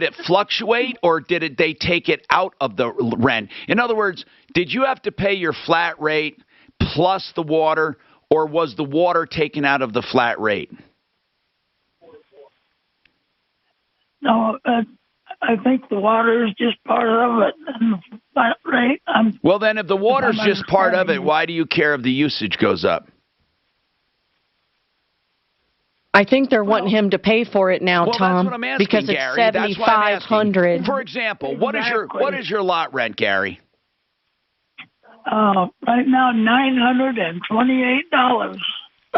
it fluctuate, or did they take it out of the rent? In other words, did you have to pay your flat rate plus the water, or was the water taken out of the flat rate? No, I think the water is just part of it, and the flat rate. Well, then, if the water's just part of it, why do you care if the usage goes up? I think they're wanting him to pay for it now, well, Tom, that's what I'm asking, because it's Gary. 7,500. For example, what is your lot rent, Gary? Right now, $928.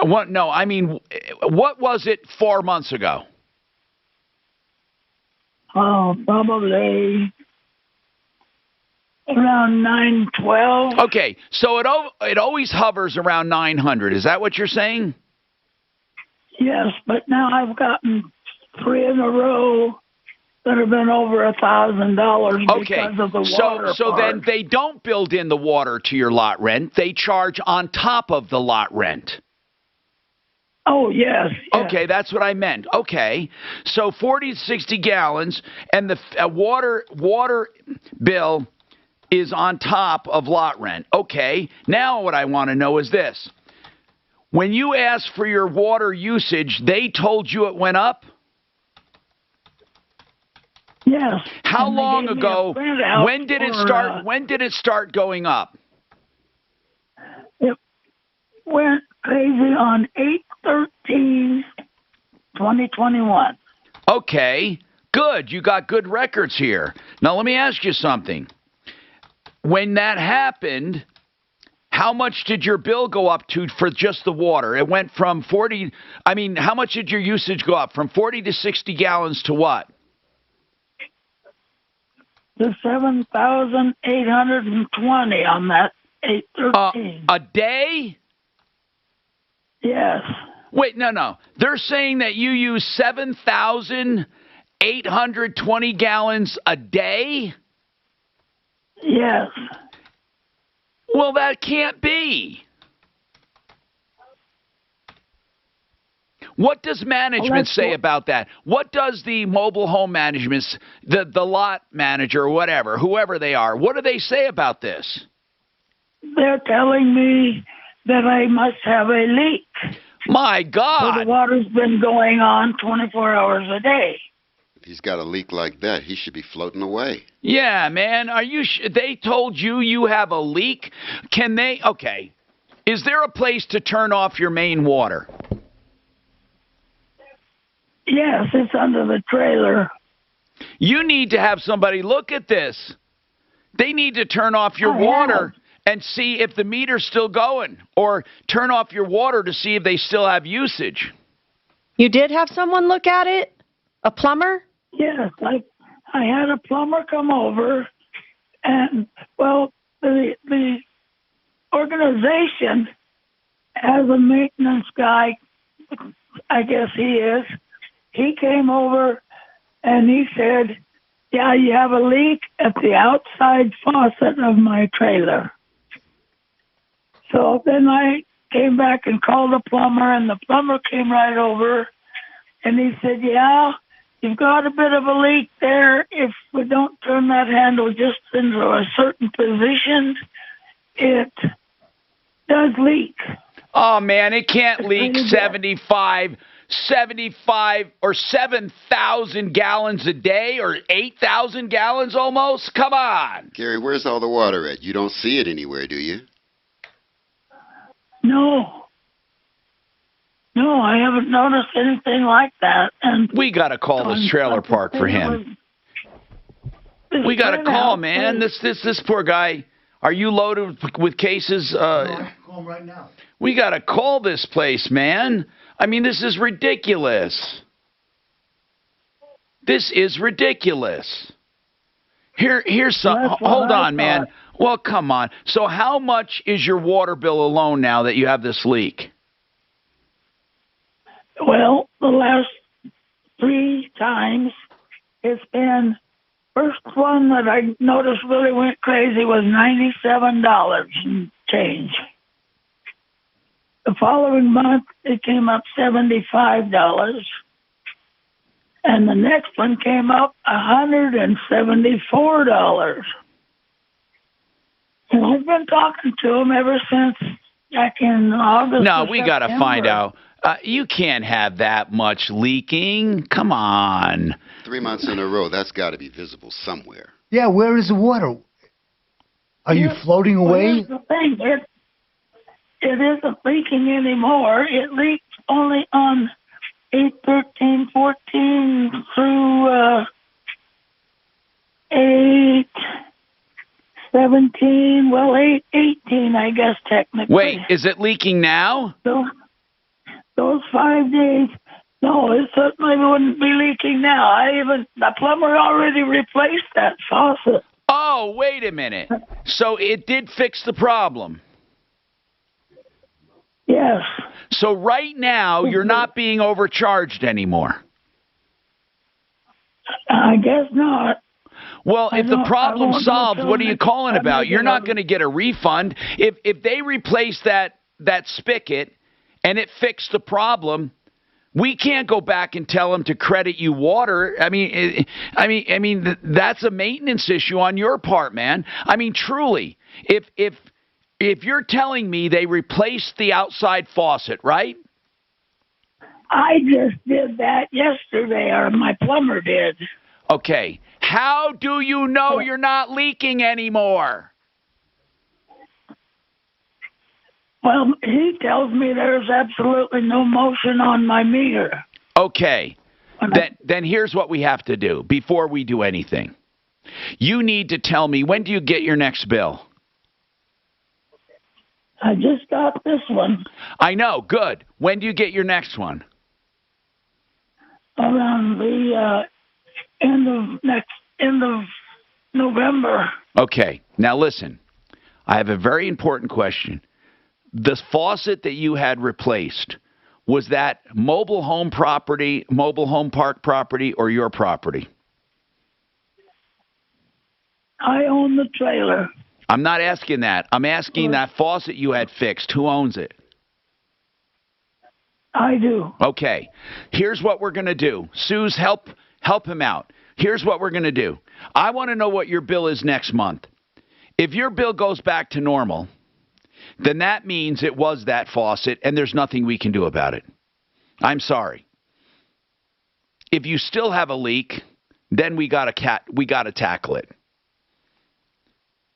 What? No, I mean, what was it 4 months ago? Oh, probably around 912. Okay, so it always hovers around 900. Is that what you're saying? Yes, but now I've gotten 3 in a row that have been over $1,000 because of the water. So part. then they don't build in the water to your lot rent. They charge on top of the lot rent. Oh, yes. Okay, that's what I meant. Okay, so 40 to 60 gallons, and the water bill is on top of lot rent. Okay, now what I want to know is this. When you asked for your water usage, they told you it went up? Yes. How And they long gave me ago? a printout When did it for, start? When did it start going up? It went crazy on 8/13/2021. Okay, good. You got good records here. Now let me ask you something. When that happened, how much did your bill go up to for just the water? It went from 40, how much did your usage go up? From 40 to 60 gallons to what? To 7,820 on that 8/13. A day? Yes. Wait, no. They're saying that you use 7,820 gallons a day? Yes. Well, that can't be. What does management say about that? What does the mobile home management, the lot manager or whatever, whoever they are, what do they say about this? They're telling me that I must have a leak. My God. So the water's been going on 24 hours a day. If he's got a leak like that, he should be floating away. Yeah, man. Are you? They told you have a leak? Can they? Okay. Is there a place to turn off your main water? Yes, it's under the trailer. You need to have somebody look at this. They need to turn off your water and see if the meter's still going, or turn off your water to see if they still have usage. You did have someone look at it? A plumber? Yes, I had a plumber come over, and, well, the organization has a maintenance guy, I guess he is. He came over and he said, yeah, you have a leak at the outside faucet of my trailer. So then I came back and called the plumber, and the plumber came right over, and he said, yeah, you've got a bit of a leak there. If we don't turn that handle just into a certain position, it does leak. Oh, man, it can't leak 75 or 7,000 gallons a day, or 8,000 gallons almost? Come on. Gary, where's all the water at? You don't see it anywhere, do you? No, I haven't noticed anything like that. And we got to call this trailer park for him. We got to call, man. This poor guy. Are you loaded with cases? No, I can call him right now. We got to call this place, man. This is ridiculous. This is ridiculous. Here's some. Hold on, man. Well, come on. So how much is your water bill alone now that you have this leak? Well, the last 3 times it's been, first one that I noticed really went crazy was $97 and change. The following month, it came up $75. And the next one came up $174. And I've been talking to him ever since back in August. No, we got to find out. You can't have that much leaking. Come on. 3 months in a row, that's got to be visible somewhere. Yeah, where is the water? Are you floating away? Well, that's the thing. It isn't leaking anymore. It leaks only on 8/13/14 through 8/17. Well, 8/18, I guess technically. Wait, is it leaking now? So, those 5 days, no, it certainly wouldn't be leaking now. The plumber already replaced that faucet. Oh, wait a minute. So it did fix the problem. Yes. So right now, you're not being overcharged anymore. I guess not. Well, if the problem's solved, what are you calling about? making You're not going to get a refund. If they replace that spigot and it fixed the problem, we can't go back and tell them to credit you water. I mean, that's a maintenance issue on your part, man. I mean, truly, if you're telling me they replaced the outside faucet, right? I just did that yesterday, or my plumber did. Okay. How do you know you're not leaking anymore? Well, he tells me there's absolutely no motion on my meter. Okay. Then here's what we have to do before we do anything. You need to tell me, when do you get your next bill? I just got this one. I know. Good. When do you get your next one? Around the end of November. Okay. Now listen. I have a very important question. The faucet that you had replaced, was that mobile home park property, or your property? I own the trailer. I'm not asking that. I'm asking that faucet you had fixed. Who owns it? I do. Okay. Here's what we're going to do. Suze, help him out. Here's what we're going to do. I want to know what your bill is next month. If your bill goes back to normal, then that means it was that faucet and there's nothing we can do about it. I'm sorry. If you still have a leak, then we got to tackle it.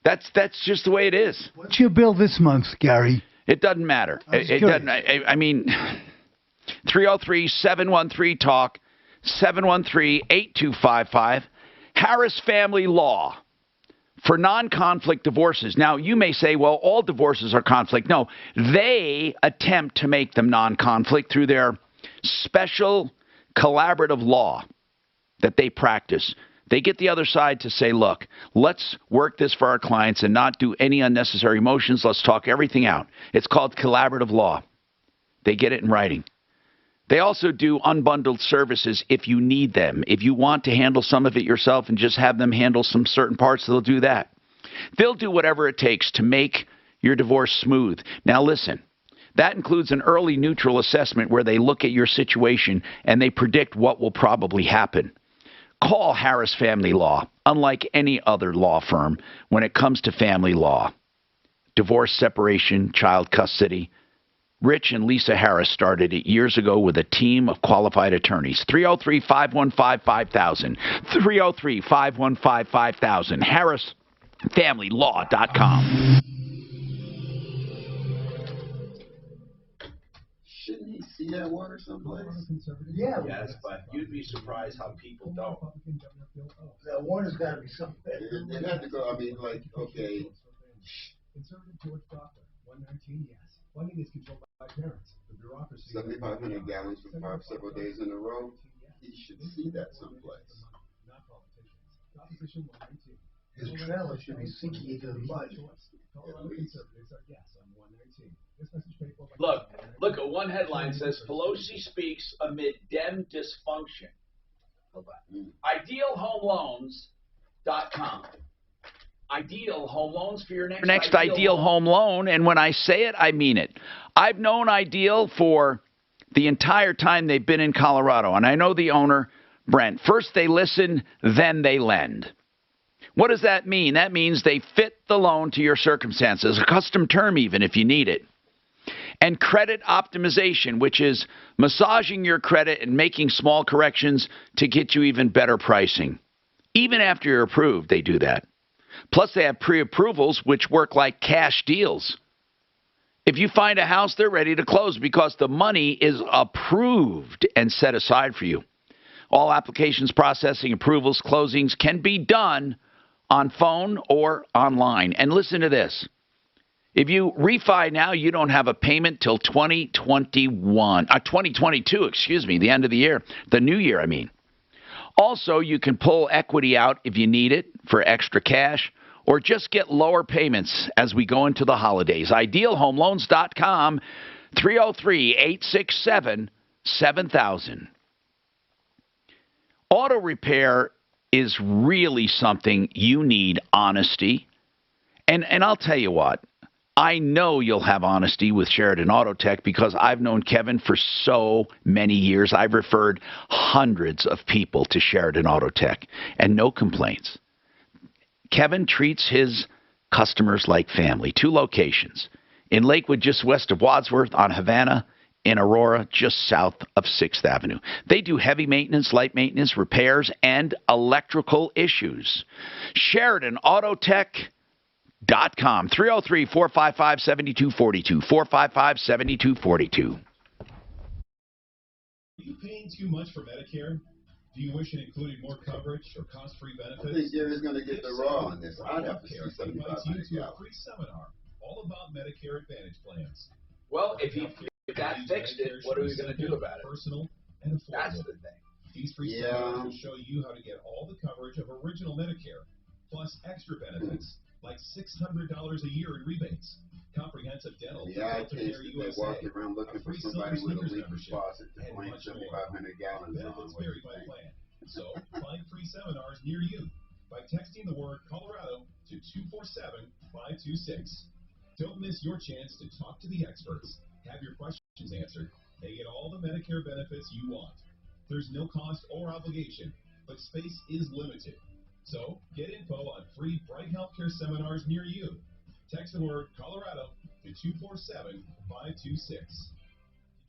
That's just the way it is. What's your bill this month, Gary? It doesn't matter. It doesn't. I mean, 303-713-TALK, 713-8255. Harris Family Law for non-conflict divorces. Now, you may say, well, all divorces are conflict. No, they attempt to make them non-conflict through their special collaborative law that they practice. They get the other side to say, look, let's work this for our clients and not do any unnecessary motions. Let's talk everything out. It's called collaborative law. They get it in writing. They also do unbundled services if you need them. If you want to handle some of it yourself and just have them handle some certain parts, they'll do that. They'll do whatever it takes to make your divorce smooth. Now listen, that includes an early neutral assessment where they look at your situation and they predict what will probably happen. Call Harris Family Law, unlike any other law firm, when it comes to family law. Divorce, separation, child custody. Rich and Lisa Harris started it years ago with a team of qualified attorneys. 303-515-5000. 303-515-5000. HarrisFamilyLaw.com. Shouldn't he see that water someplace? Yeah. Yes, but you'd be surprised how people don't. That water's got to be somewhere. It had to go. I mean, like, okay. Conservative George Proctor, 119, yes. Funding is controlled by parents. The bureaucracy. 7,500 gallons for several days in a row. He should see that someplace. Not politicians. Proposition 119. His trailer should be sinking into the mud. Colorado conservatives are yes on 119. This message paid for by Look at one headline says Pelosi speaks amid Dem dysfunction. IdealHomeLoans.com. Ideal Home Loans for your next ideal home loan. And when I say it, I mean it. I've known Ideal for the entire time they've been in Colorado. And I know the owner, Brent. First they listen, then they lend. What does that mean? That means they fit the loan to your circumstances, a custom term even if you need it. And credit optimization, which is massaging your credit and making small corrections to get you even better pricing. Even after you're approved, they do that. Plus, they have pre-approvals, which work like cash deals. If you find a house, they're ready to close because the money is approved and set aside for you. All applications, processing, approvals, closings can be done on phone or online. And listen to this. If you refi now, you don't have a payment till 2022, excuse me, the end of the year, the new year, I mean. Also, you can pull equity out if you need it for extra cash, or just get lower payments as we go into the holidays. IdealHomeLoans.com, 303-867-7000. Auto repair is really something you need honesty. And I'll tell you what, I know you'll have honesty with Sheridan Auto Tech because I've known Kevin for so many years. I've referred hundreds of people to Sheridan Auto Tech and no complaints. Kevin treats his customers like family. 2 locations. In Lakewood, just west of Wadsworth, on Havana, in Aurora, just south of 6th Avenue. They do heavy maintenance, light maintenance, repairs, and electrical issues. SheridanAutoTech.com, 303-455-7242, 455-7242. Are you paying too much for Medicare? Do you wish it included more coverage or cost-free benefits? I think Gary's going to get the raw on this. I'd have to see Medicare invites you to a free seminar all about Medicare Advantage plans. Well, if that fixed it, what are we going to do about it? Personal and affordable. That's the thing. These free seminars will show you how to get all the coverage of original Medicare, plus extra benefits like $600 a year in rebates, comprehensive dental, Healthcare USA, walking around looking for somebody with a leaky faucet to claim 7,500 gallons on. Benefits vary by plan, so find free seminars near you by texting the word Colorado to 247-526. Don't miss your chance to talk to the experts, have your questions answered, and get all the Medicare benefits you want. There's no cost or obligation, but space is limited. So get info on free Bright Healthcare seminars near you. Text the word Colorado to 247-526. Did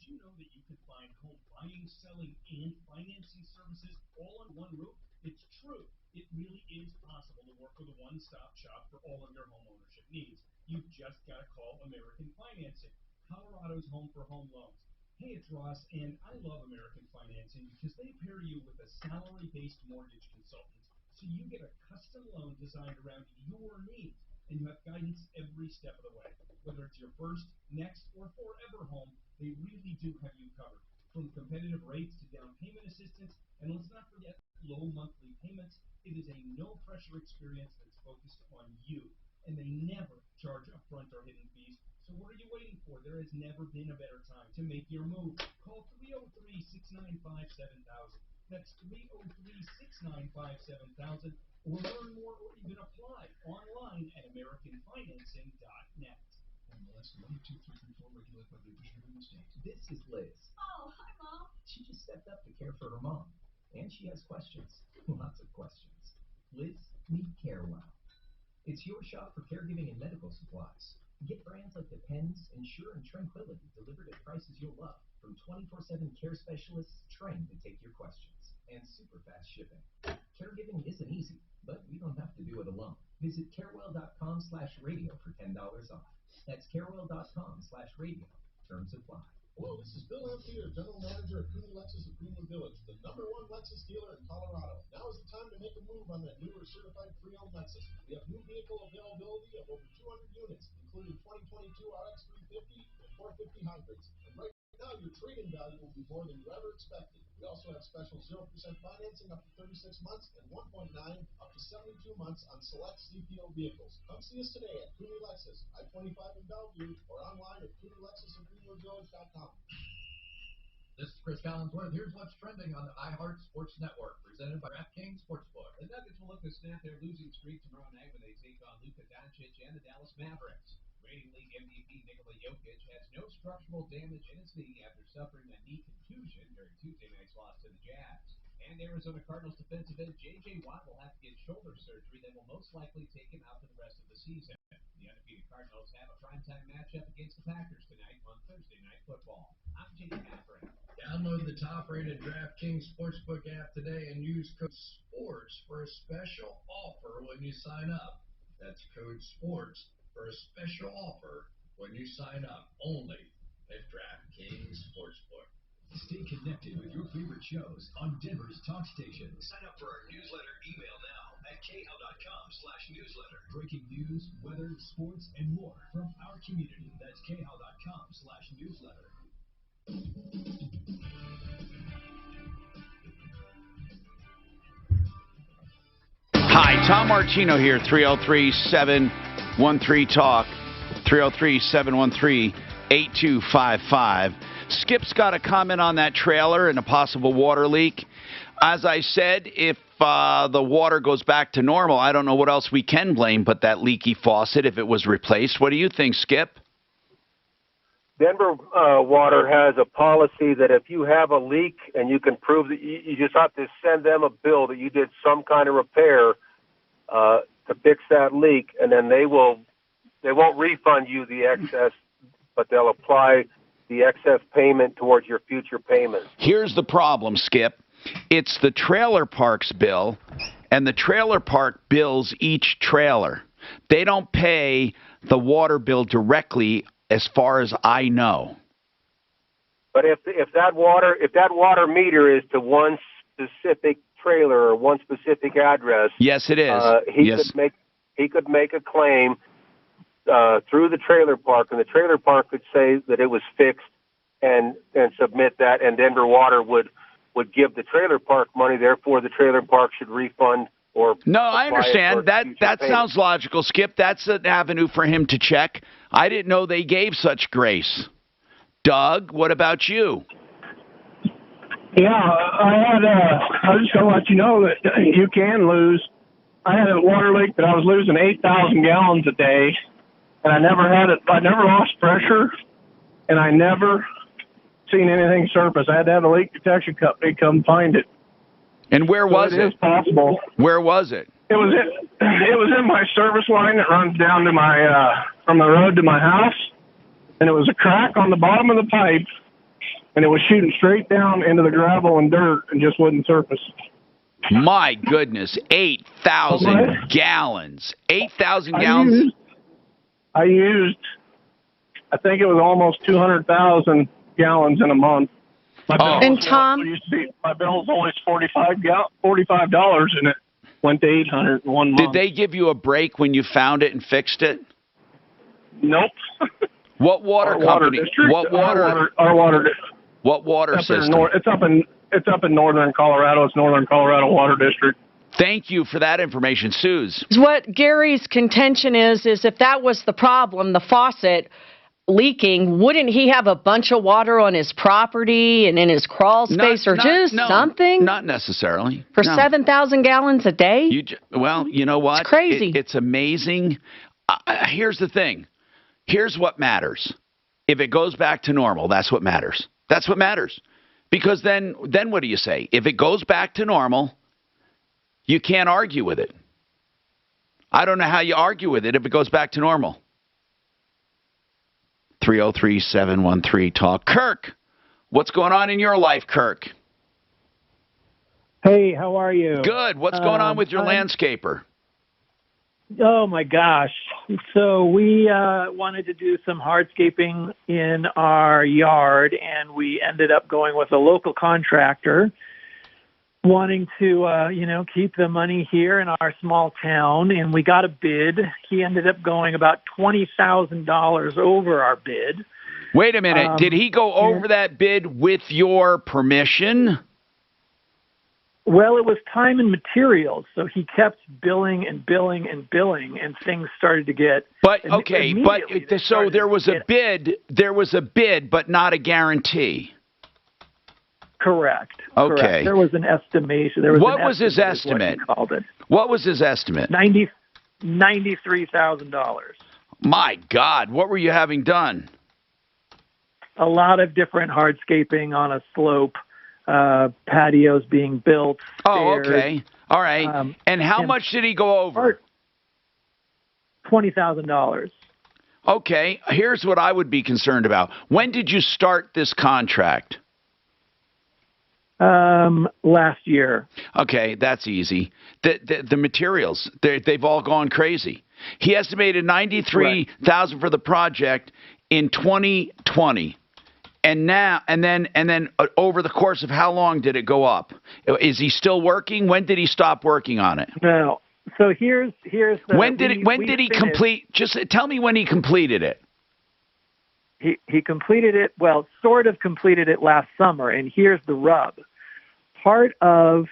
you know that you can find home buying, selling, and financing services all on one roof? It's true. It really is possible to work with a one-stop shop for all of your home ownership needs. You've just got to call American Financing, Colorado's home for home loans. Hey, it's Ross, and I love American Financing because they pair you with a salary-based mortgage consultant. So you get a custom loan designed around your needs, and you have guidance every step of the way. Whether it's your first, next, or forever home, they really do have you covered. From competitive rates to down payment assistance, and let's not forget low monthly payments. It is a no-pressure experience that's focused on you, and they never charge upfront or hidden fees. So what are you waiting for? There has never been a better time to make your move. Call 303-695-7000. That's 303-695-7000, or learn more or even apply online at AmericanFinancing.net. MLS 12334, regulated by the Division of Real Estate. This is Liz. Oh, hi, Mom. She just stepped up to care for her mom, and she has questions. Lots of questions. Liz, meet CareWell. It's your shop for caregiving and medical supplies. Get brands like Depends, Ensure, and Tranquility delivered at prices you'll love. From 24/7 care specialists trained to take your questions. And super fast shipping. Caregiving isn't easy, but we don't have to do it alone. Visit carewell.com/radio for $10 off. That's carewell.com/radio. Terms apply. Hello, this is Bill Ampere, General Manager at Cooney Lexus of Greenwood Village, the #1 Lexus dealer in Colorado. Now is the time to make a move on that newer certified pre-owned Lexus. We have new vehicle availability of over 200 units, including 2022 RX 350 and 450 hybrids. And right now, your trade-in value will be more than you ever expected. We also have special 0% financing up to 36 months and 1.9 up to 72 months on select CPO vehicles. Come see us today at Cooney Lexus, I-25 in Bellevue, or online at CooneyLexusandGreenwoodVillage.com. This is Chris Collinsworth. Here's what's trending on the iHeart Sports Network, presented by DraftKings Sportsbook. The Nuggets will look to snap their losing streak tomorrow night when they take on Luka Doncic and the Dallas Mavericks. Reigning league MVP Nikola Jokic has no structural damage in his knee after suffering a knee contusion during Tuesday night's loss to the Jazz. And Arizona Cardinals defensive end J.J. Watt will have to get shoulder surgery that will most likely take him out for the rest of the season. The undefeated Cardinals have a primetime matchup against the Packers tonight on Thursday Night Football. I'm J.D. Patrick. Download the top-rated DraftKings Sportsbook app today and use code SPORTS for a special offer when you sign up. That's code SPORTS for a special offer when you sign up only at DraftKings Sportsbook. Stay connected with your favorite shows on Denver's talk station. Sign up for our newsletter email now at khow.com/newsletter. Breaking news, weather, sports, and more from our community. That's khow.com/newsletter. Hi, Tom Martino here, 303-713-TALK, 303-713-8255. Skip's got a comment on that trailer and a possible water leak. As I said, if the water goes back to normal, I don't know what else we can blame but that leaky faucet if it was replaced. What do you think, Skip? Denver Water has a policy that if you have a leak and you can prove that you just have to send them a bill that you did some kind of repair to fix that leak, and then they won't refund you the excess, but they'll apply the excess payment towards your future payments. Here's the problem, Skip. It's the trailer park's bill, and the trailer park bills each trailer. They don't pay the water bill directly, as far as I know. But if that water meter is to one specific trailer or one specific address, yes, it is. He could make a claim through the trailer park, and the trailer park could say that it was fixed and submit that, and Denver Water would give the trailer park money. Therefore, the trailer park should refund. No, I understand. That sounds logical, Skip. That's an avenue for him to check. I didn't know they gave such grace. Doug, what about you? Yeah, I was just going to let you know that you can lose. I had a water leak that I was losing 8,000 gallons a day, and I never lost pressure, and I never seen anything surface. I had to have a leak detection company come find it. And where was it? It is possible. Where was it? It was in my service line that runs down to my from the road to my house, and it was a crack on the bottom of the pipe, and it was shooting straight down into the gravel and dirt and just wouldn't surface. My goodness, 8,000 gallons. 8,000 gallons? I think it was almost 200,000 gallons in a month. My bill's always $45, and it went to $800 in 1 month. Did they give you a break when you found it and fixed it? Nope. What water company? What water? Our water. What water system? It's up in northern Colorado. It's Northern Colorado Water District. Thank you for that information, Suze. What Gary's contention is if that was the problem, the faucet leaking, wouldn't he have a bunch of water on his property and in his crawl space something? Not necessarily. For 7,000 gallons a day? Well, you know what? It's crazy. It's amazing. Here's the thing. Here's what matters. If it goes back to normal, that's what matters. That's what matters. Because then what do you say? If it goes back to normal, you can't argue with it. I don't know how you argue with it if it goes back to normal. 303-713-TALK. Kirk, what's going on in your life, Kirk? Hey, how are you? Good. What's going on with your landscaper? Oh, my gosh. So we wanted to do some hardscaping in our yard, and we ended up going with a local contractor wanting to, keep the money here in our small town, and we got a bid. He ended up going about $20,000 over our bid. Wait a minute. Did he go over that bid with your permission? Well, it was time and materials, so he kept billing, and things started to get... So there was a bid, but not a guarantee. Correct. Okay. Correct. There was an estimation. What was his estimate? What was his estimate? $93,000. My God, what were you having done? A lot of different hardscaping on a slope, patios being built. Oh, stairs, okay. All right. And how much did he go over? $20,000. Okay. Here's what I would be concerned about. When did you start this contract? Last year. Okay, that's easy. The materials, they've all gone crazy. He estimated $93,000 for the project in 2020, and then over the course of how long did it go up? Is he still working? When did he stop working on it? So here's the, when did he complete? Just tell me when he completed it. He completed it, well, sort of completed it last summer, and here's the rub. Part of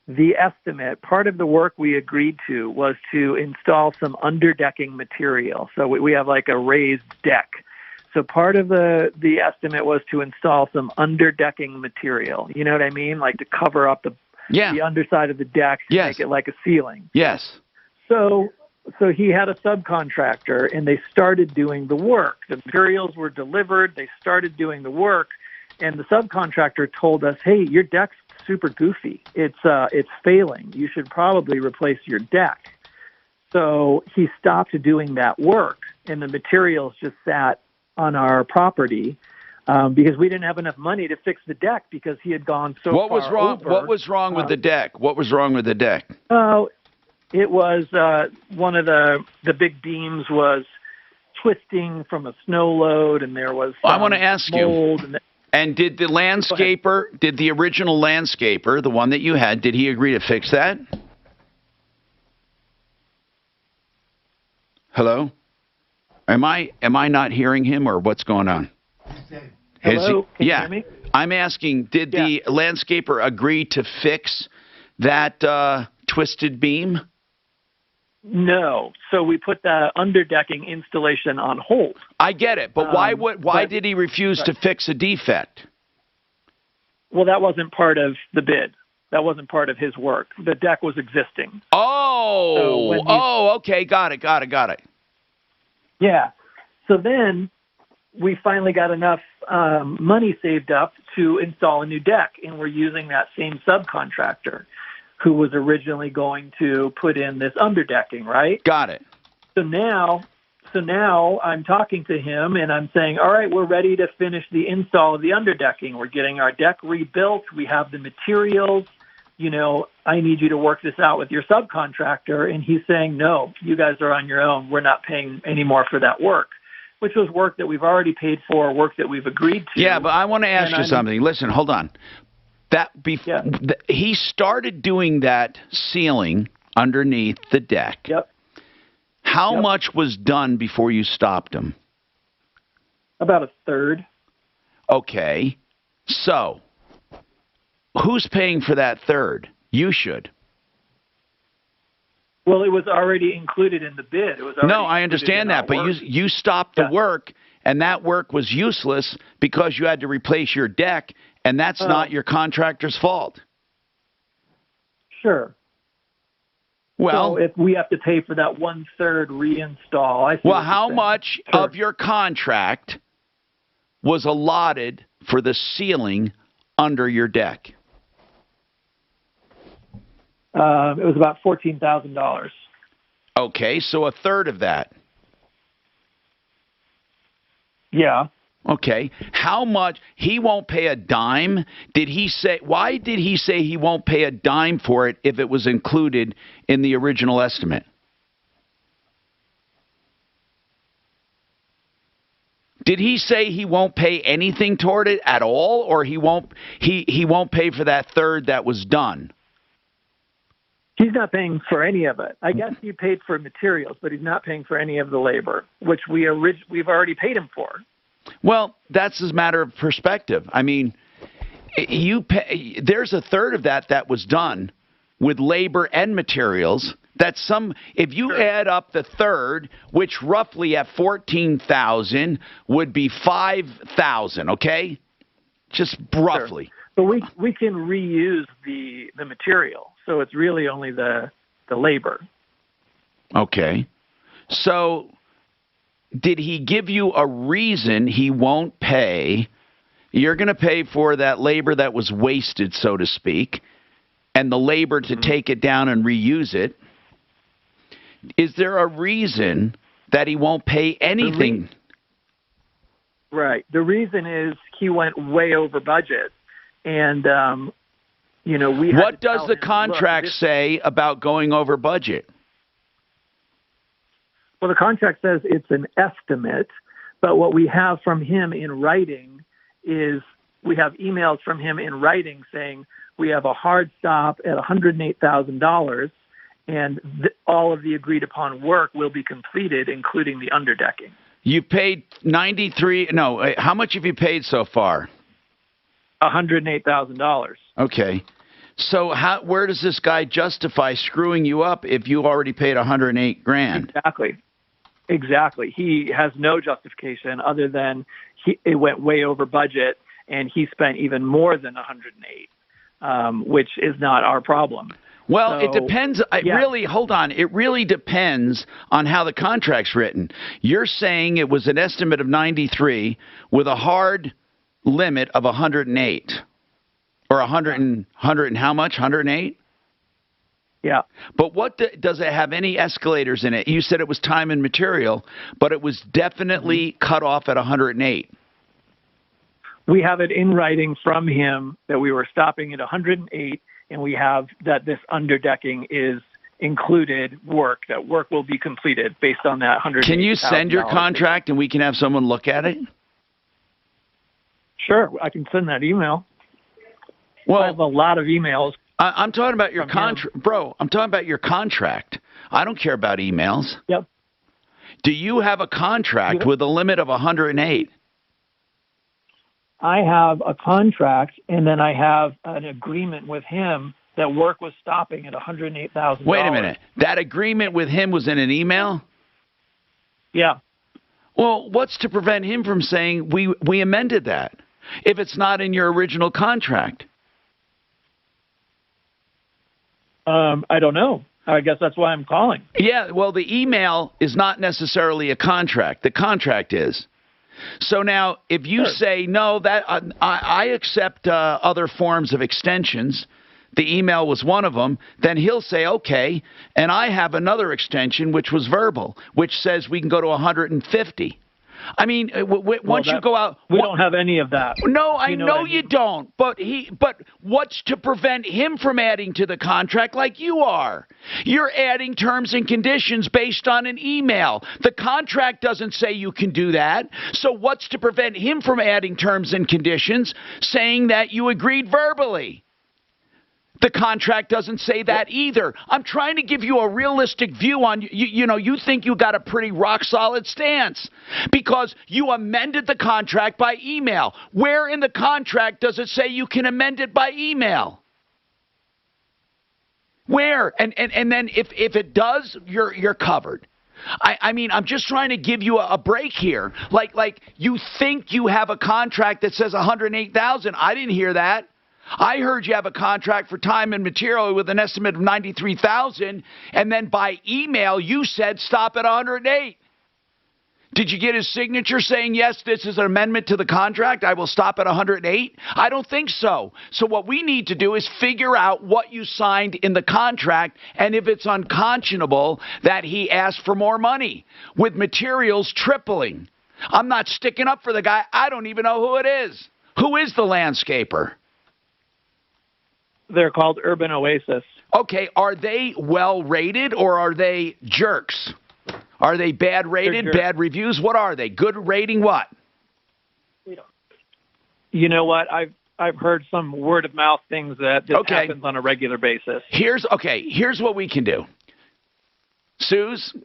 the estimate, part of the work we agreed to was to install some underdecking material. So we have like a raised deck. So part of the estimate was to install some underdecking material. You know what I mean? Like to cover up the underside of the deck to make it like a ceiling. Yes. So he had a subcontractor, and they started doing the work. The materials were delivered. They started doing the work, and the subcontractor told us, "Hey, your deck's super goofy. It's failing. You should probably replace your deck." So he stopped doing that work, and the materials just sat on our property because we didn't have enough money to fix the deck because he had gone so What far was wrong? over. What was wrong with the deck? What was wrong with the deck? Oh, it was one of the big beams was twisting from a snow load, and there was I want to ask you. And And did the landscaper, did the original landscaper, the one that you had, did he agree to fix that? Hello? Am I not hearing him, or what's going on? Hello? Can you hear me? I'm asking, did the landscaper agree to fix that twisted beam? No. So we put the underdecking installation on hold. I get it, but why did he refuse to fix a defect? Well, that wasn't part of the bid. That wasn't part of his work. The deck was existing. Okay, got it. Yeah. So then we finally got enough money saved up to install a new deck, and we're using that same subcontractor who was originally going to put in this underdecking, right? Got it. So now I'm talking to him, and I'm saying, all right, we're ready to finish the install of the underdecking. We're getting our deck rebuilt. We have the materials. You know, I need you to work this out with your subcontractor. And he's saying, no, you guys are on your own. We're not paying any more for that work, which was work that we've already paid for, work that we've agreed to. Yeah, but I want to ask you something. Listen, hold on. He started doing that ceiling underneath the deck. Yep. How much was done before you stopped him? About a third. Okay. So, who's paying for that third? You should. Well, it was already included in the bid. No, I understand that, but you stopped the work, and that work was useless because you had to replace your deck, and that's not your contractor's fault. Sure. Well, so if we have to pay for that 1/3 reinstall, how much of your contract was allotted for the ceiling under your deck? It was about $14,000. Okay, so a third of that. Yeah. Okay. How much? He won't pay a dime? Did he say? Why did he say he won't pay a dime for it if it was included in the original estimate? Did he say he won't pay anything toward it at all, or he won't pay for that third that was done? He's not paying for any of it. I guess he paid for materials, but he's not paying for any of the labor, which we've already paid him for. Well, that's a matter of perspective. I mean, there's a third of that was done with labor and materials. If you add up the third, which roughly at $14,000 would be $5,000, okay? Just roughly. Sure. But we can reuse the material, so it's really only the labor. Okay. So did he give you a reason he won't pay? You're going to pay for that labor that was wasted, so to speak, and the labor to take it down and reuse it. Is there a reason that he won't pay anything? Right. The reason is he went way over budget. And, what does the contract say about going over budget? Well, the contract says it's an estimate, but what we have from him in writing is we have emails from him in writing saying we have a hard stop at $108,000, and all of the agreed upon work will be completed, including the underdecking. You paid 93. No, how much have you paid so far? $108,000. Okay. So where does this guy justify screwing you up if you already paid $108,000? Exactly. He has no justification other than it went way over budget, and he spent even more than 108, which is not our problem. Well, it depends. Hold on. It really depends on how the contract's written. You're saying it was an estimate of 93 with a hard limit of 108, or 100 and how much? 108. Yeah. But does it have any escalators in it? You said it was time and material, but it was definitely cut off at 108. We have it in writing from him that we were stopping at 108, and we have that this underdecking is included work, that work will be completed based on that $108,000. Can you send your contract and we can have someone look at it? Sure, I can send that email. Well, I have a lot of emails. I'm talking about your contract, bro. I'm talking about your contract. I don't care about emails. Yep. Do you have a contract with a limit of 108? I have a contract, and then I have an agreement with him that work was stopping at $108,000. Wait a minute. That agreement with him was in an email? Yeah. Well, what's to prevent him from saying we amended that if it's not in your original contract? I don't know. I guess that's why I'm calling. Yeah, well, the email is not necessarily a contract. The contract is. So now, if you say, no, that I accept other forms of extensions, the email was one of them, then he'll say, okay, and I have another extension, which was verbal, which says we can go to 150. I mean, once you go out... We don't have any of that. No, I know you don't. But what's to prevent him from adding to the contract like you are? You're adding terms and conditions based on an email. The contract doesn't say you can do that. So what's to prevent him from adding terms and conditions saying that you agreed verbally? The contract doesn't say that either. I'm trying to give you a realistic view on, you think you got a pretty rock-solid stance because you amended the contract by email. Where in the contract does it say you can amend it by email? Where? And then if it does, you're covered. I mean, I'm just trying to give you a break here. Like you think you have a contract that says 108,000. I didn't hear that. I heard you have a contract for time and material with an estimate of 93,000, and then by email you said stop at 108. Did you get his signature saying, yes, this is an amendment to the contract, I will stop at 108? I don't think so. So what we need to do is figure out what you signed in the contract and if it's unconscionable that he asked for more money with materials tripling. I'm not sticking up for the guy. I don't even know who it is. Who is the landscaper? They're called Urban Oasis. Okay, are they well rated or are they jerks? Are they bad rated, bad reviews? What are they? Good rating what? You know what? I've heard some word of mouth things that happens on a regular basis. Here's what we can do. Suze,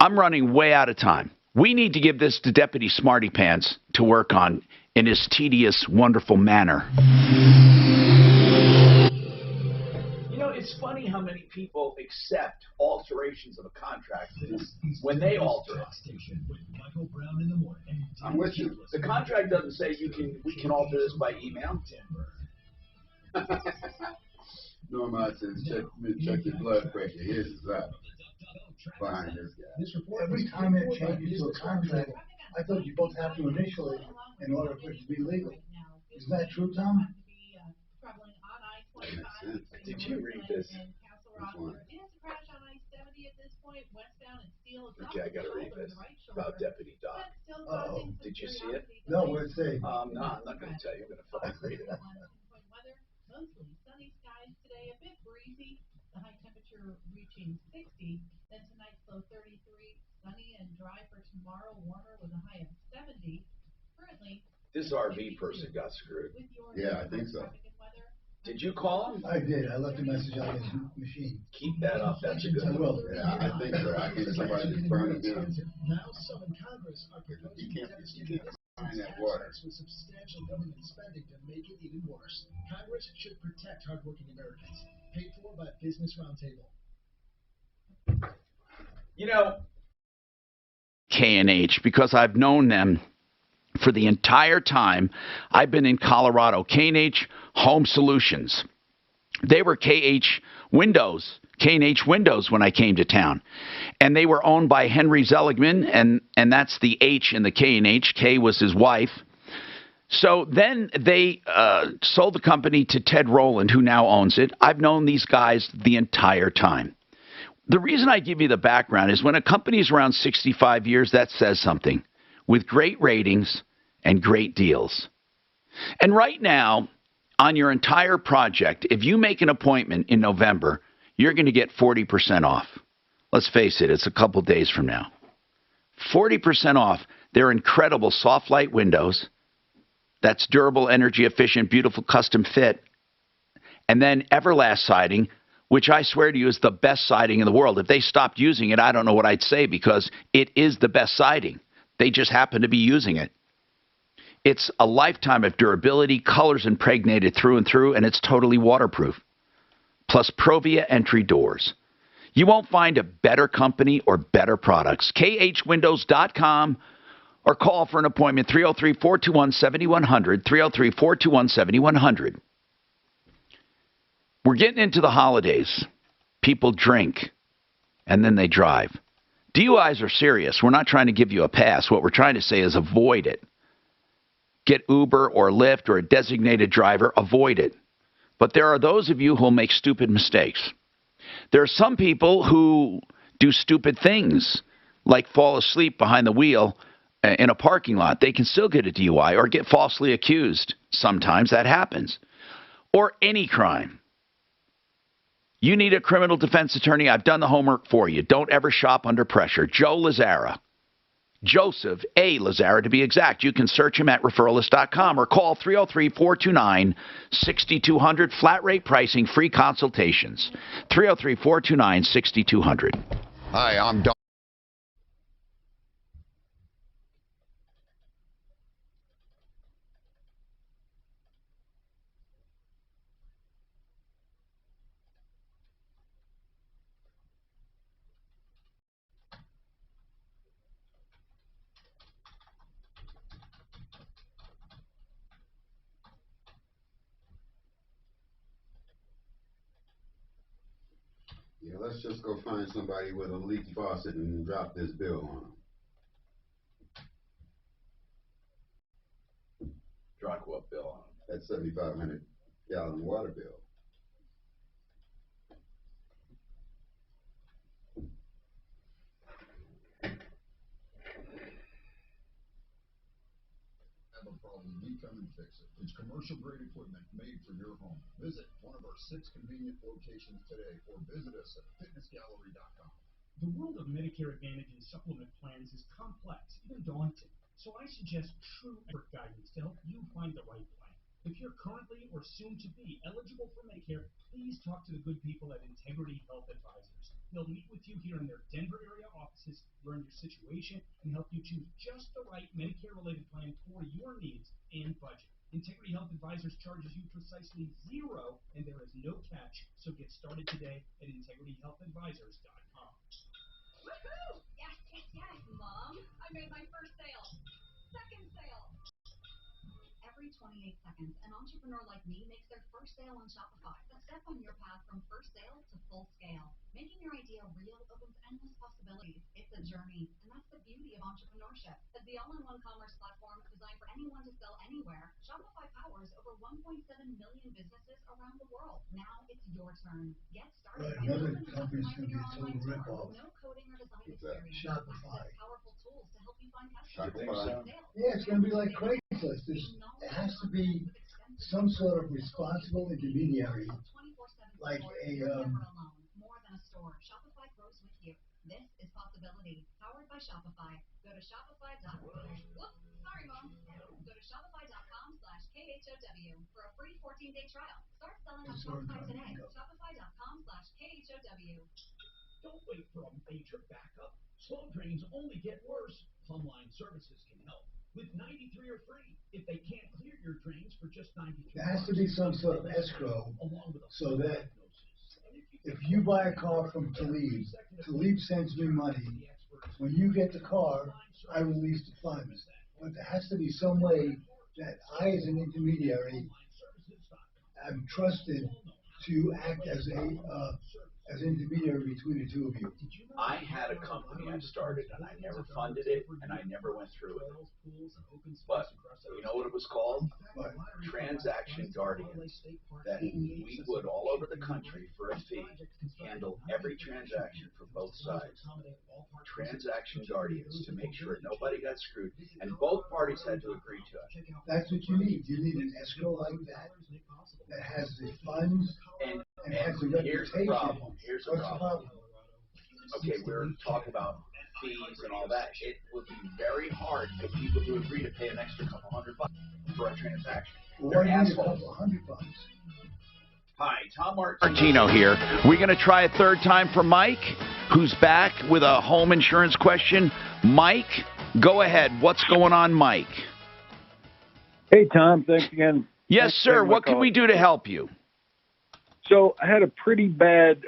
I'm running way out of time. We need to give this to Deputy Smarty Pants to work on in his tedious, wonderful manner. It's funny how many people accept alterations of a contract when they alter it. I'm with you. The contract doesn't say we can alter this by email. Norma says check your blood pressure. His is up. Fine. Every time it changes to a contract, I thought you both have to initially in order for it to be legal. Is that true, Tom? Did you read this? Okay, I gotta read this about Deputy Doc. Did you see it? No, what did it say? No, I'm not gonna tell you. I'm gonna fucking read it. Mostly sunny skies today, a bit breezy. The high temperature reaching 60. Then tonight's low 33. Sunny and dry for tomorrow. Warmer with a high of 70. Currently, This RV person got screwed. Yeah, I think so. Did you call him? I did. I left a message on his machine. Keep that up. That's a good I will. Yeah, I think so. I think somebody's burning him. Now some in Congress are proposing You can't find that tax water. cuts with substantial government spending to make it even worse. Congress should protect hardworking Americans. Paid for by Business Roundtable. You know, K&H, because I've known them for the entire time I've been in Colorado. K&H Home Solutions. They were K&H Windows when I came to town. And they were owned by Henry Seligman, and that's the H in the K&H. K was his wife. So then they sold the company to Ted Rowland, who now owns it. I've known these guys the entire time. The reason I give you the background is when a company is around 65 years, that says something, with great ratings and great deals. And right now, on your entire project, if you make an appointment in November, you're going to get 40% off. Let's face it, it's a couple days from now. 40% off. They're incredible soft light windows. That's durable, energy efficient, beautiful custom fit. And then Everlast siding, which I swear to you is the best siding in the world. If they stopped using it, I don't know what I'd say, because it is the best siding. They just happen to be using it. It's a lifetime of durability, colors impregnated through and through, and it's totally waterproof. Plus Provia entry doors. You won't find a better company or better products. khwindows.com or call for an appointment, 303-421-7100, 303-421-7100. We're getting into the holidays. People drink, and then they drive. DUIs are serious. We're not trying to give you a pass. What we're trying to say is avoid it. Get Uber or Lyft or a designated driver. Avoid it. But there are those of you who will make stupid mistakes. There are some people who do stupid things, like fall asleep behind the wheel in a parking lot. They can still get a DUI or get falsely accused. Sometimes that happens. Or any crime. You need a criminal defense attorney. I've done the homework for you. Don't ever shop under pressure. Joe Lazzara. Joseph A. Lazzara, to be exact. You can search him at referralist.com or call 303-429-6200. Flat rate pricing, free consultations. 303-429-6200. Hi, I'm Don. Yeah, let's just go find somebody with a leaky faucet and drop this bill on them. Drop what bill on them? That 7,500 gallon water bill. Have a problem, we come and fix it. It's commercial grade equipment made for your home. Visit one of our 6 convenient locations today or visit us at fitnessgallery.com. The world of Medicare Advantage and supplement plans is complex, even daunting. So I suggest true expert guidance to help you find the right plan. If you're currently or soon to be eligible for Medicare, please talk to the good people at Integrity Health Advisors. They'll meet with you here in their Denver area offices, learn your situation, and help you choose just the right Medicare-related plan for your needs and budget. Integrity Health Advisors charges you precisely $0, and there is no catch. So get started today at integrityhealthadvisors.com. Woohoo! Yes, yes, yes, Mom. I made my first sale. Second sale. Every 28 seconds, an entrepreneur like me makes their first sale on Shopify. A step on your path from first sale to full scale. Making your idea real opens endless possibilities. It's a journey, and that's the beauty of entrepreneurship. As the all-in-one commerce platform designed for anyone to sell anywhere, Shopify powers over 1.7 million businesses around the world. Now it's your turn. Get started by Another building and company's customizing gonna your be a online total store ripoff. with no coding or design experience. Shopify. Access powerful tools to help you find Shopify. customers. Yeah, it's gonna be like Craigslist. It has to be some sort of responsible intermediary, like a More than a store. Shopify grows with you. This is Possibility, powered by Shopify. Go to shopify.com. Whoops, sorry, Mom. Go to shopify.com/KH KHOW for a free 14-day trial. Start selling on Shopify today. Shopify.com/KHOW. Don't wait for a major backup. Slow drains only get worse. Plumbline Services can help. With 93 or free. If they can't clear your drains for just 93, There has to be some sort of escrow so that if you buy a car from Talib, Talib sends me money. When you get the car, I release the funds. But there has to be some way that I, as an intermediary, am trusted to act as an intermediary between the two of you. I had a company I started, and I never funded it, and I never went through with it. But you know what it was called? Transaction Guardians. That we would, all over the country, for a fee, handle every transaction for both sides. Transaction Guardians, to make sure nobody got screwed, and both parties had to agree to it. That's what you need. You need an escrow like that that has the funds and has the reputation. Here's the problem. Here's the problem. Okay, we're talking about fees and all that. It would be very hard for people to agree to pay an extra couple $100 for a transaction. Well, They're why do you need a assholes. couple $100? Hi, Tom Martino here. We're going to try a third time for Mike, who's back with a home insurance question. Mike, go ahead. What's going on, Mike? Hey, Tom. Thanks again. Yes, Thanks for sir. taking my What can call. we do to help you? So I had a pretty bad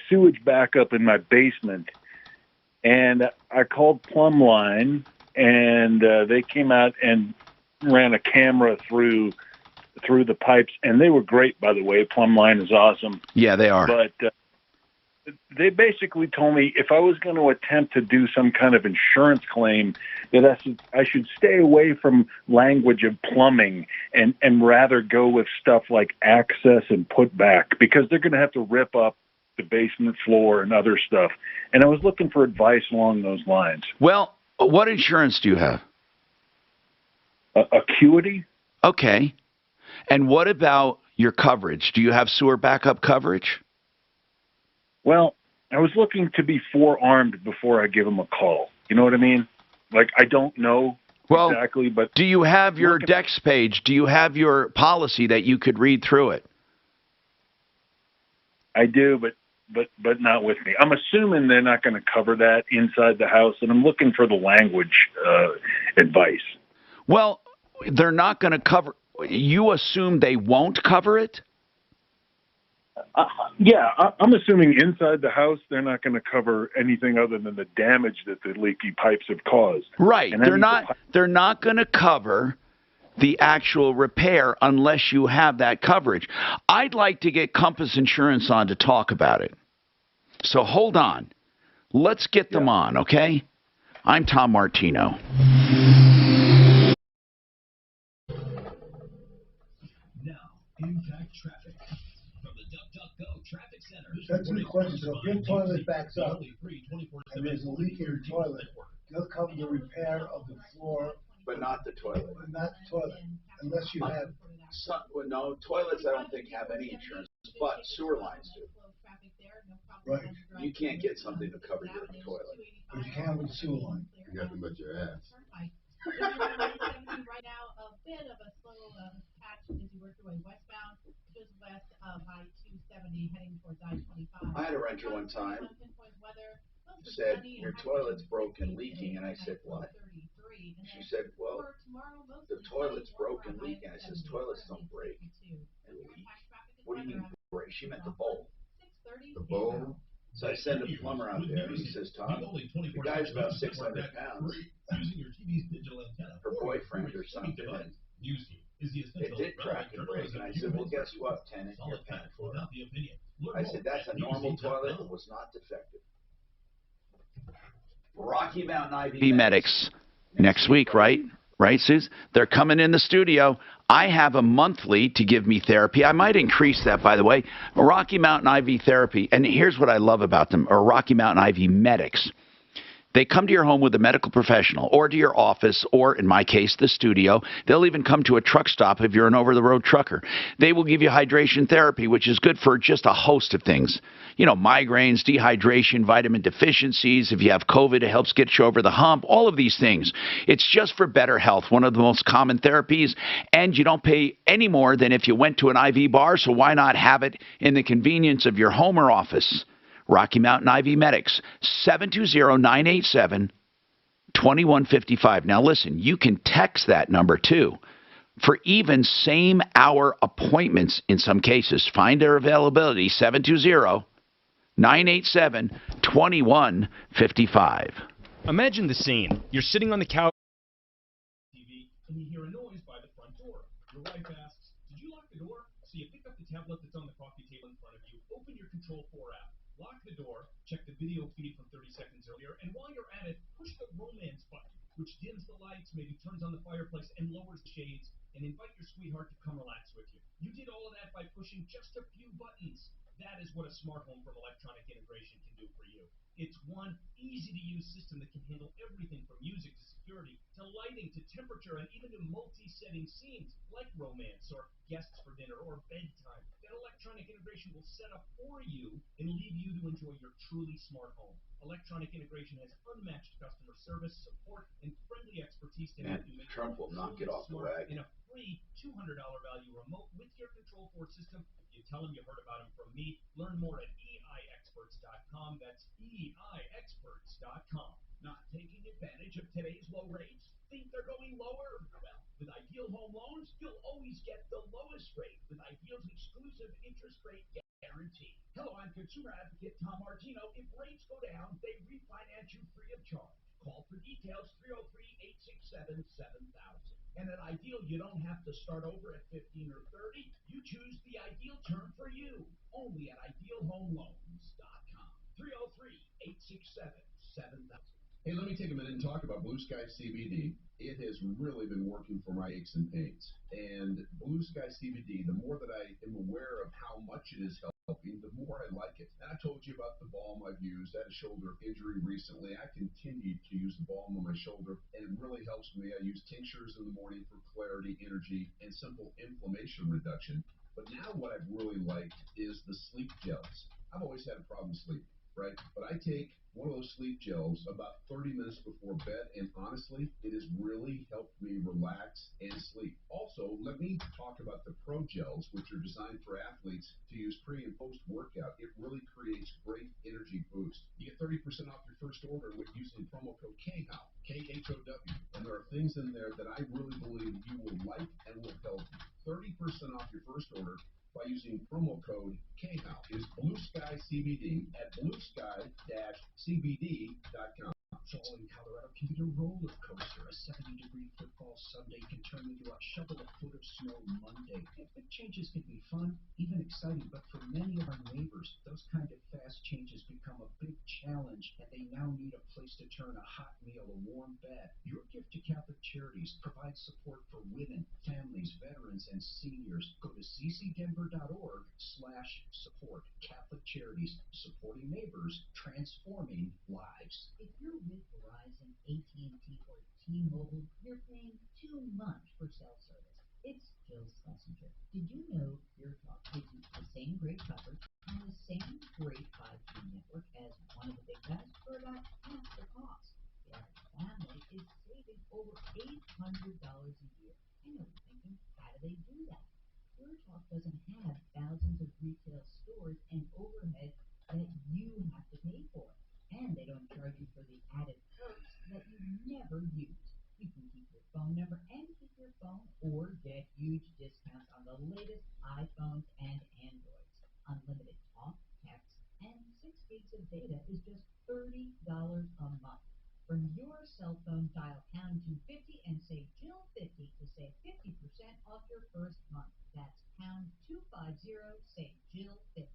sewage backup in my basement, and I called Plumbline, and they came out and ran a camera through the pipes, and they were great, by the way. Plumbline is awesome. Yeah, they are. But they basically told me if I was going to attempt to do some kind of insurance claim, that I should stay away from language of plumbing and rather go with stuff like access and put back, because they're going to have to rip up the basement floor and other stuff. And I was looking for advice along those lines. Well, what insurance do you have? Acuity. Okay. And what about your coverage? Do you have sewer backup coverage? Well, I was looking to be forearmed before I give them a call. You know what I mean? Like, I don't know exactly, but... Do you have your Dex page? Do you have your policy that you could read through it? I do, but not with me. I'm assuming they're not going to cover that inside the house, and I'm looking for the language advice. Well, they're not going to cover... You assume they won't cover it? Yeah, I'm assuming inside the house they're not going to cover anything other than the damage that the leaky pipes have caused. Right. And They're not going to cover the actual repair unless you have that coverage. I'd like to get Compass Insurance on to talk about it. So hold on. Let's get them on, okay? I'm Tom Martino. Impact traffic. From the DuckDuckGo Traffic Center. That's the question. So if your toilet backs up and there's a leak in your toilet, they'll cover the repair of the floor. But not the toilet. But not the toilet, unless you have... No, toilets I don't think have any insurance, but sewer lines do. Right. You can't get something to cover your toilet. But you can with the sewer line. You got to but your ass. Right now, a bit of a slow patch as you work your way westbound, just west of I-270 heading towards I-25. I had a renter one time said, your toilet's broken, leaking, and I said, what? She said, well, the toilet's broken, leaking. I says, toilets don't break and leak. What do you mean break? She meant the bowl. The bowl? So I send a plumber out there, and he says, Tom, the guy's about 600 pounds. Her boyfriend or something, and it did crack and break. And I said, well, guess what, tenant, you're paying for it. I said, that's a normal toilet. It was not defective. Rocky Mountain IV Medics next week, right? Right, Suze? They're coming in the studio. I have a monthly to give me therapy. I might increase that, by the way. Rocky Mountain IV Therapy. And here's what I love about them, or Rocky Mountain IV Medics. They come to your home with a medical professional or to your office or, in my case, the studio. They'll even come to a truck stop if you're an over-the-road trucker. They will give you hydration therapy, which is good for just a host of things. You know, migraines, dehydration, vitamin deficiencies. If you have COVID, it helps get you over the hump. All of these things. It's just for better health, one of the most common therapies. And you don't pay any more than if you went to an IV bar, so why not have it in the convenience of your home or office? Rocky Mountain IV Medics, 720-987-2155. Now listen, you can text that number too for even same-hour appointments in some cases. Find their availability, 720-987-2155. Imagine the scene. You're sitting on the couch. TV, and you hear a noise by the front door. Your wife asks, "Did you lock the door?" So you pick up the tablet that's on the coffee table in front of you, open your Control 4 app, lock the door, check the video feed from 30 seconds earlier, and while you're at it, push the romance button, which dims the lights, maybe turns on the fireplace, and lowers the shades, and invite your sweetheart to come relax with you. You did all of that by pushing just a few buttons. That is what a smart home from Electronic Integration can do for you. It's one easy-to-use system that can handle everything from music to security to lighting to temperature and even to multi-setting scenes like romance or guests for dinner or bedtime. That Electronic Integration will set up for you and leave you to enjoy your truly smart home. Electronic Integration has unmatched customer service, support, and friendly expertise to help you make Trump will not get off the wagon. and a free $200 value remote with your Control 4 system. You tell them you heard about them from me. Learn more at eiexperts.com. That's eiexperts.com. Not taking advantage of today's low rates? Think they're going lower? Well, with Ideal Home Loans, you'll always get the lowest rate with Ideal's exclusive interest rate guarantee. Hello, I'm consumer advocate Tom Martino. If rates go down, they refinance you free of charge. Call for details, 303-867-7000. And at Ideal, you don't have to start over at 15 or 30. You choose the ideal term for you. Only at idealhomeloans.com. 303-867-7000. Hey, let me take a minute and talk about Blue Sky CBD. It has really been working for my aches and pains. And Blue Sky CBD, the more that I am aware of how much it is helping, the more I like it. And I told you about the balm I've used. I had a shoulder injury recently. I continued to use the balm on my shoulder, and it really helps me. I use tinctures in the morning for clarity, energy, and simple inflammation reduction. But now what I've really liked is the sleep gels. I've always had a problem sleeping, right? But I take one of those sleep gels about 30 minutes before bed, and honestly, it has really helped me relax and sleep. Also, let me talk about the Pro Gels, which are designed for athletes to use pre and post workout. It really creates great energy boost. You get 30% off your first order with using promo code KHOW, K-H-O-W. And there are things in there that I really believe you will like and will help you. 30% off your first order by using promo code KHOW. Is Blue Sky CBD at bluesky-cbd.com. Fall in Colorado can be a roller coaster. A 70-degree football Sunday can turn into a shovel a foot of snow Monday. Big changes can be fun, even exciting, but for many of our neighbors, those kind of fast changes become a big challenge, and they now need a place to turn a hot meal, a warm bed. Your gift to Catholic Charities provides support for women, families, veterans, and seniors. Go to ccdenver.org/support. Catholic Charities, supporting neighbors, transforming lives. If you're with Verizon, AT&T, or T-Mobile, you're paying too much for cell service. It's Jill Schlesinger. Did you know Pure Talk gives you the same great coverage and the same great 5G network as one of the big guys for about half the cost? The average family is saving over $800 a year. I know you're thinking, how do they do that? Pure Talk doesn't have thousands of retail stores and overhead that you have to pay for. And they don't charge you for the added perks that you never use. You can keep your phone number and keep your phone, or get huge discounts on the latest iPhones and Androids. Unlimited talk, text, and 6 gigs of data is just $30 a month. From your cell phone, dial pound 250 and say Jill 50 to save 50% off your first month. That's pound 250, say Jill 50.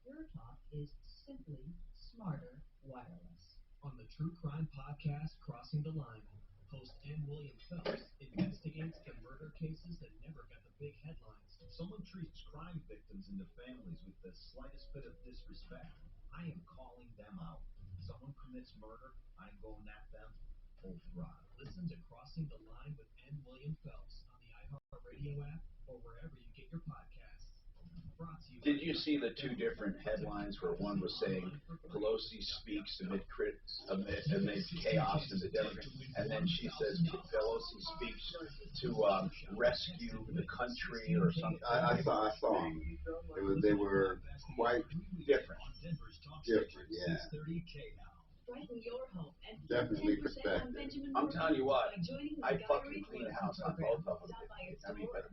Pure Talk is simply smarter wireless. On the true crime podcast, Crossing the Line, host N. William Phelps investigates the murder cases that never got the big headlines. Someone treats crime victims and their families with the slightest bit of disrespect. I am calling them out. Someone commits murder, I'm going at them full throttle. Listen to Crossing the Line with N. William Phelps on the iHeartRadio app or wherever you get your podcasts. Brought to you Did you see the two different headlines where one was saying Pelosi speaks amid chaos in the Democrats, and then she says Pelosi speaks to rescue the country or something? I saw them. They were quite different. Yeah. Definitely perspective. I'm telling you what, I fucking clean the house on both of them. I mean, but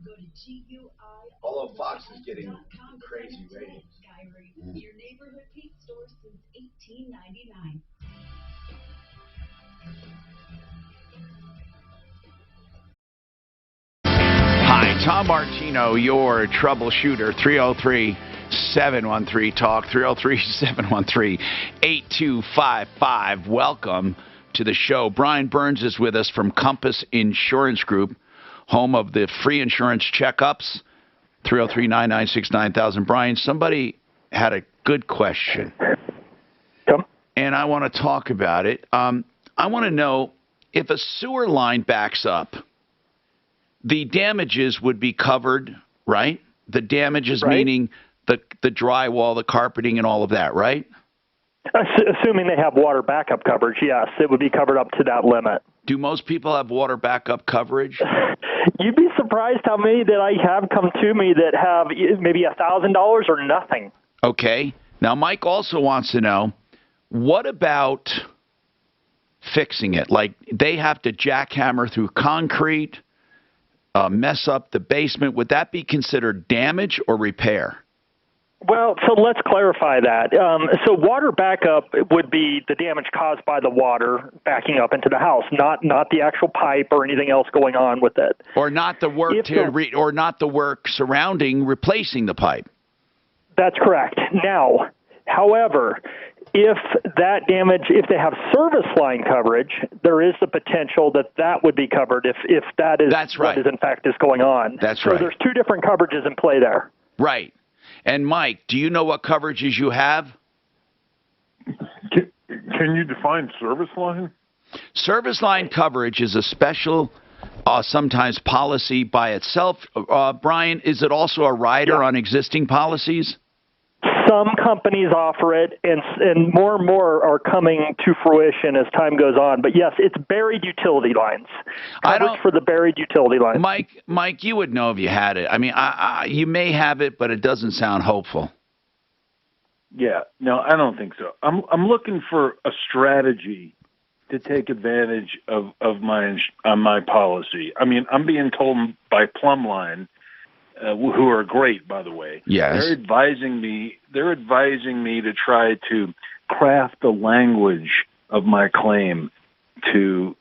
although Fox is getting crazy ratings. Your neighborhood paint store since 1899. Hi, Tom Martino, your troubleshooter, 303-713-TALK, 303-713-8255. Welcome to the show. Brian Burns is with us from Compass Insurance Group, home of the free insurance checkups, 303-996-9000. Brian, somebody had a good question, and I want to talk about it. I want to know if a sewer line backs up, the damages would be covered, right? The damages meaning the drywall, the carpeting, and all of that, right? Assuming they have water backup coverage, yes, it would be covered up to that limit. Do most people have water backup coverage? You'd be surprised how many that I have come to me that have maybe $1,000 or nothing. Okay. Now, Mike also wants to know, what about fixing it? Like, they have to jackhammer through concrete, mess up the basement. Would that be considered damage or repair? Well, so let's clarify that. So water backup would be the damage caused by the water backing up into the house, not the actual pipe or anything else going on with it. Or not the work or not the work surrounding replacing the pipe. That's correct. Now, however, if that damage, if they have service line coverage, there is the potential that would be covered if that is what is in fact is going on. That's right. So there's two different coverages in play there. Right. And Mike, do you know what coverages you have? Can you define service line? Service line coverage is a special, sometimes policy by itself. Brian, is it also a rider on existing policies? Some companies offer it, and more are coming to fruition as time goes on. But yes, it's buried utility lines. Coverage for the buried utility lines. Mike, you would know if you had it. I mean, you may have it, but it doesn't sound hopeful. Yeah, no, I don't think so. I'm looking for a strategy to take advantage of my policy. I mean, I'm being told by Plumline, who are great, by the way. Yes. They're advising me to try to craft the language of my claim to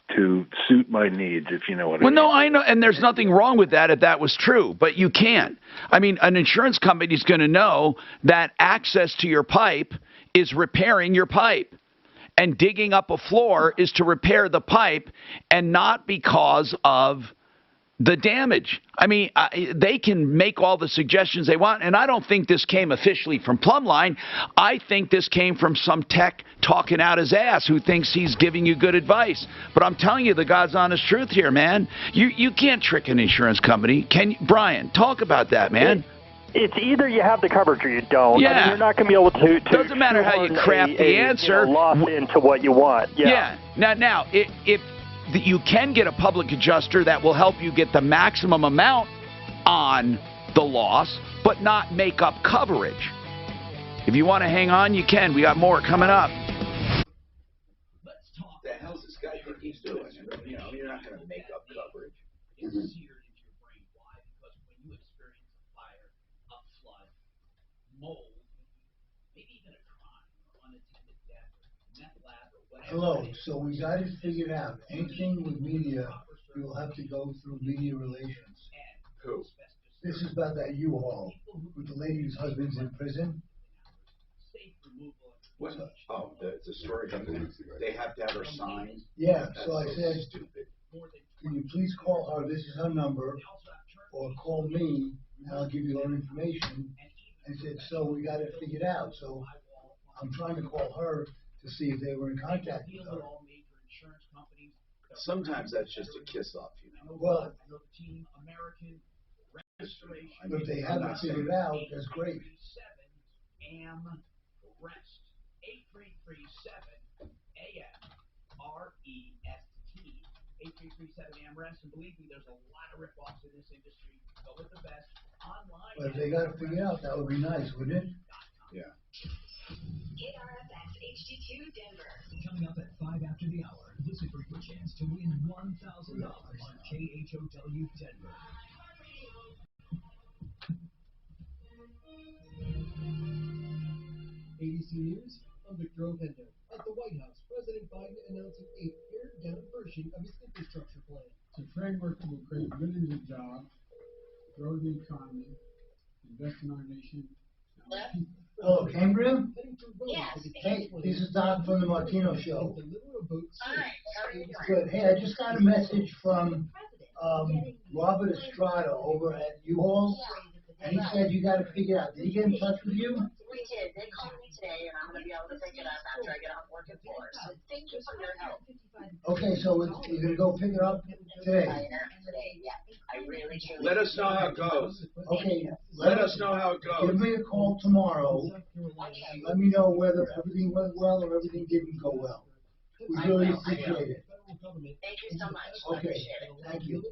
suit my needs, if you know what I mean. Well, no, I know, and there's nothing wrong with that if that was true, but you can't. I mean, an insurance company is going to know that access to your pipe is repairing your pipe, and digging up a floor is to repair the pipe and not because of the damage. I mean, they can make all the suggestions they want, and I don't think this came officially from Plumline. I think this came from some tech talking out his ass who thinks he's giving you good advice. But I'm telling you the God's honest truth here, man. You can't trick an insurance company. Can you? Brian, talk about that, man. It's either you have the coverage or you don't. Yeah. I mean, you're not going to be able to doesn't matter how you craft the answer. Loss into what you want. Yeah. Now, if you can get a public adjuster that will help you get the maximum amount on the loss, but not make up coverage. If you want to hang on, you can. We got more coming up. Let's talk. The hell's this guy think he's doing? You know, you're not going to make up coverage. It's seared into your brain. Why? Because when you experience a fire, a flood, mold, maybe even a crime, or unattended death, meth lab, or whatever. Hello, so we got it figured out. Anything with media, we will have to go through media relations. Who? This is about that U-Haul with the lady whose husband's in prison. What? Oh, the story company. They have to have her sign. Yeah, so I That's said, stupid. can you please call her? This is her number, or call me, and I'll give you her information. And said, so we got it figured out. So I'm trying to call her to see if they were in contact with Deal her. with all major insurance companies. Sometimes that's just a kiss off, you know. Well, I know the team, American Restoration. if they haven't figured it out, that's great. 833-7 AM REST. 8337 AM REST. 8337 AM REST. And believe me, there's a lot of rip-offs in this industry. Go with the best online. But if they got it figured out, that would be nice, wouldn't it? Yeah. KRFX HD2 Denver. Coming up at 5 after the hour, listen for your chance to win $1,000 on KHOW Denver. ABC News, I'm Victor Ovendo. At the White House, President Biden announcing a pared-down version of his infrastructure plan. It's a framework that will create millions of jobs, grow the economy, invest in our nation. Hello, Cambria? Yes. Hey, this is Don from the Martino Show. Hi, how are you doing? Good. Hey, I just got a message from Robert Estrada over at U-Haul, and he said you got it figured out. Did he get in touch with you? We did. They called me today, and I'm going to be able to pick it up after I get off work at 4. So thank you for your help. Okay, so you're going to go pick it up today? I am today, yeah. I really truly. Let us know how it goes. Okay. Let us know how it goes. Give me a call tomorrow, and let me know whether everything went well or everything didn't go well. We really appreciate it. Thank you so much. I Okay, appreciate it. thank you.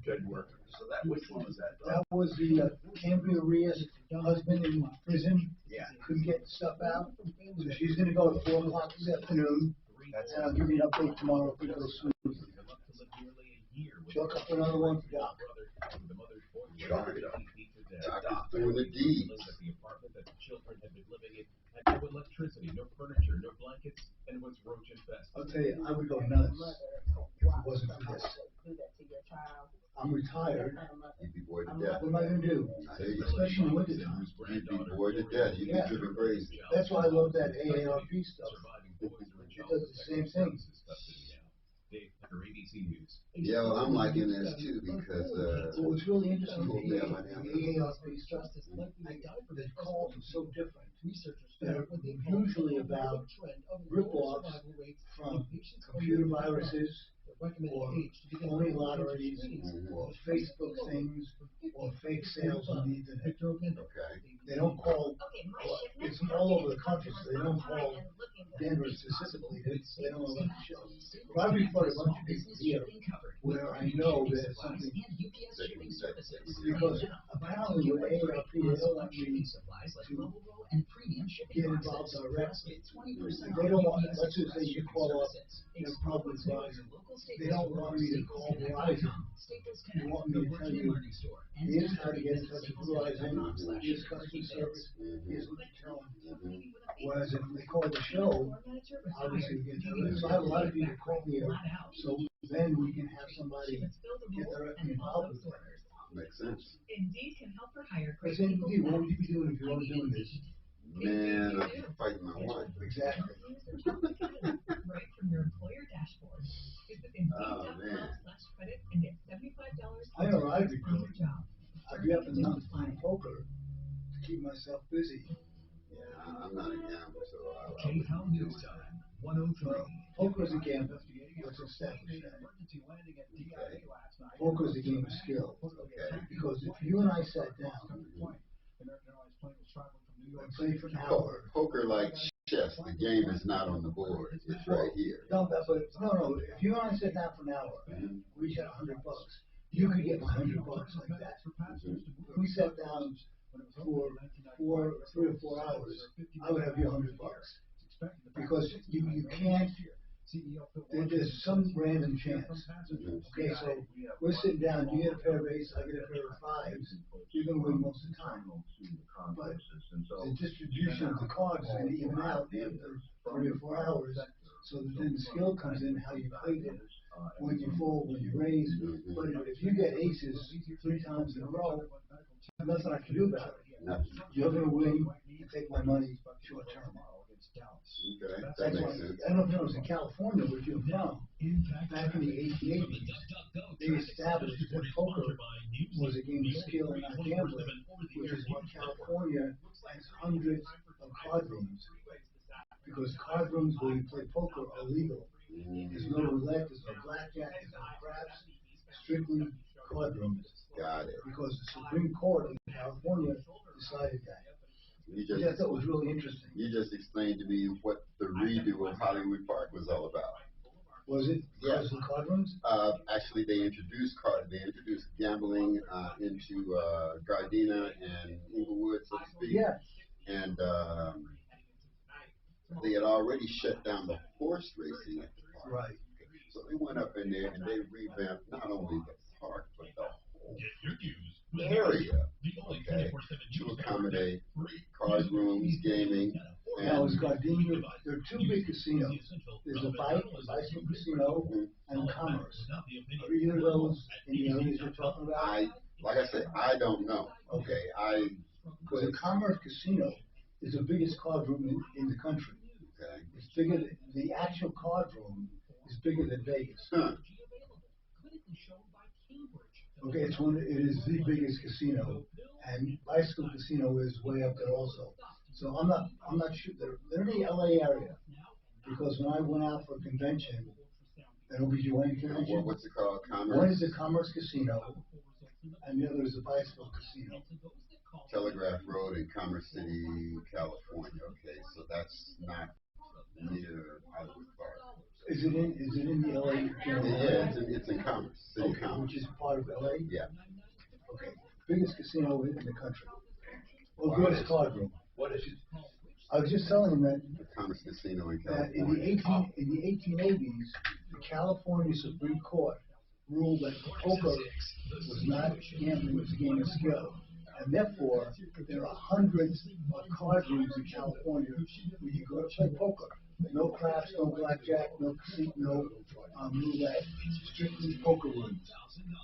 Good work. So that, which one was that? That was the Cambria Ria's husband in prison. Yeah. Couldn't get the stuff out. So she's gonna go at 4 o'clock this afternoon. And I'll give you an update tomorrow if it goes smoothly. She'll up another one for Doc. Doc is doing the deed. No electricity, no furniture, no blankets, and what's roach infested. I'll tell you, I would go nuts if it wasn't for this. I'm retired. You'd be bored to death. What am I gonna do? I hear you. Especially in the wintertime. You'd be bored to death. You'd be Yeah. driven crazy. That's why I love that AARP stuff. It does the same thing. Yeah, well, I'm liking this too because What was really interesting, Cool, the yeah, my damn. AARP stuff, the calls are so different. They're usually about rip-offs from computer viruses, or phony lotteries, or Facebook things, or fake sales on the internet. Okay. They don't call, it's all over the country, so they don't call Denver specifically, they don't know about the show. But I've referred a bunch of people here where I know that it's something, because apparently with AARP, they don't want me to get involved directly. They don't want, let's just say you call up, public Verizon. They don't want me to call Verizon. They want me to tell you, here's how to get in touch with Verizon, here's customer service, here's what to tell them. Whereas if they call the show, obviously we get directly. So I have a lot of people call me, so then we can have somebody get directly involved with it. Makes sense. Indeed can help her hire great people. Indeed, what would you be doing if you weren't doing this? Man, I'd be fighting my wife. Exactly. Right from your employer dashboard. Visit Indeed.com/credit and get $75 I know what I'd be on doing. your job. I'd be up in the mountains playing poker to keep myself busy. Yeah, I'm not a gambler, so I KHOW News Time, 103. Poker is a gamble. Let's establish that. Poker is a game of skill. Okay. Because if you and I sat down and played for an hour. Poker like chess, the game is not on the board. It's right here. No, no. If you and I sat down for an hour, we each had $100. You could get my $100 like that. If we sat down for 3 or 4 hours, I would have you $100. Because you can't. There's some random chance. Okay, so we're sitting down, you get a pair of eights, I get a pair of fives, you're going to win most of the time. But the distribution of the cards is going to even out after 3 or 4 hours, so that then the skill comes in, how you played it, when you fold, when you raise. But if you get aces 3 times in a row, nothing I can do about it. You're going to win, you take my money short term. Okay, that makes sense. I don't know if it was in California where you're from. Back in the 1880s, they established that poker was a game of skill and not gambling, which is why California has hundreds of card rooms. Because card rooms were illegal. There's no roulette, there's no blackjack, there's no craps, strictly card rooms. Got it. Because the Supreme Court in California decided that. Which I thought was really interesting. You just explained to me what the redo of Hollywood Park was all about. Was it? Yeah. Was it card rooms? Actually, they introduced gambling into Gardena and Inglewood, so to speak. Yeah. And they had already shut down the horse racing at the park. Right. So they went up in there and they revamped not only the park but the whole area, okay, to accommodate card rooms, gaming. Now, it's Gardena. There are two big casinos. There's a bicycle casino, and Commerce. Are either of those in the areas you're talking about? Like I said, I don't know. Okay, Because the Commerce Casino is the biggest card room in the country. Okay. It's bigger. The actual card room is bigger than Vegas. Huh. Okay, it is the biggest casino, and Bicycle Casino is way up there also. So I'm not sure. They're in the LA area, because when I went out for a convention, an OBGYN convention. What's it called? Commerce? One is the Commerce Casino, and the other is the Bicycle Casino. Telegraph Road in Commerce City, California. Okay, so that's not near Hollywood Park. Is it in the LA? Yeah, it's in Commerce City, Okay, Commerce. which is part of LA. Yeah. Okay, biggest casino in the country. Well, Wow. biggest card room. What is it? I was just telling him that The Commerce Casino in that California. in the 1880s, the California Supreme Court ruled that poker was not gambling, it was a game of skill. And therefore, there are hundreds of card rooms in California where you go to play poker. No craps, no blackjack, no casino, roulette, strictly poker rooms.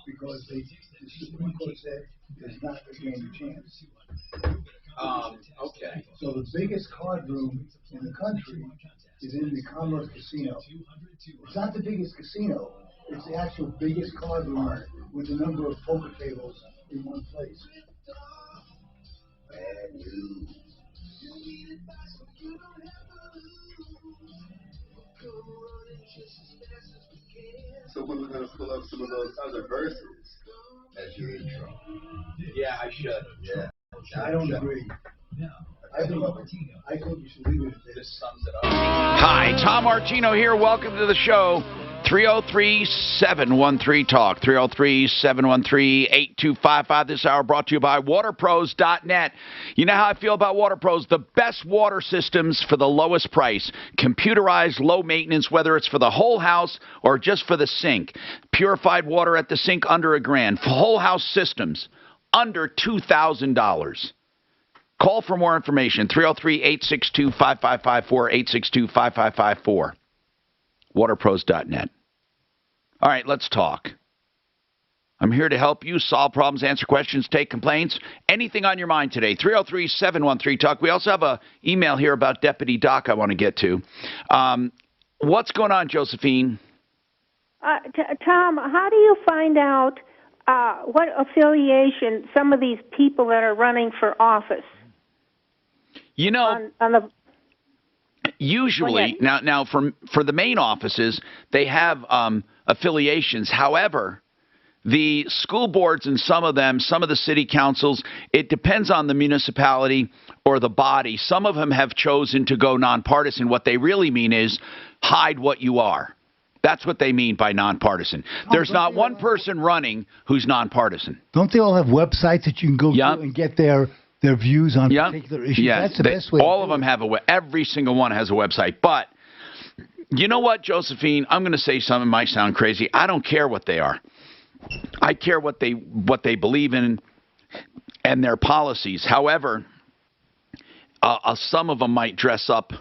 Because the Supreme Court said there's not a game of chance. Okay. So the biggest card room in the country is in the Commerce Casino. It's not the biggest casino, it's the actual biggest card room with the number of poker tables in one place. Bad news. So when we're going to pull up some of those other verses as your intro. Yeah, I should. Yeah. I don't agree. I think you should leave it at this. Sums it up. Hi, Tom Martino here. Welcome to the show. 303-713-TALK. 303-713-8255. This hour brought to you by WaterPros.net. You know how I feel about WaterPros. The best water systems for the lowest price. Computerized, low maintenance, whether it's for the whole house or just for the sink. Purified water at the sink under $1,000. For whole house systems under $2,000. Call for more information, 303-862-5554, 862-5554, waterpros.net. All right, let's talk. I'm here to help you solve problems, answer questions, take complaints, anything on your mind today, 303-713-TALK. We also have an email here about Deputy Doc I want to get to. What's going on, Josephine? Tom, how do you find out what affiliation some of these people that are running for office? You know, usually, now for the main offices, they have affiliations. However, the school boards and some of the city councils, it depends on the municipality or the body. Some of them have chosen to go nonpartisan. What they really mean is hide what you are. That's what they mean by nonpartisan. There's not one person running who's nonpartisan. Don't they all have websites that you can go to and get their views on particular issues? Yeah, That's the best way. All of them have every single one has a website. But you know what, Josephine? I'm going to say something that might sound crazy. I don't care what they are. I care what they believe in and their policies. However, some of them might dress up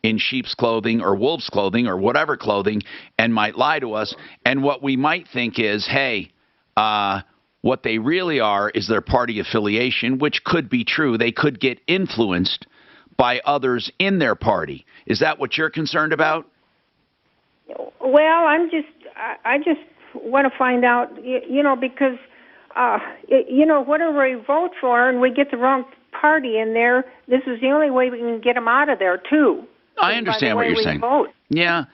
in sheep's clothing or wolf's clothing or whatever clothing and might lie to us. And what we might think is, hey, what they really are is their party affiliation, which could be true. They could get influenced by others in their party. Is that what you're concerned about? Well, I just want to find out, because, whatever we vote for and we get the wrong party in there, this is the only way we can get them out of there, too. I understand what you're saying. Vote. Yeah.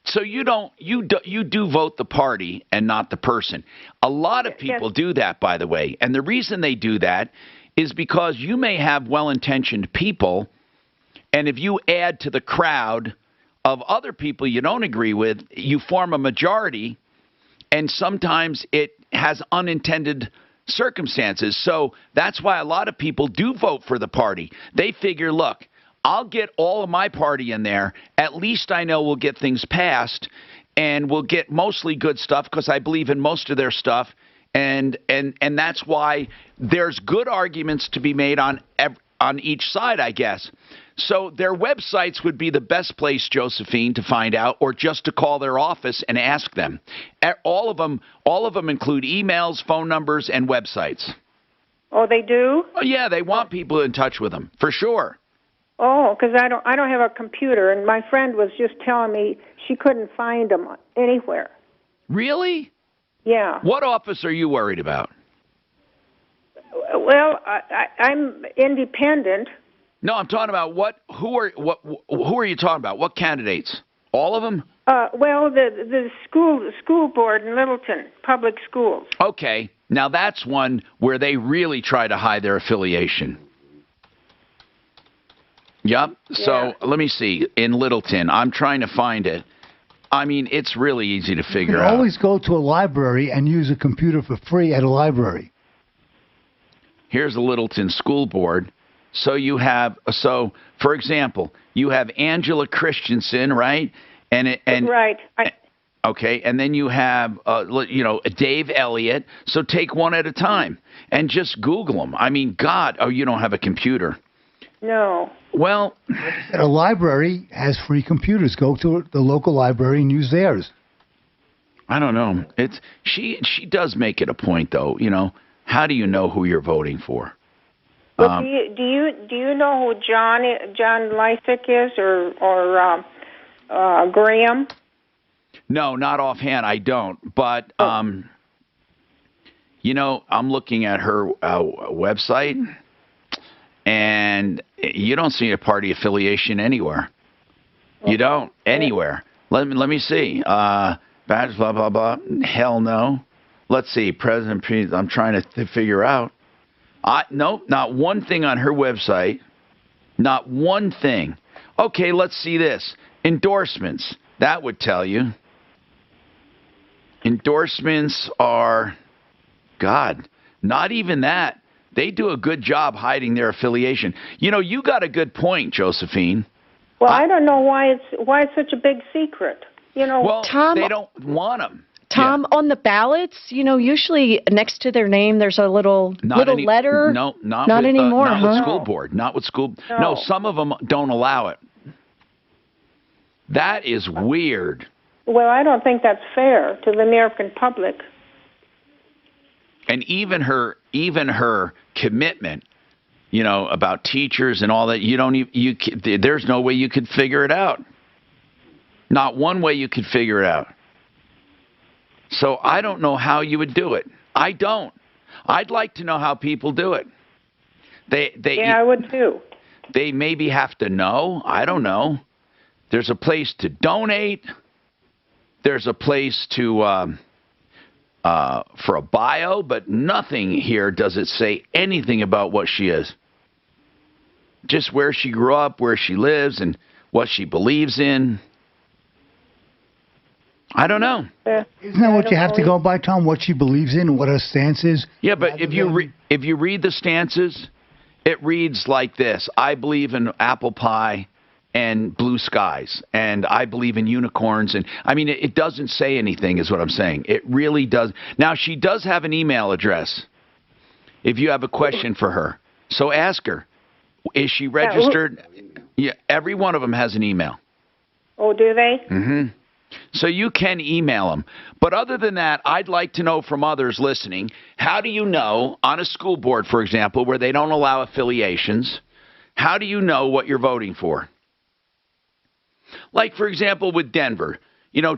So you do vote the party and not the person. A lot of people do that, by the way. And the reason they do that is because you may have well-intentioned people, and if you add to the crowd of other people you don't agree with, you form a majority, and sometimes it has unintended circumstances. So that's why a lot of people do vote for the party. They figure, look, I'll get all of my party in there. At least I know we'll get things passed, and we'll get mostly good stuff because I believe in most of their stuff. And that's why there's good arguments to be made on each side, I guess. So their websites would be the best place, Josephine, to find out, or just to call their office and ask them. All of them include emails, phone numbers, and websites. Oh, they do? Oh, yeah, they want people in touch with them, for sure. Oh, because I don't have a computer, and my friend was just telling me she couldn't find them anywhere. Really? Yeah. What office are you worried about? Well, I'm independent. No, I'm talking about who are you talking about? What candidates? All of them? Well, the school board in Littleton, public schools. Okay. Now that's one where they really try to hide their affiliation. Yep. So let me see. In Littleton, I'm trying to find it. I mean, it's really easy to figure out. Always go to a library and use a computer for free at a library. Here's the Littleton School Board. So you have, for example, you have Angela Christensen, right? Right. Okay, and then you have, Dave Elliott. So take one at a time and just Google them. I mean, God, you don't have a computer. No. Well, a library has free computers. Go to the local library and use theirs. I don't know. She does make it a point, though. How do you know who you're voting for? But do you know who John Lysick is or Graham? No, not offhand. I don't. But I'm looking at her website, and you don't see a party affiliation anywhere. You don't anywhere. Let me see. Blah blah blah. Hell no. Let's see. President. I'm trying to figure out. Nope, not one thing on her website. Not one thing. Okay, let's see this. Endorsements. That would tell you. Endorsements are, God, not even that. They do a good job hiding their affiliation. You got a good point, Josephine. Well, I don't know why it's such a big secret. Well, Tom, they don't want them. Tom, on the ballots, usually next to their name, there's a little letter. No, not with, anymore. Not huh? with school board. Not with school. No, some of them don't allow it. That is weird. Well, I don't think that's fair to the American public. And even her commitment, about teachers and all that. There's no way you could figure it out. Not one way you could figure it out. So I don't know how you would do it. I don't. I'd like to know how people do it. Yeah, I would too. They maybe have to know. I don't know. There's a place to donate. There's a place to for a bio, but nothing here does it say anything about what she is. Just where she grew up, where she lives, and what she believes in. I don't know. Isn't that what you have to go by, Tom? What she believes in and what her stance is? Yeah, but if you read the stances, it reads like this: I believe in apple pie and blue skies, and I believe in unicorns. And I mean, it doesn't say anything, is what I'm saying. It really does. Now, she does have an email address. If you have a question for her, so ask her. Is she registered? Yeah, every one of them has an email. Oh, do they? Mm-hmm. So you can email them. But other than that, I'd like to know from others listening, how do you know, on a school board, for example, where they don't allow affiliations, how do you know what you're voting for? Like, for example, with Denver,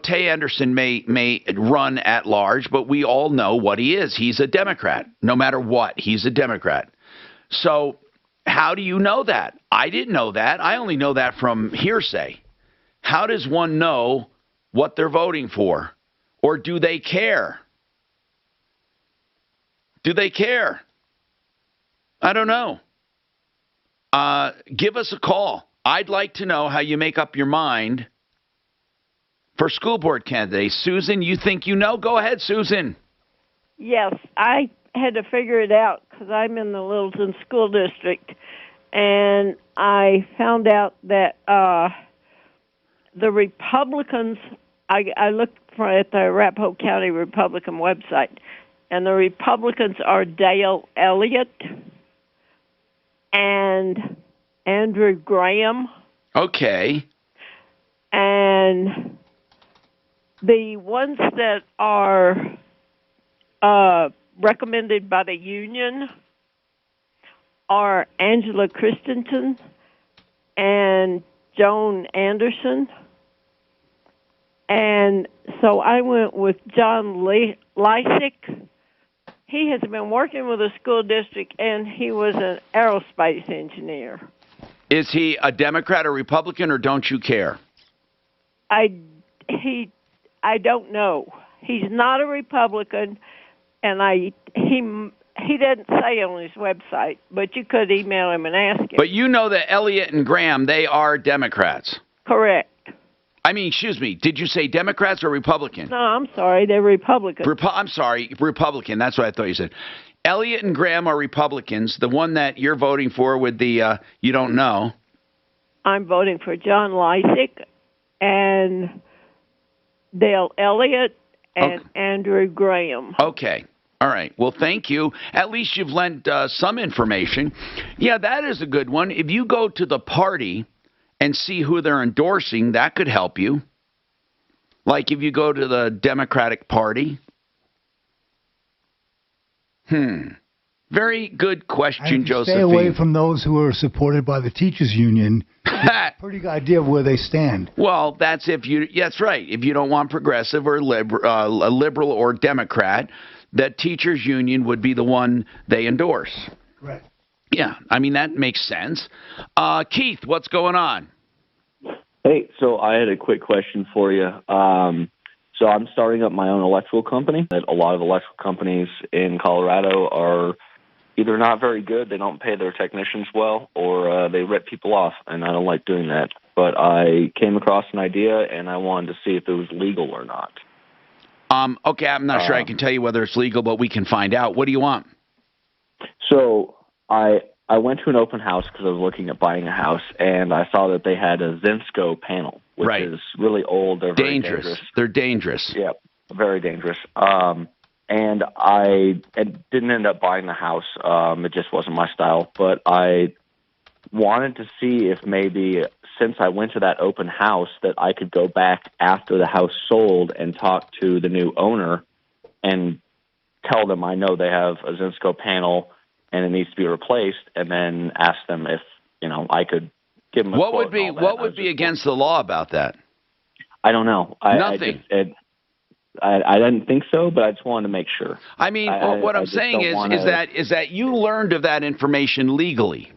Tay Anderson may run at large, but we all know what he is. He's a Democrat. No matter what, he's a Democrat. So How do you know that? I didn't know that. I only know that from hearsay. How does one know what they're voting for? Or do they care? Do they care? I don't know. Give us a call. I'd like to know how you make up your mind for school board candidates. Susan, you think you know? Go ahead, Susan. Yes, I had to figure it out because I'm in the Littleton School District, and I found out that the Republicans, I looked at the Arapahoe County Republican website, and the Republicans are Dale Elliott and Andrew Graham. Okay. And the ones that are recommended by the union are Angela Christensen and Joan Anderson. And so I went with John Lysick. He has been working with the school district, and he was an aerospace engineer. Is he a Democrat or Republican, or don't you care? I don't know. He's not a Republican, and he doesn't say on his website, but you could email him and ask him. But you know that Elliott and Graham, they are Democrats. Correct. I mean, excuse me, did you say Democrats or Republican? No, I'm sorry, they're Republicans. I'm sorry, Republican. That's what I thought you said. Elliott and Graham are Republicans. The one that you're voting for with the you don't know. I'm voting for John Lysick and Dale Elliott and Andrew Graham. Okay. All right. Well, thank you. At least you've lent some information. Yeah, that is a good one. If you go to the party and see who they're endorsing, that could help you. Like if you go to the Democratic Party. Very good question, Josephine. Stay away from those who are supported by the teachers union. Pretty good idea of where they stand. Well, that's that's right. If you don't want progressive or liberal or Democrat, that teachers union would be the one they endorse. Correct. Yeah, I mean, that makes sense. Keith, what's going on? Hey, so I had a quick question for you. So I'm starting up my own electrical company. A lot of electrical companies in Colorado are either not very good, they don't pay their technicians well, or they rip people off, and I don't like doing that. But I came across an idea, and I wanted to see if it was legal or not. Okay, I'm not sure I can tell you whether it's legal, but we can find out. What do you want? So I went to an open house because I was looking at buying a house, and I saw that they had a Zensko panel, which is really old. They're very dangerous. They're dangerous. Yeah, very dangerous. And I didn't end up buying the house. It just wasn't my style. But I wanted to see if maybe, since I went to that open house, that I could go back after the house sold and talk to the new owner and tell them I know they have a Zensko panel and it needs to be replaced, and then ask them if, I could give them a quote. What would be against the law about that? I don't know. Nothing. I didn't think so, but I just wanted to make sure. I mean, what I'm saying is that you learned of that information legally.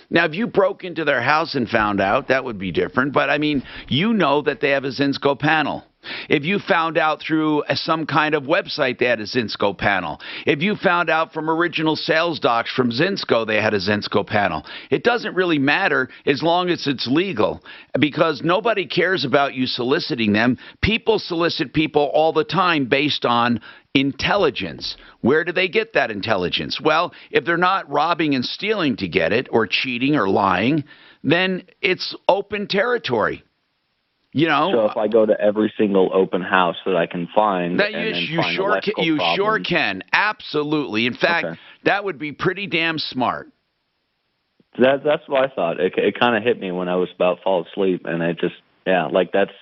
Now, if you broke into their house and found out, that would be different. But, I mean, you know that they have a Zensko panel. If you found out through some kind of website they had a Zensko panel. If you found out from original sales docs from Zensko they had a Zensko panel. It doesn't really matter as long as it's legal, because nobody cares about you soliciting them. People solicit people all the time based on intelligence. Where do they get that intelligence? Well, if they're not robbing and stealing to get it, or cheating or lying, then it's open territory. So if I go to every single open house that I can find, that you sure can. Absolutely. In fact, that would be pretty damn smart. That's what I thought. It kind of hit me when I was about to fall asleep, and it just that's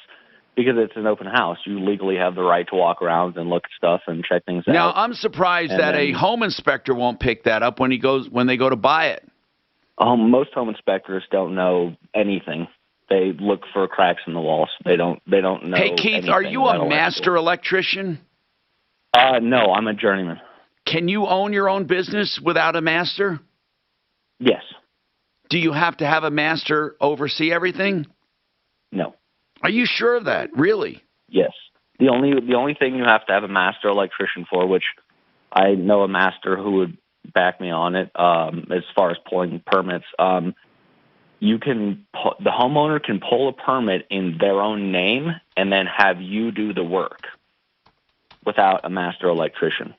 because it's an open house. You legally have the right to walk around and look at stuff and check things out. Now, I'm surprised that a home inspector won't pick that up when they go to buy it. Most home inspectors don't know anything. They look for cracks in the walls. They don't know. Hey, Keith, are you a master electrician? No, I'm a journeyman. Can you own your own business without a master? Yes. do you have to have a master oversee everything? No. Are you sure of that? Really? Yes. The only thing you have to have a master electrician for, which I know a master who would back me on it, as far as pulling permits. The homeowner can pull a permit in their own name and then have you do the work without a master electrician.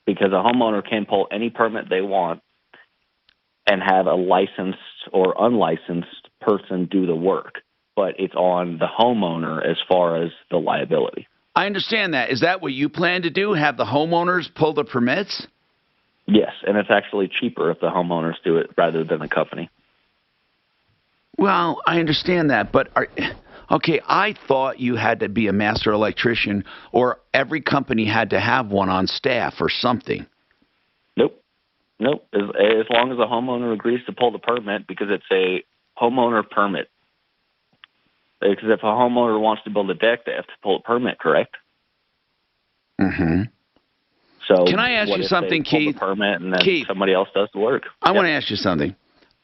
Because a homeowner can pull any permit they want and have a licensed or unlicensed person do the work, but it's on the homeowner as far as the liability. I understand that. Is that what you plan to do, have the homeowners pull the permits? Yes, and it's actually cheaper if the homeowners do it rather than the company. Well, I understand that, but okay, I thought you had to be a master electrician or every company had to have one on staff or something. Nope. As long as the homeowner agrees to pull the permit, because it's a homeowner permit. Because if a homeowner wants to build a deck, they have to pull a permit, correct? Mm-hmm. So can I ask you something, Keith? The permit and then somebody else does the work. I want to ask you something.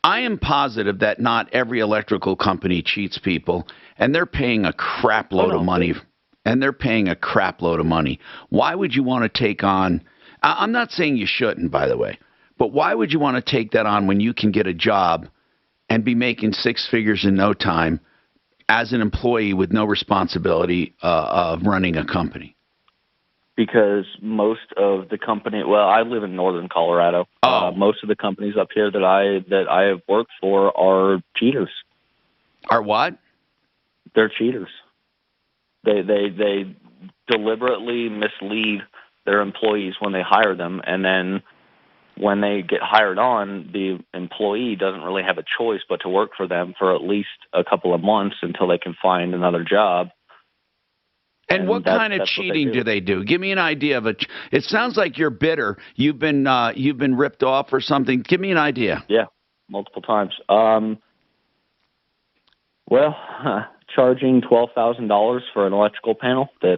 I am positive that not every electrical company cheats people, and they're paying a crap load of money. And they're paying a crap load of money. Why would you want to take on? I'm not saying you shouldn't, by the way, but why would you want to take that on when you can get a job and be making six figures in no time as an employee with no responsibility of running a company? Because most of the company, well, I live in northern Colorado. Most of the companies up here that I have worked for are cheaters. Are what? They're cheaters. They deliberately mislead their employees when they hire them, and then when they get hired on, the employee doesn't really have a choice but to work for them for at least a couple of months until they can find another job. And what kind of cheating do they do? Give me an idea of it. It sounds like you're bitter. You've been ripped off or something. Give me an idea. Yeah, multiple times. Charging $12,000 for an electrical panel. The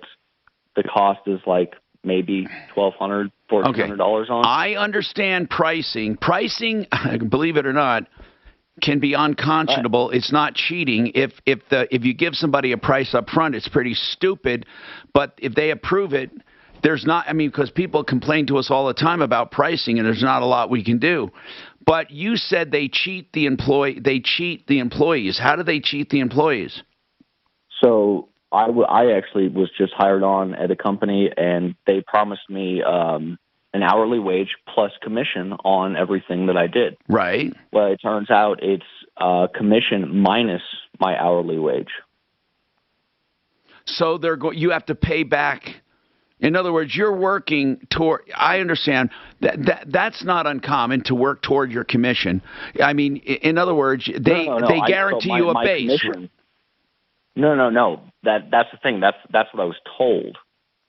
cost is like maybe $1,200, $1,400 on. I understand pricing. Pricing, believe it or not, can be unconscionable. It's not cheating. If you give somebody a price up front, it's pretty stupid. But if they approve it, there's not. I mean, because people complain to us all the time about pricing, and there's not a lot we can do. But you said they cheat the employees. How do they cheat the employees? So I actually was just hired on at a company, and they promised me an hourly wage plus commission on everything that I did. Right. Well, it turns out it's commission minus my hourly wage. So you have to pay back. In other words, you're working toward. I understand that's not uncommon to work toward your commission. I mean, in other words, they guarantee you a base. Commission, no. That's the thing. That's what I was told.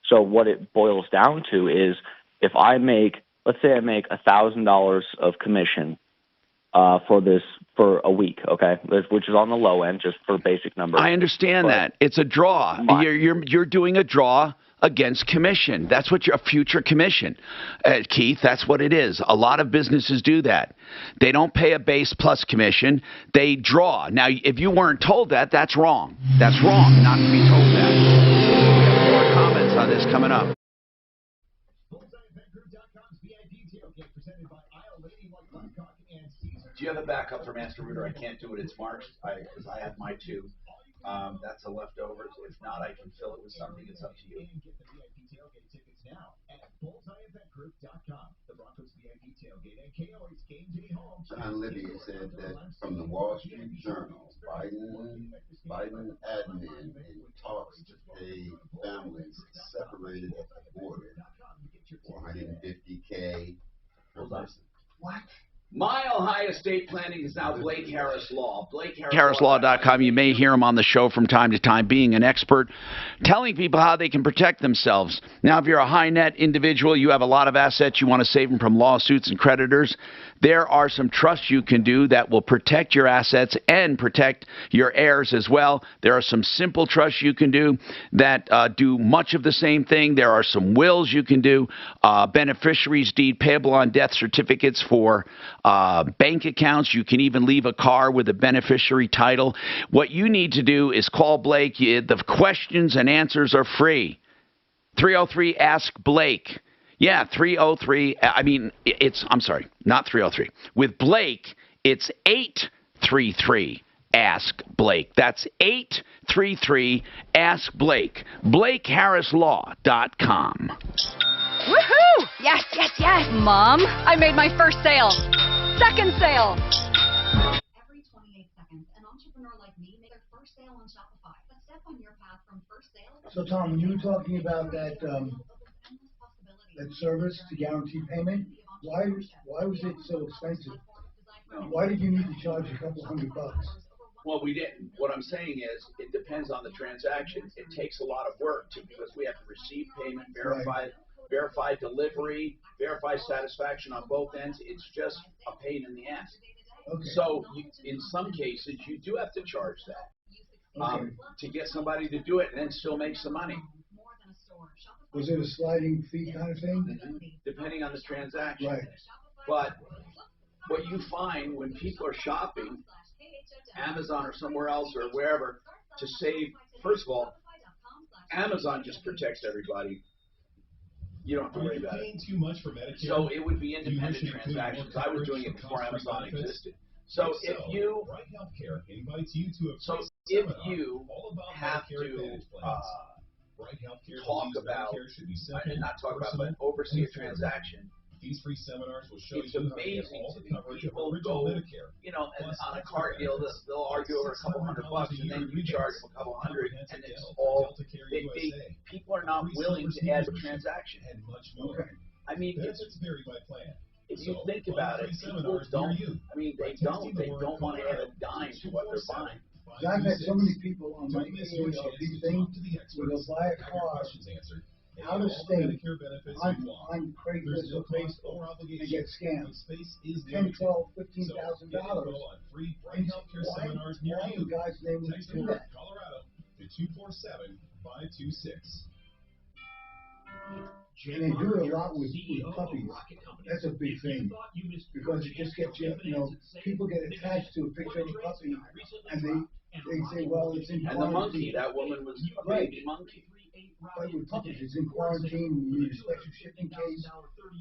So what it boils down to is, if let's say I make $1,000 of commission for a week, okay, which is on the low end, just for basic numbers. I understand that it's a draw. You're doing a draw against commission. That's what a future commission, Keith. That's what it is. A lot of businesses do that. They don't pay a base plus commission. They draw. Now, if you weren't told that, that's wrong. That's wrong not to be told that. We have more comments on this coming up. Do you have a backup for Master Router? I can't do it. It's marked because I have my two. That's a leftover. If not, I can fill it with something. It's up to you. Get the VIP tailgate tickets now at BullseyeEventGroup.com. The Broncos VIP tailgate and KO's game day home. John Libby said that from the Wall Street Journal, Biden admin in talks to pay families separated at the border $450K per person. What? Mile High Estate Planning is now Blake Harris Law. BlakeHarrisLaw.com. You may hear him on the show from time to time, being an expert, telling people how they can protect themselves. Now, if you're a high net individual, you have a lot of assets, you want to save them from lawsuits and creditors, there are some trusts you can do that will protect your assets and protect your heirs as well. There are some simple trusts you can do that do much of the same thing. There are some wills you can do, beneficiaries deed payable on death certificates for bank accounts. You can even leave a car with a beneficiary title. What you need to do is call Blake. The questions and answers are free. 303 Ask Blake. Yeah, 303. I'm sorry, not 303. With Blake, it's 833 Ask Blake. That's 833 Ask Blake. BlakeHarrisLaw.com. Woohoo! Yes, yes, yes! Mom, I made my first sale. Second sale. Every 28 seconds, an entrepreneur like me makes their first sale on Shopify. A step on your path from first sale. So Tom, when you were talking about that service to guarantee payment, why was it so expensive? Why did you need to charge a couple $100? Well, we didn't. What I'm saying is, it depends on the transaction. It takes a lot of work because we have to receive payment, verify delivery, verify satisfaction on both ends. It's just a pain in the ass. Okay. So in some cases, you do have to charge that to get somebody to do it and then still make some money. Was it a sliding fee kind of thing? Depending on the transaction. Right. But what you find when people are shopping, Amazon or somewhere else or wherever, to save, first of all, Amazon just protects everybody. You don't have to worry about it. Too much for Medicare? So it would be independent transactions. I was doing it before Amazon existed. So if you have to talk about, not talk about, but oversee a transaction, these free seminars will show it's amazing to me. People go, and on a car deal, they'll argue over a couple $100, and then you charge them a couple $100, and it's all. People are not willing to add a transaction. I mean, if you think about it, people don't. They don't want to add a dime to what they're buying. I've had so many people on my these things where they'll buy a car out of state on Craigslist or Facebook and get scammed. $10,000, $12,000, $15,000. Why do guys name them to do that? Colorado to 247-526. And they do it a lot with puppies. That's a big thing because it just gets people get attached to a picture of a puppy and they say, well, it's in quarantine. And the monkey, that woman was a baby monkey. But with puppies, it's in quarantine, you need a special shipping case,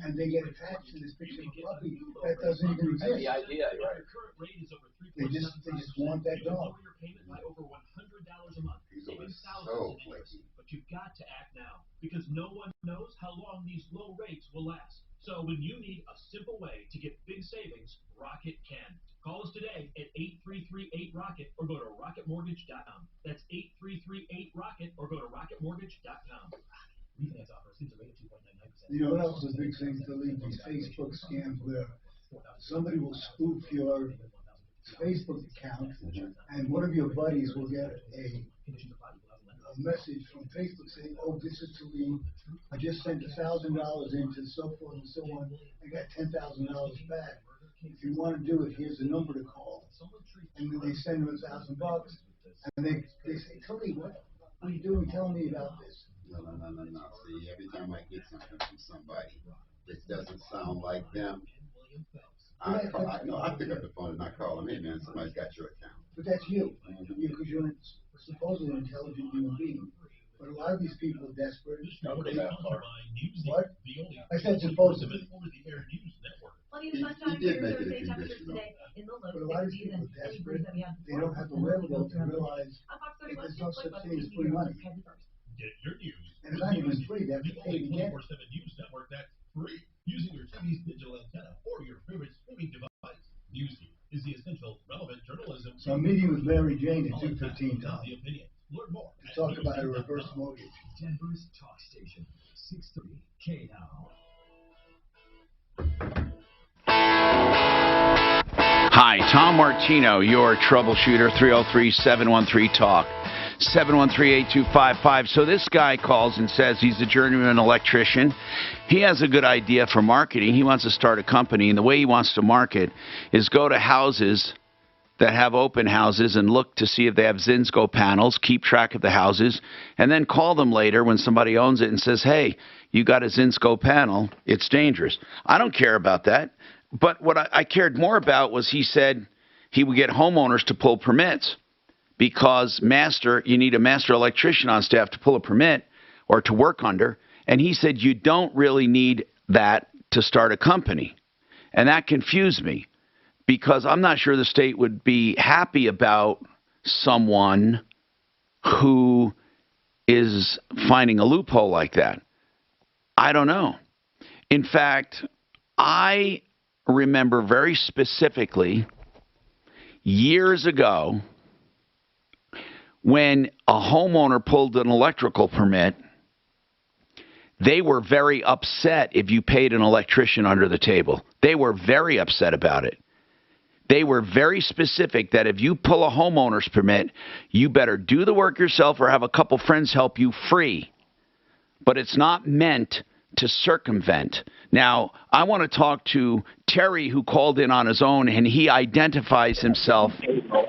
and they get attached to this picture of a puppy that doesn't even exist. The idea, right? They just want that dog. But you've got to act now because no one knows how long these low rates will last. So when you need a simple way to get big savings, Rocket can. Call us today at 8338-ROCKET or go to rocketmortgage.com. That's 8338-ROCKET or go to rocketmortgage.com. Refinance offer seems a rate of 2.99%. You know what else is a big thing to leave these Facebook scams where somebody will spoof your Facebook account and one of your buddies will get a message from Facebook saying, oh, this is to me. I just sent $1,000 into so forth and so on. I got $10,000 back. If you want to do it, here's the number to call. And then they send them $1,000, and they say, tell me, what are you doing? Tell me about this. No. See, every time I get something from somebody that doesn't sound like them, I pick up the phone and I call them, hey man, somebody's got your account. But that's you, because you're supposedly an intelligent human being. But a lot of these people are desperate. What? I said supposedly. Plenty of sunshine here, Thursday temperatures today in the low 60s and any breeze that we have. They don't have the wherewithal to realize there's no such thing as free money. Get your news. And it's not even free. They have to pay to get it. 24/7 News Network that's free using your TV's digital antenna or your favorite streaming device. Newsfeed is the essential, relevant journalism. So I'm meeting with Mary Jane at 2:15 Tom. The opinion. Learn more. To talk about a reverse mortgage. Denver's talk station, 630 KNOW. Hi, Tom Martino, your troubleshooter, 303-713-TALK, 713-8255. So this guy calls and says he's a journeyman electrician. He has a good idea for marketing. He wants to start a company, and the way he wants to market is go to houses that have open houses and look to see if they have Zinsco panels, keep track of the houses, and then call them later when somebody owns it and says, hey, you got a Zinsco panel, it's dangerous. I don't care about that. But what I cared more about was he said he would get homeowners to pull permits because you need a master electrician on staff to pull a permit or to work under. And he said you don't really need that to start a company. And that confused me because I'm not sure the state would be happy about someone who is finding a loophole like that. I don't know. In fact, I remember very specifically years ago when a homeowner pulled an electrical permit, they were very upset if you paid an electrician under the table. They were very upset about it. They were very specific that if you pull a homeowner's permit, you better do the work yourself or have a couple friends help you free. But it's not meant to circumvent. Now, I want to talk to Terry, who called in on his own, and he identifies himself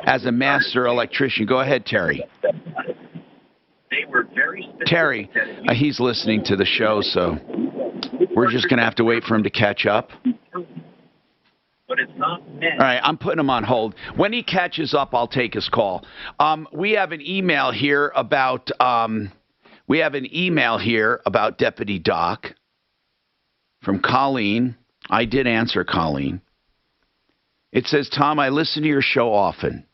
as a master electrician. Go ahead, Terry. Terry, he's listening to the show, so we're just going to have to wait for him to catch up. But it's not meant. All right, I'm putting him on hold. When he catches up, I'll take his call. We have an email here about Deputy Doc from Colleen. I did answer Colleen. It says, Tom, I listen to your show often.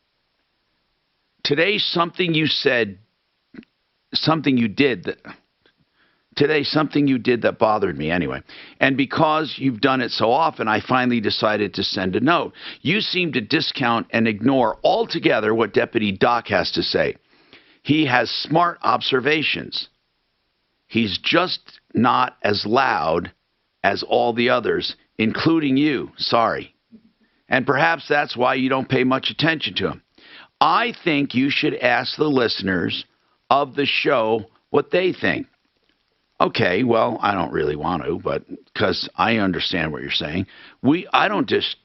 Today, something you did that bothered me anyway. And because you've done it so often, I finally decided to send a note. You seem to discount and ignore altogether what Deputy Doc has to say. He has smart observations. He's just not as loud as all the others, including you. Sorry. And perhaps that's why you don't pay much attention to him. I think you should ask the listeners of the show what they think. Okay, well, I don't really want to, but because I understand what you're saying. I don't just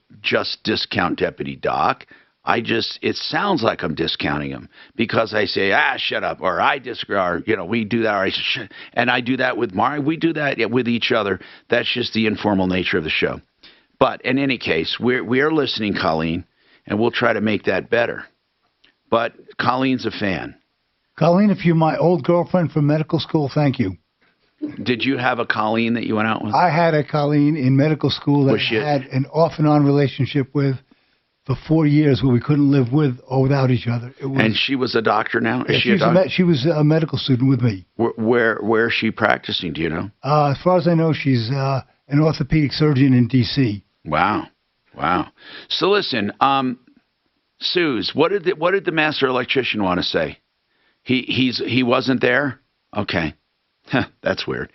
discount Deputy Doc. It sounds like I'm discounting him because I say, shut up, or I disagree, or, we do that, or I say, and I do that with Mari. We do that with each other. That's just the informal nature of the show. But in any case, we are listening, Colleen, and we'll try to make that better. But Colleen's a fan. Colleen, if you're my old girlfriend from medical school, thank you. Did you have a Colleen that you went out with? I had a Colleen in medical school that I had an off and on relationship with for 4 years where we couldn't live with or without each other. And she was a doctor now? She was a medical student with me. Where is she practicing, do you know? As far as I know, she's an orthopedic surgeon in D.C. Wow. So listen, Suze, what did the master electrician want to say? He wasn't there? Okay. That's weird.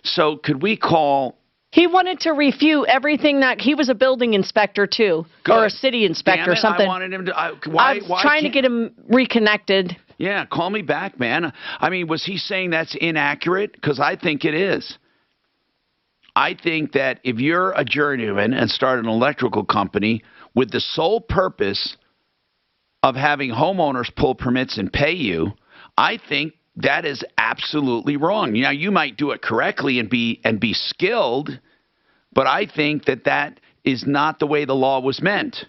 So could we call... He wanted to refute everything that... He was a building inspector, too. Good. Or a city inspector or something. I wanted him to... I was trying to get him reconnected. Yeah, call me back, man. I mean, was he saying that's inaccurate? Because I think it is. I think that if you're a journeyman and start an electrical company with the sole purpose of having homeowners pull permits and pay you, I think that is absolutely wrong. Now, you might do it correctly and be skilled, but I think that is not the way the law was meant.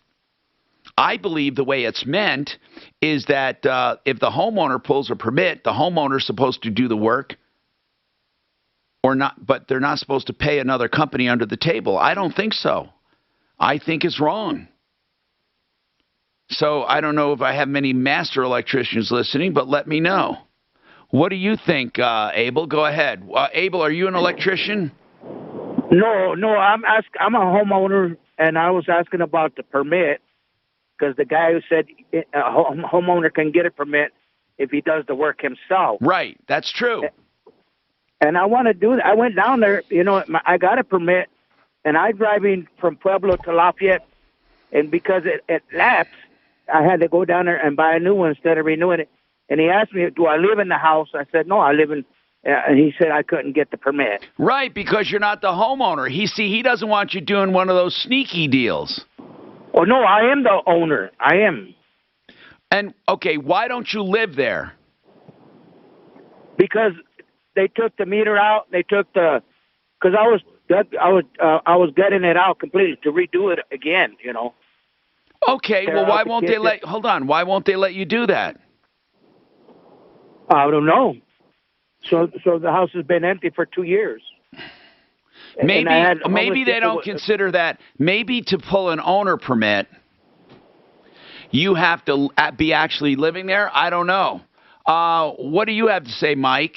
I believe the way it's meant is that if the homeowner pulls a permit, the homeowner's supposed to do the work or not, but they're not supposed to pay another company under the table. I don't think so. I think it's wrong. So I don't know if I have many master electricians listening, but let me know. What do you think, Abel? Go ahead. Abel, are you an electrician? No, I'm a homeowner, and I was asking about the permit because the guy who said a homeowner can get a permit if he does the work himself. Right, that's true. And I want to do that. I went down there, I got a permit, and I'm driving from Pueblo to Lafayette, and because it lapsed, I had to go down there and buy a new one instead of renewing it. And he asked me, do I live in the house? I said, no, I live in, and he said I couldn't get the permit. Right, because you're not the homeowner. He doesn't want you doing one of those sneaky deals. Oh, no, I am the owner. I am. And, okay, why don't you live there? Because they took the meter out. They took because I was I was getting it out completely to redo it again. You know. Okay. Well, why won't they let? Hold on. Why won't they let you do that? I don't know. So the house has been empty for 2 years. Maybe they don't consider that. Maybe to pull an owner permit, you have to be actually living there. I don't know. What do you have to say, Mike?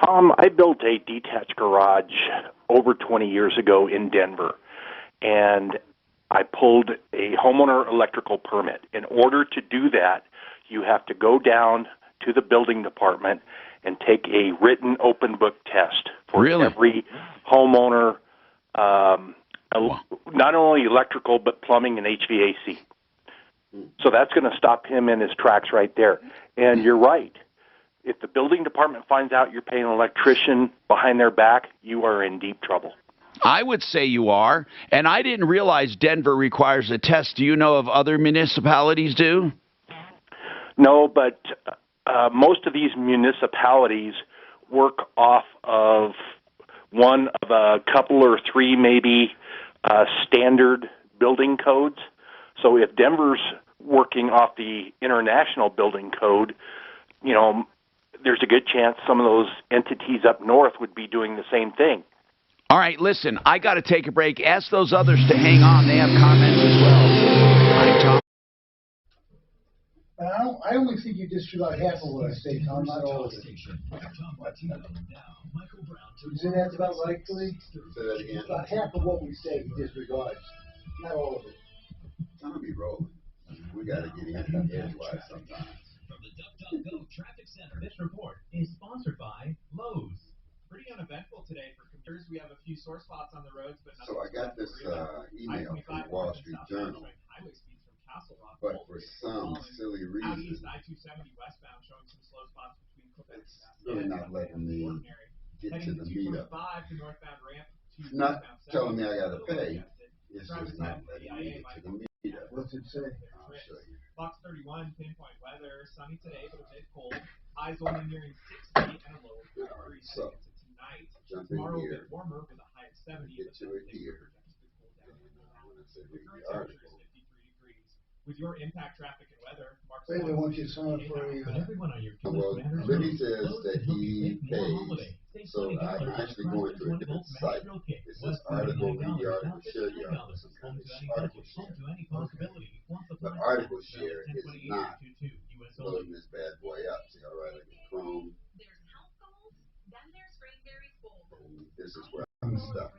Tom, I built a detached garage over 20 years ago in Denver, and I pulled a homeowner electrical permit. In order to do that, you have to go down to the building department and take a written open book test for every homeowner, not only electrical but plumbing and HVAC. So that's going to stop him in his tracks right there. And you're right. If the building department finds out you're paying an electrician behind their back, you are in deep trouble. I would say you are. And I didn't realize Denver requires a test. Do you know if other municipalities do? No, but most of these municipalities work off of one of a couple or three maybe standard building codes. So if Denver's working off the international building code, you know, there's a good chance some of those entities up north would be doing the same thing. All right, listen, I got to take a break. Ask those others to hang on. They have comments as well. Hi, Tom. I only think you disregard half of what I say, Tom, not all of it. You say that's about right, Billy? Say that again. About half of what we say you disregard, not all of it. Time be rolling. We got to get in edgewise sometimes. From the DuckDuckGo Traffic Center, this report is sponsored by Lowe's. Pretty uneventful today for computers. We have a few sore spots on the roads, but so I got this email from the Wall Street Journal, but for some silly reason, it's really not letting me get to the meetup. It's not telling me I got to pay. It's just not letting me get to the meetup. What's it say? I'll show you. Fox 31, pinpoint weather, sunny today, but a bit cold. Highs only nearing 60 and a low of 43 So, tonight. jump in Tomorrow here. a bit warmer with a high of 70. Get to it here. The current temperature is 53 degrees. With your impact traffic and weather, Mark. Wait, they want you to sign up for a... everyone on your Well, Libby says that he pays, so I'm actually going to a different site. It says article, read the article, share the article, some kind of article share. The article share is not loading this bad boy up. See, all right, like Chrome. And this is where I'm stuck.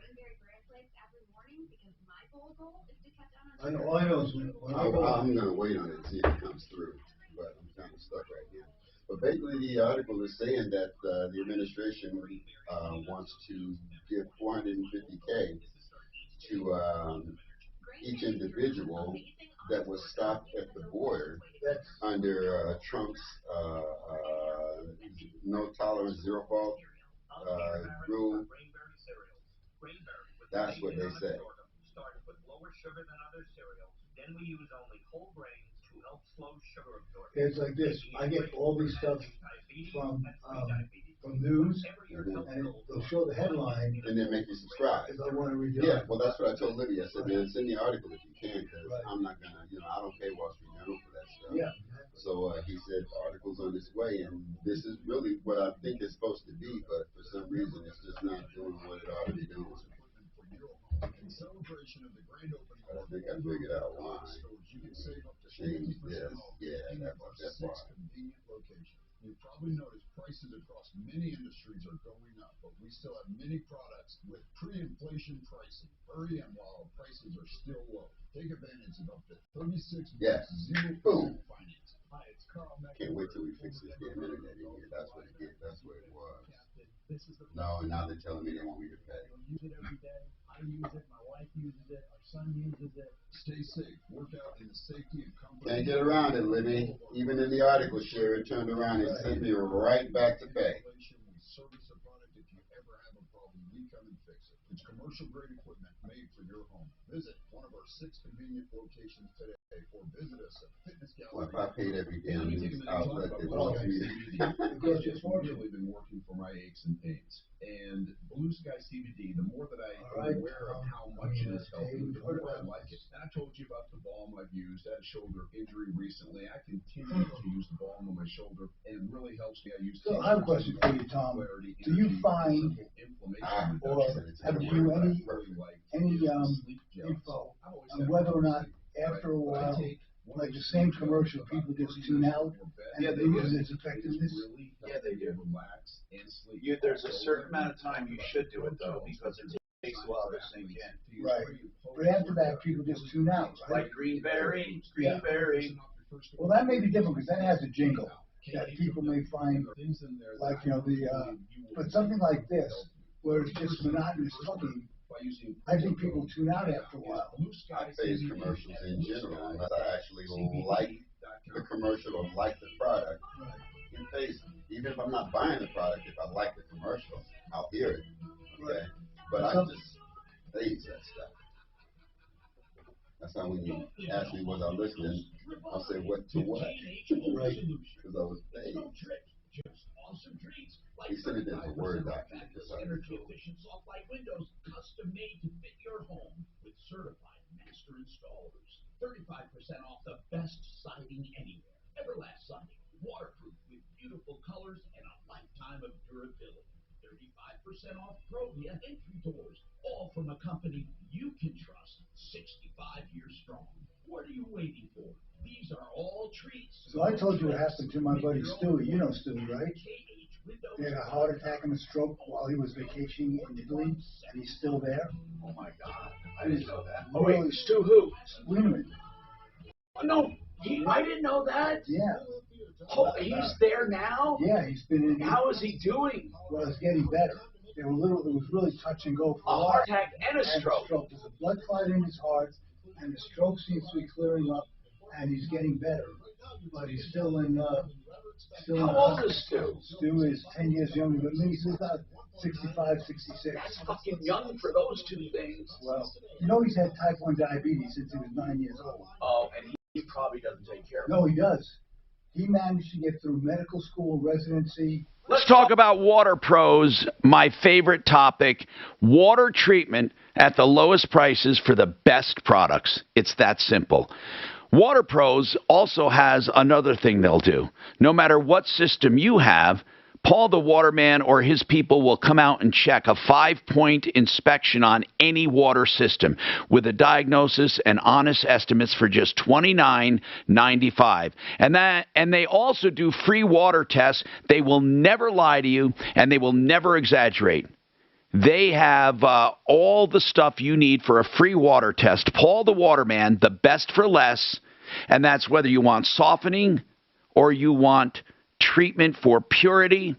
I know is when I'm going to wait on it and see if it comes through, but I'm kind of stuck right here. But basically, the article is saying that the administration wants to give $450K to each individual that was stopped at the border under Trump's no tolerance, zero fault rule. That's what they say. It's like this. I get all this stuff from news, and they'll show the headline, and then make you subscribe. If I want to read it. Yeah, well, that's what I told Libby. I said, man, send the article if you can, because I'm not gonna, I don't pay Wall Street Journal for that stuff. Yeah. So he said the article's on its way, and this is really what I think it's supposed to be, but for some reason it's just not doing what it ought to be doing. In celebration of the grand opening, I think I figured out why. Change this. Yeah, that's why. Convenient location. You've probably noticed prices across many industries are going up, but we still have many products with pre-inflation pricing. Hurry in while prices are still low. Take advantage of up to 36 months 0% finance. Hi, it's Carl. Can't wait till we fix this damn internet in here. That's what it did. That's what it was. No, and now they're telling me they want me to pay. Use it every day. I use it. My wife uses it. Our son uses it. Stay safe. Work out in the safety and comfort. Can't get around it, Libby. Even in the article share, it turned around and sent me right back to pay. We service a product. If you ever have a problem, we come and fix it. It's commercial grade equipment made for your home. Visit one of our 6 convenient locations today. or visit us at Fitness Well, Gallery. if I paid every damn news outlet that wants me to. It's really been working for my aches and pains. And Blue Sky CBD, the more that I'm aware of how much it has helped me, the more I like it. And I told you about the balm I've used. I had a shoulder injury recently. I continue to use the balm on my shoulder, and it really helps me. I use. So I have a question for you, Tom. Do you find, or have you any info on whether or not after a while, like the same commercial, people just tune out and they lose its effectiveness? Yeah, they do. There's a certain amount of time you should do it though, because it takes a while to sink in. Right. But after that, people just tune out, right? Like Greenberry. Well, that may be different because that has a jingle that people may find, like, but something like this, where it's just monotonous talking, I think people tune out after a while. I face commercials in general unless I actually like the commercial or like the product. In face, even if I'm not buying the product, if I like the commercial, I'll hear it. Okay, but I just phase that stuff. That's how when you ask me was I listening, I'll say what to what, right? Because I was phased. He said it in a Word document. Efficient soft light windows, custom made to fit your home with certified master installers. 35% off the best siding anywhere. Everlast siding, waterproof with beautiful colors and a lifetime of durability. 35% off Provia entry doors, all from a company you can trust. 65 years strong. What are you waiting for? These are all treats. So I told you what happened to my buddy Stewie. You know Stewie, right? He had a heart attack and a stroke while he was vacationing in Italy, and he's still there. Oh my God, I didn't know that. Oh wait, Stu who? Wienerman. No, I didn't know that. Yeah. Oh, he's there now? Yeah, he's been in. How is he doing? Well, it's getting better. It was really touch and go for a while. A heart attack and a stroke. There's a blood clot in his heart, and the stroke seems to be clearing up, and he's getting better. But he's still in. How old is Stu? Stu is 10 years younger than me. He's about 65, 66. That's fucking young for those two things. Well, he's had type 1 diabetes since he was 9 years old. Oh, and he probably doesn't take care of it. No, he does. He managed to get through medical school, residency. Let's talk about Water Pros, my favorite topic. Water treatment at the lowest prices for the best products. It's that simple. Water Pros also has another thing they'll do. No matter what system you have, Paul the Waterman or his people will come out and check a 5-point inspection on any water system with a diagnosis and honest estimates for just $29.95. And they also do free water tests. They will never lie to you, and they will never exaggerate. They have all the stuff you need for a free water test. Paul the Waterman, the best for less, and that's whether you want softening or you want treatment for purity,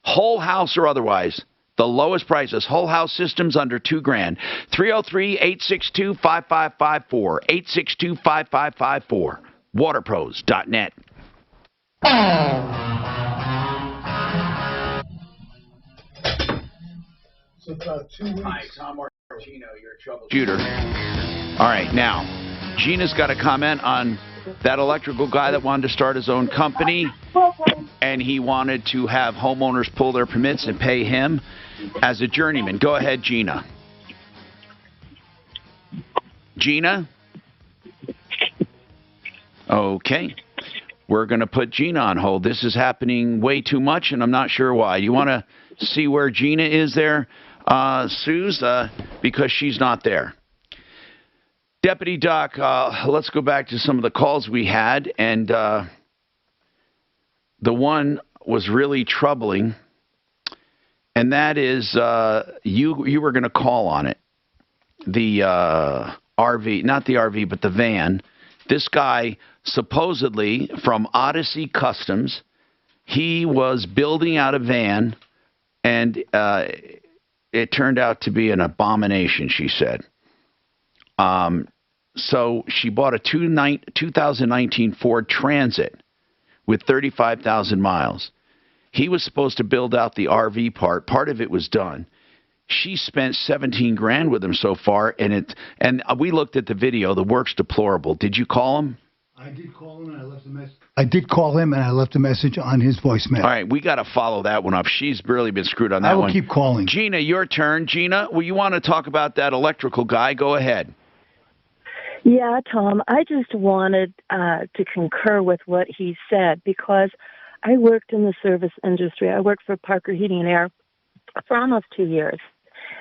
whole house or otherwise. The lowest prices, whole house systems under $2,000. 303-862-5554. 862-5554. Waterpros.net. So about 2 weeks. Hi, Tom Martino, your Troubleshooter. All right, now, Gina's got a comment on that electrical guy that wanted to start his own company, and he wanted to have homeowners pull their permits and pay him as a journeyman. Go ahead, Gina. Gina? Okay. We're going to put Gina on hold. This is happening way too much, and I'm not sure why. You want to see where Gina is there, Suze? Because she's not there. Deputy Doc, let's go back to some of the calls we had, and the one was really troubling, and that is you were going to call on it. The RV, not the RV, but the van. This guy, supposedly from Odyssey Customs, he was building out a van, and it turned out to be an abomination, she said. So she bought a 2019 Ford Transit with 35,000 miles. He was supposed to build out the RV part. Part of it was done. She spent 17 grand with him so far, and we looked at the video. The work's deplorable. Did you call him? I did call him and I left a message. I did call him and I left a message on his voicemail. All right, we got to follow that one up. She's really been screwed on that one. I will keep calling. Gina, your turn. Gina, well, you want to talk about that electrical guy? Go ahead. Yeah, Tom, I just wanted to concur with what he said because I worked in the service industry. I worked for Parker Heating and Air for almost 2 years.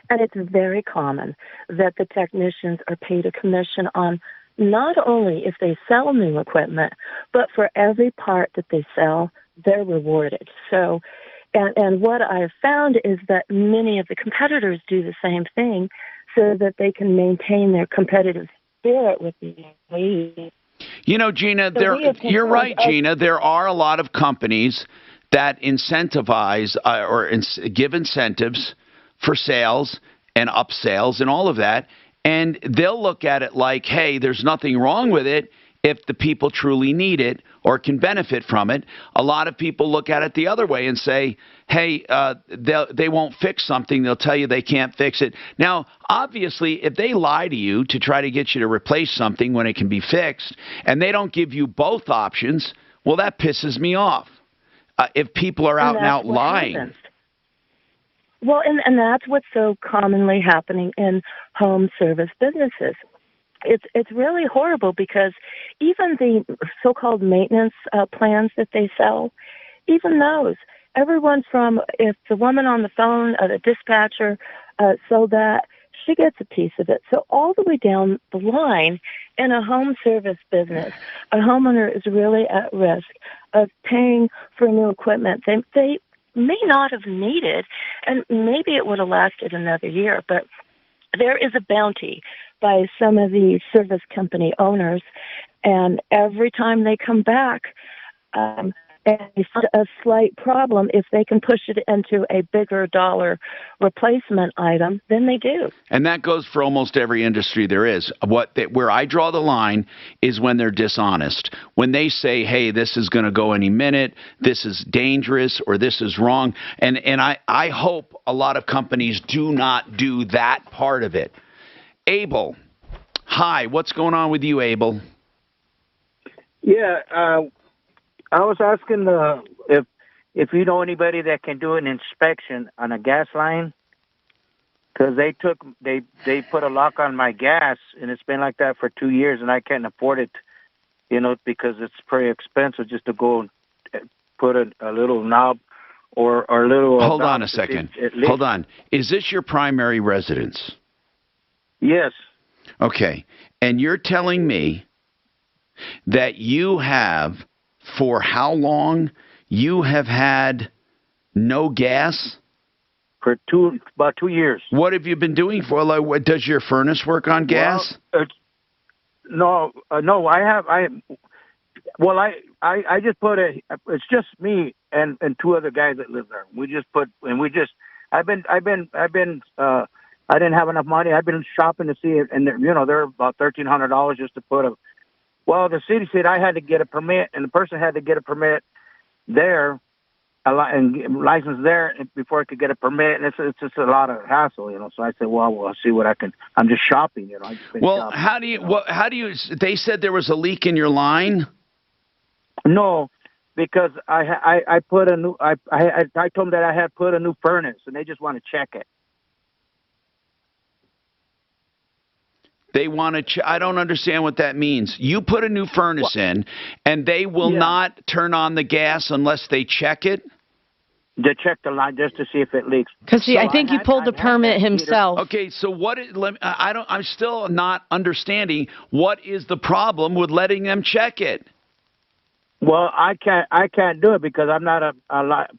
And it's very common that the technicians are paid a commission on not only if they sell new equipment, but for every part that they sell, they're rewarded. So, and what I've found is that many of the competitors do the same thing so that they can maintain their competitive spirit with the employees. You know, Gina, you're right, Gina. There are a lot of companies that incentivize give incentives for sales and upsales and all of that. And they'll look at it like, hey, there's nothing wrong with it if the people truly need it or can benefit from it. A lot of people look at it the other way and say, hey, they won't fix something. They'll tell you they can't fix it. Now, obviously, if they lie to you to try to get you to replace something when it can be fixed and they don't give you both options, well, that pisses me off. If people are out and out lying. Happens. Well, and that's what's so commonly happening in home service businesses. It's really horrible because even the so-called maintenance plans that they sell, even those, everyone from, if the woman on the phone, the dispatcher sold that, she gets a piece of it. So all the way down the line in a home service business, a homeowner is really at risk of paying for new equipment they may not have needed, and maybe it would have lasted another year, but there is a bounty by some of the service company owners, and every time they come back and they find a slight problem, if they can push it into a bigger dollar replacement item, then they do. And that goes for almost every industry there is. Where I draw the line is when they're dishonest. When they say, hey, this is going to go any minute, this is dangerous, or this is wrong. And I hope a lot of companies do not do that part of it. Abel, hi, what's going on with you, Abel? Yeah, I was asking if you know anybody that can do an inspection on a gas line, because they put a lock on my gas, and it's been like that for 2 years, and I can't afford it, because it's pretty expensive just to go and put a little knob or a little. Hold on a second. Hold on. Is this your primary residence? Yes. Okay, and you're telling me that you have. For how long you have had no gas? For about 2 years. What have you been doing for? Like, does your furnace work on gas? No. I just put it's just me and two other guys that live there. I didn't have enough money. I've been shopping to see it, and they're about $1,300 just to put Well, the city said I had to get a permit, and the person had to get a permit there, and license there before I could get a permit. And it's just a lot of hassle, So I said, well, I'll see what I can. I'm just shopping, Well, shopping, how do you? They said there was a leak in your line. No, because I put a new. I told them that I had put a new furnace, and they just want to check it. They want to. I don't understand what that means. You put a new furnace in, and they will not turn on the gas unless they check it. They check the line just to see if it leaks. Because I think he pulled the permit himself. Okay, so I'm still not understanding what is the problem with letting them check it. Well, I can't do it because I'm not a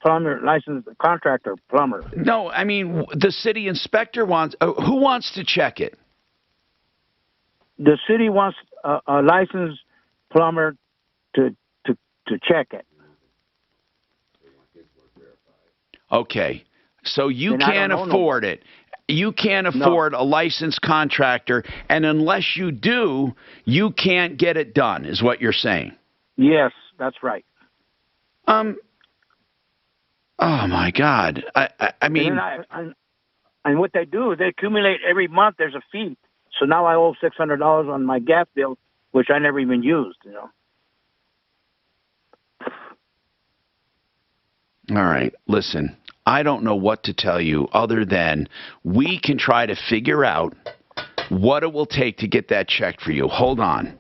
plumber licensed contractor plumber. No, I mean the city inspector wants. Who wants to check it? The city wants a licensed plumber to check it. Okay, so you can't afford it. You can't afford a licensed contractor, and unless you do, you can't get it done, is what you're saying. Yes, that's right. Oh my God! I mean, And what they do is they accumulate every month. There's a fee. So now I owe $600 on my gas bill, which I never even used, you know. All right, listen, I don't know what to tell you other than we can try to figure out what it will take to get that checked for you. Hold on.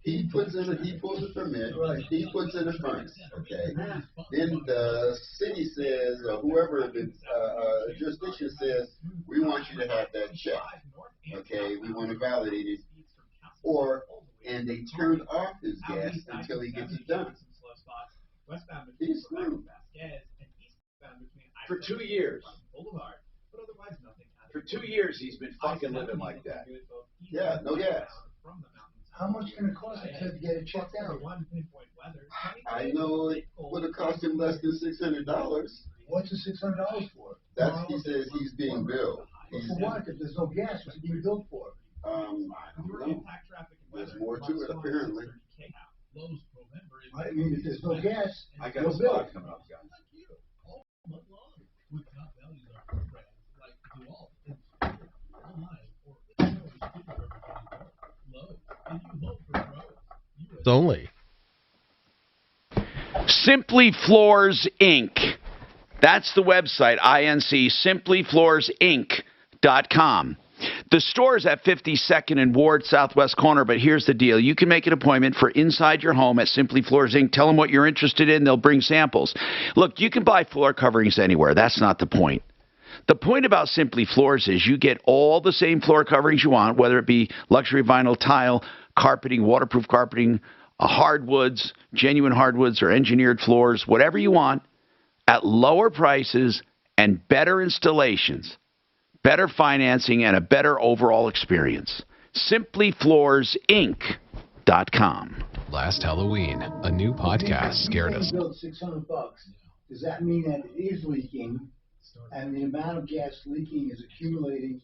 He pulls a permit, he puts in a furnace, okay? Then the city says, or whoever the jurisdiction says, we want you to have that check, okay? We want to validate it. And they turn off his gas until he gets it done. He's screwed. For 2 years. For 2 years, he's been fucking living like that. Yeah, no gas. How much can it cost him to get it checked out? I know it would have cost him less than $600. What's the $600 for? He says he's being billed. For what? If there's no gas, what's he being billed for? I don't know. There's more to it, apparently. I mean, if there's no gas, I got no a bill. spot coming up, guys. Only. Simply Floors Inc. That's the website, INC, simplyfloorsinc.com. The store is at 52nd and Ward, southwest corner, but here's the deal. You can make an appointment for inside your home at Simply Floors Inc. Tell them what you're interested in. They'll bring samples. Look, you can buy floor coverings anywhere. That's not the point. The point about Simply Floors is you get all the same floor coverings you want, whether it be luxury vinyl tile, carpeting, waterproof carpeting, hardwoods, genuine hardwoods, or engineered floors, whatever you want, at lower prices and better installations, better financing, and a better overall experience. SimplyFloorsInc.com. Last Halloween, a new podcast scared us. $600. Does that mean that it is leaking, and the amount of gas leaking is accumulating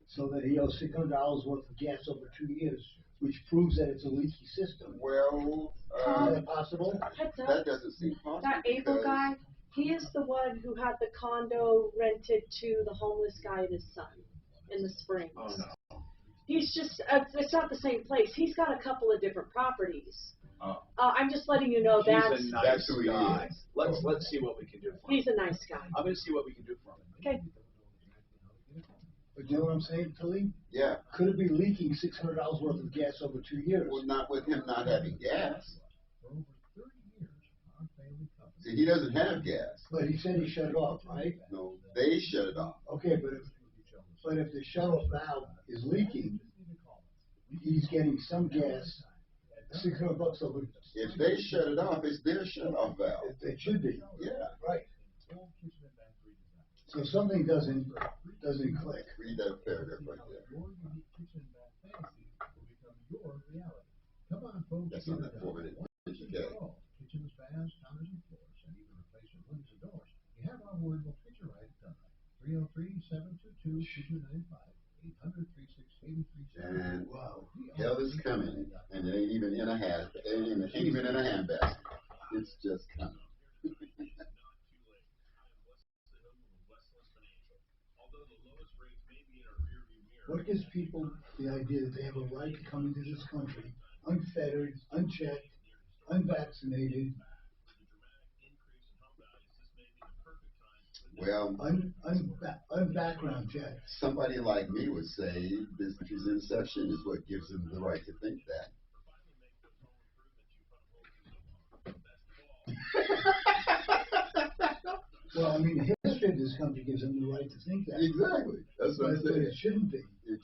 so that he owes $600 worth of gas over 2 years, which proves that it's a leaky system? Well, is that possible? That doesn't seem possible. That Abel guy, he is the one who had the condo rented to the homeless guy and his son in the Springs. Oh, no. He's just, it's not the same place. He's got a couple of different properties. Oh. I'm just letting you know He's that's a nice guy. Let's see what we can do for him. He's a nice guy. I'm going to see what we can do for him. Okay. But you know what I'm saying, Tilly? Yeah. Could it be leaking $600 worth of gas over 2 years? Well, not with him not having gas. See, he doesn't have gas. But he said he shut it off, right? No, they shut it off. Okay, but if the shut-off valve is leaking, he's getting some gas, $600 over. If they shut it off, it's their shut-off valve. It should be. Yeah. Right. So something doesn't click. Read that paragraph right there. That's on that 4-minute page, okay? Kitchens, baths, counters, and floors, and even replacement windows and doors. You have our word, we'll get you right done. 303-722-2295, 800-3683. And hell is coming, and it ain't even in a hat. It ain't even in a handbasket. It's just coming. What gives people the idea that they have a right to come into this country unfettered, unchecked, unvaccinated? Well, unbackground checked. Somebody like me would say this country's inception is what gives them the right to think that. Well, I mean, the history of this country gives them the right to think that. Exactly. That's what I'm saying. It shouldn't be. It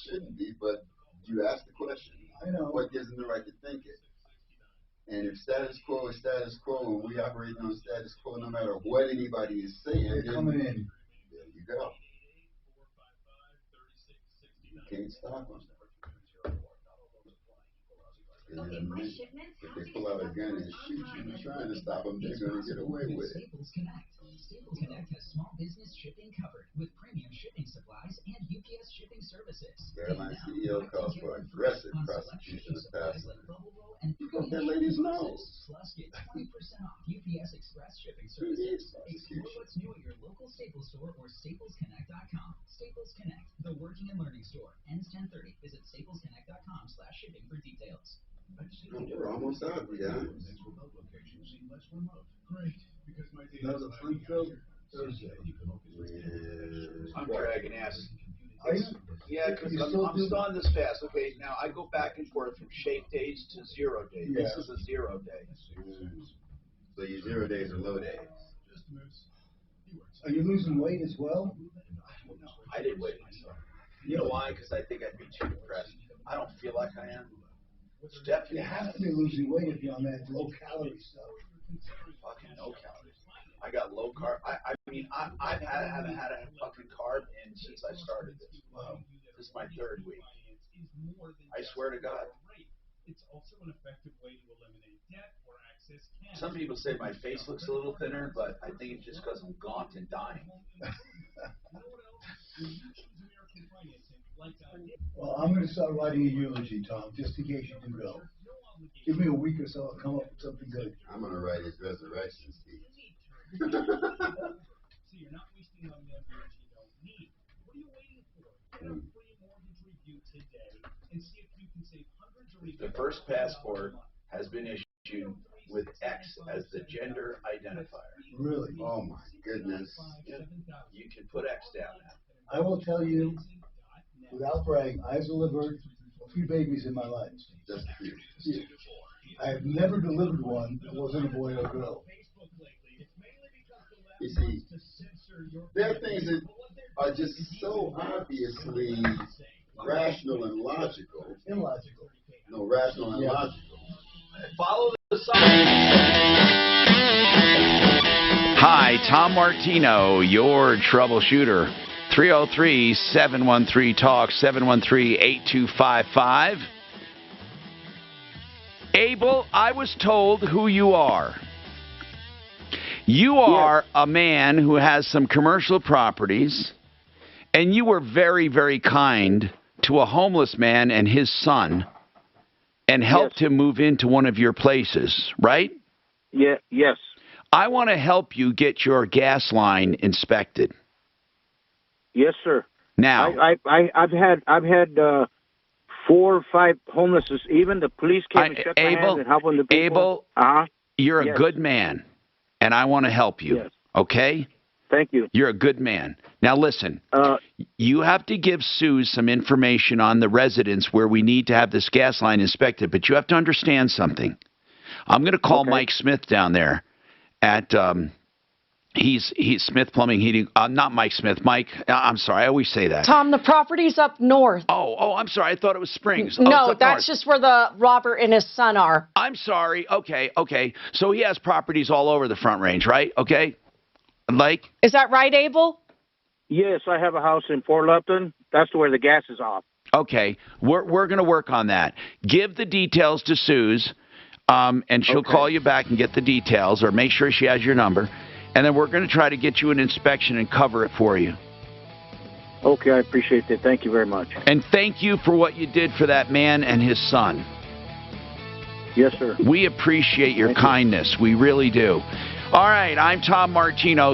shouldn't be, but you ask the question. I know. What gives them the right to think it? And if status quo is status quo, and we operate on status quo no matter what anybody is saying, they're coming in. There you go. You can't stop them. And then if they pull out a gun and shoot you, you're trying to stop them, they're going to get away with it. Staples Connect has small business shipping covered with premium shipping supplies and UPS shipping services. Airline CEO calls for aggressive prosecution of passengers. Look at that lady's nose. Plus, get 20% off UPS Express shipping services. Explore what's new at your local Staples store or staplesconnect.com. Staples Connect, the working and learning store. Ends 10/30. Visit staplesconnect.com/shipping for details. We're almost out, yeah. Another fun-filled Thursday. I'm dragging ass. Are you? Yeah, because I'm still on this fast. Okay, now I go back and forth from shape days to 0 days. Yeah. This is a 0 day. So your 0 days are low days. Are you losing weight as well? I did weigh myself. You know why? Because I think I'd be too depressed. I don't feel like I am. It's definitely You have to be losing weight if you're on that low-calorie stuff. fucking no calories. I got low carb. I mean, haven't had a fucking carb in since I started this. This is my 3rd week. I swear to God. It's also an effective way to eliminate debt or access cash. Some people say my face looks a little thinner, but I think it's just because I'm gaunt and dying. Well, I'm going to start writing a eulogy, Tom, just in case you do go. Give me a week or so, I'll come up with something good. I'm going to write his resurrection speech. So you're not wasting money on energy you don't need. What are you waiting for? Get a free mortgage review today and see if you can save hundreds or even The first passport has been issued with X as the gender identifier. Really? Oh my goodness. Yeah. You can put X down now. I will tell you, without bragging, I've delivered 3 babies in my life. That's cute. Yeah. I have never delivered one that wasn't a boy or a girl. You see, there are things that are just so obviously rational and logical. Illogical. No, rational and logical. Follow the sign. Hi, Tom Martino, your troubleshooter. 303-713-TALK, 713-8255. Abel, I was told who you are. You are a man who has some commercial properties, and you were very, very kind to a homeless man and his son and helped him move into one of your places, right? Yeah, yes. I want to help you get your gas line inspected. Yes, sir. Now, I've had 4 or 5 homelesses. Even the police came and shook my hands and helped the people. Abel, you're a good man, and I want to help you. Yes. Okay? Thank you. You're a good man. Now listen, you have to give Sue some information on the residence where we need to have this gas line inspected, but you have to understand something. I'm going to call Mike Smith down there at he's Smith Plumbing Heating. Not Mike Smith. Mike, I'm sorry, I always say that. Tom, the property's up north. Oh, I'm sorry. I thought it was Springs. No, that's just where the Robert and his son are. I'm sorry. Okay. So he has properties all over the Front Range, right? Okay. Like, is that right, Abel? Yes, I have a house in Fort Lupton. That's where the gas is off. Okay, we're going to work on that. Give the details to Suze, and she'll call you back and get the details, or make sure she has your number, and then we're going to try to get you an inspection and cover it for you. Okay, I appreciate that. Thank you very much. And thank you for what you did for that man and his son. Yes, sir. We appreciate your kindness. We really do. All right, I'm Tom Martino,